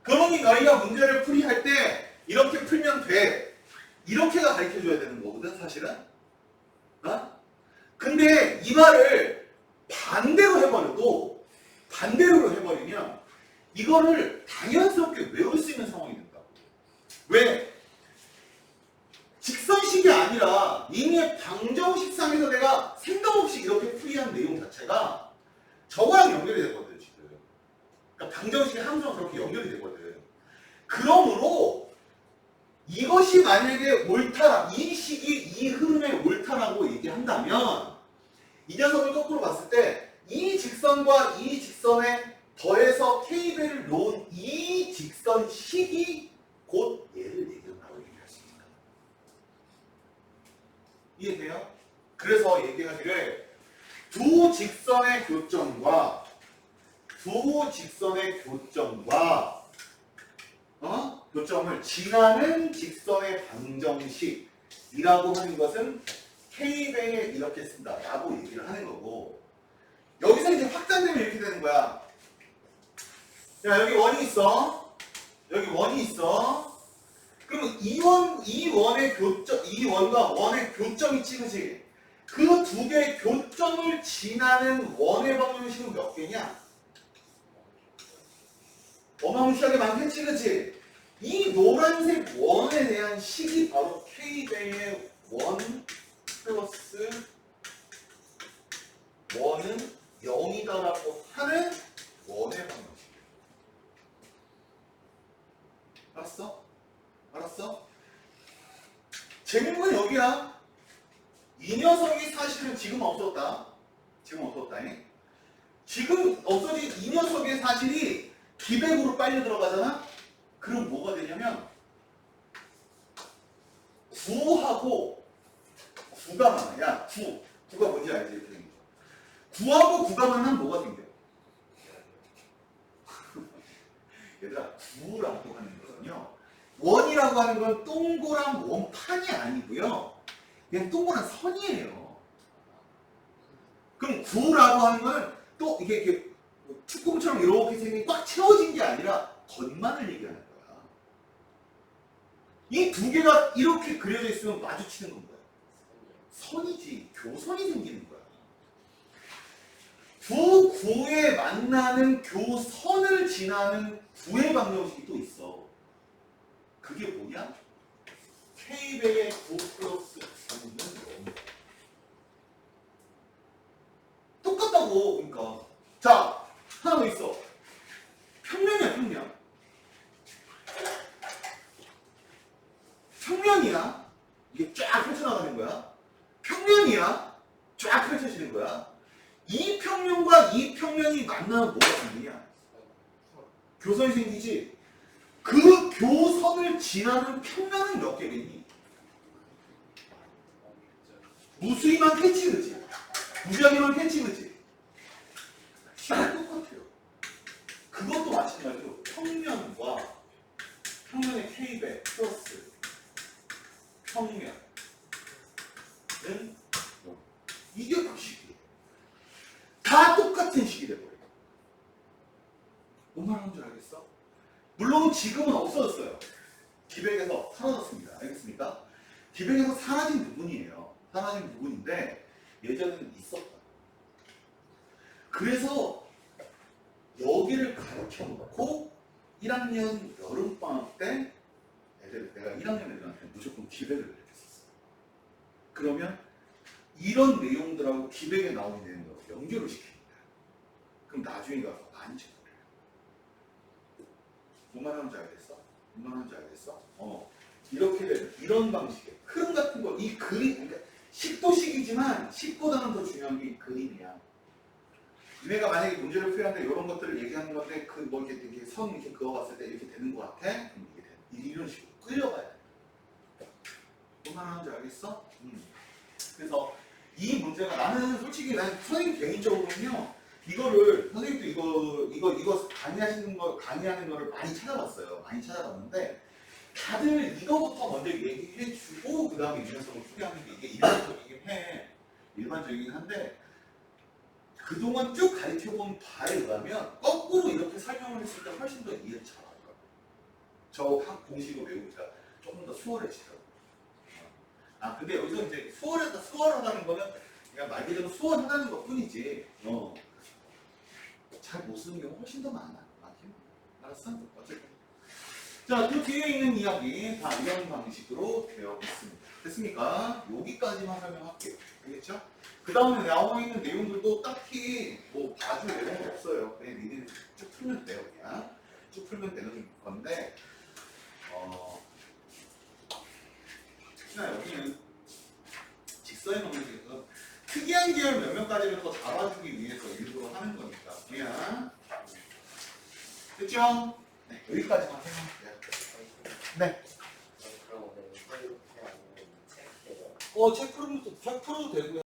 그러니 너희가 문제를 풀이할 때 이렇게 풀면 돼. 이렇게가 가르쳐줘야 되는 거거든, 사실은. 어? 근데 이 말을 반대로 해버리면 이거를 당연스럽게 외울 수 있는 상황이 된다. 왜? 직선식이 아니라 이미 방정식상에서 내가 생각 없이 이렇게 풀이한 내용 자체가 저거랑 연결이 되거든, 지금. 그러니까 방정식의 함수랑 그렇게 연결이 되거든. 그러므로 이것이 만약에 옳다, 이 식이 이 흐름의 옳다라고 얘기한다면 이 녀석을 거꾸로 봤을 때 이 직선과 이 직선에 더해서 k배를 놓은 이 직선식이 곧 얘를 얘기한다고 얘기할 수 있다. 이해돼요? 그래서 얘기하기를 두 직선의 교점과 교점을 지나는 직선의 방정식이라고 하는 것은 k배에 이렇게 쓴다 라고 얘기를 하는 거고, 여기서 이제 확장되면 이렇게 되는 거야. 야, 여기 원이 있어. 그러면 이 원과 원의 교점이 찍으지. 그 두 개의 교점을 지나는 원의 방정식은 몇 개냐? 어마무시하게 많겠지, 그치? 이 노란색 원에 대한 식이 바로 k배의 원 플러스 원은 0이다라고 하는 원의 방정식이에요. 알았어? 재밌는 건 여기야. 이 녀석이 사실은 지금 없었다. 지금 없어진 이 녀석의 사실이 기백으로 빨려 들어가잖아? 그럼 뭐가 되냐면 9하고 9가 많아. 야, 9가 뭔지 알지? 이렇게 생긴 거. 9하고 9가 많으면 뭐가 생겨? 얘들아, 9라고 하는 것은요, 원이라고 하는 건 동그란 원판이 아니고요, 그냥 동그란 선이에요. 그럼 9라고 하는 거는 또 이게 축구공처럼 이렇게 생긴 꽉 채워진 게 아니라 겉만을 얘기하는 거야. 이 두 개가 이렇게 그려져 있으면 마주치는 건 뭐야? 선이지. 교선이 생기는 거야. 두 구에 만나는 교선을 지나는 구의 방정식이 또 있어. 그게 뭐냐? k배의 9 플러스 9는 0. 똑같다고. 그러니까 자, 하나 더 있어. 평면이야, 평면이야. 이게 쫙 펼쳐나가는 거야. 평면이야. 쫙 펼쳐지는 거야. 이 평면과 이 평면이 만나면 뭐가 생기냐? 교선이 생기지. 그 교선을 지나는 평면은 몇 개겠니? 무수히만 캐치, 그지? 무지하게만 캐치, 그지? 똑같아요. 그것도 마찬가지로 평면의 k배 플러스 평면은 이게 그 식이에요. 다 똑같은 식이 돼버려요. 뭔 말하는 줄 알겠어? 물론 지금은 없어졌어요. 기백에서 사라졌습니다. 알겠습니까? 기백에서 사라진 부분이에요. 사라진 부분인데 예전에는 있었다. 그래서 여기를 가르쳐 놓고 1학년 여름방학 때 내가 1학년 애들한테 무조건 기백을 가르쳤었어. 그러면 이런 내용들하고 기백에 나오는 내용들하고 연결을 시킵니다. 그럼 나중에 가서 많이 쳐버려요. 뭔 말하는지 알겠어? 뭔 말하는지 알겠어? 이렇게 되는 이런 방식의 흐름 같은 거, 이 그림, 그러니까 식도식이지만 식보다는 더 중요한 게 이 그림이야. 얘네가 만약에 문제를 풀이하는데 이런 것들을 얘기하는 건데 그 뭐 이렇게 선 이렇게 그어봤을 때 이렇게 되는 것 같아? 그럼 이게 돼. 이런 식으로 끌려가야 돼. 뭔 말하는지 알겠어? 그래서 이 문제가 나는 솔직히 난 선생님 개인적으로는요 이거를 선생님도 이거 강의하는 거를 많이 찾아봤어요. 많이 찾아봤는데 다들 이거부터 먼저 얘기해주고 그 다음에 유연성을 풀이하는 게 이게 일반적이긴 한데 그동안 쭉 가르쳐본 바에 의하면 거꾸로 이렇게 설명을 했을 때 훨씬 더 이해를 잘할 거예요. 저 공식을 외우기가 조금 더 수월해지더라고요. 근데 여기서 이제 수월하다는 거는 그냥 말 그대로 수월하다는 것 뿐이지, 잘 못 쓰는 경우가 훨씬 더 많아. 맞지? 알았어? 어쨌든. 자, 그 뒤에 있는 이야기 다 이런 방식으로 되어 있습니다. 됐습니까? 여기까지만 설명할게요. 알겠죠? 그 다음에 나와 있는 내용들도 딱히 뭐 봐줄 내용이 없어요. 그냥 니네 쭉 풀면 돼요. 그냥 쭉 풀면 되는 건데, 특히나 여기는 직선에 놓는 게 특이한 계열 몇몇 가지를 더 잡아주기 위해서 일부러 하는 거니까 그냥 됐죠? 네, 여기까지만 생각할게요. 네. 그럼 오늘 이렇게 아니면 책 책 풀어도 되고요.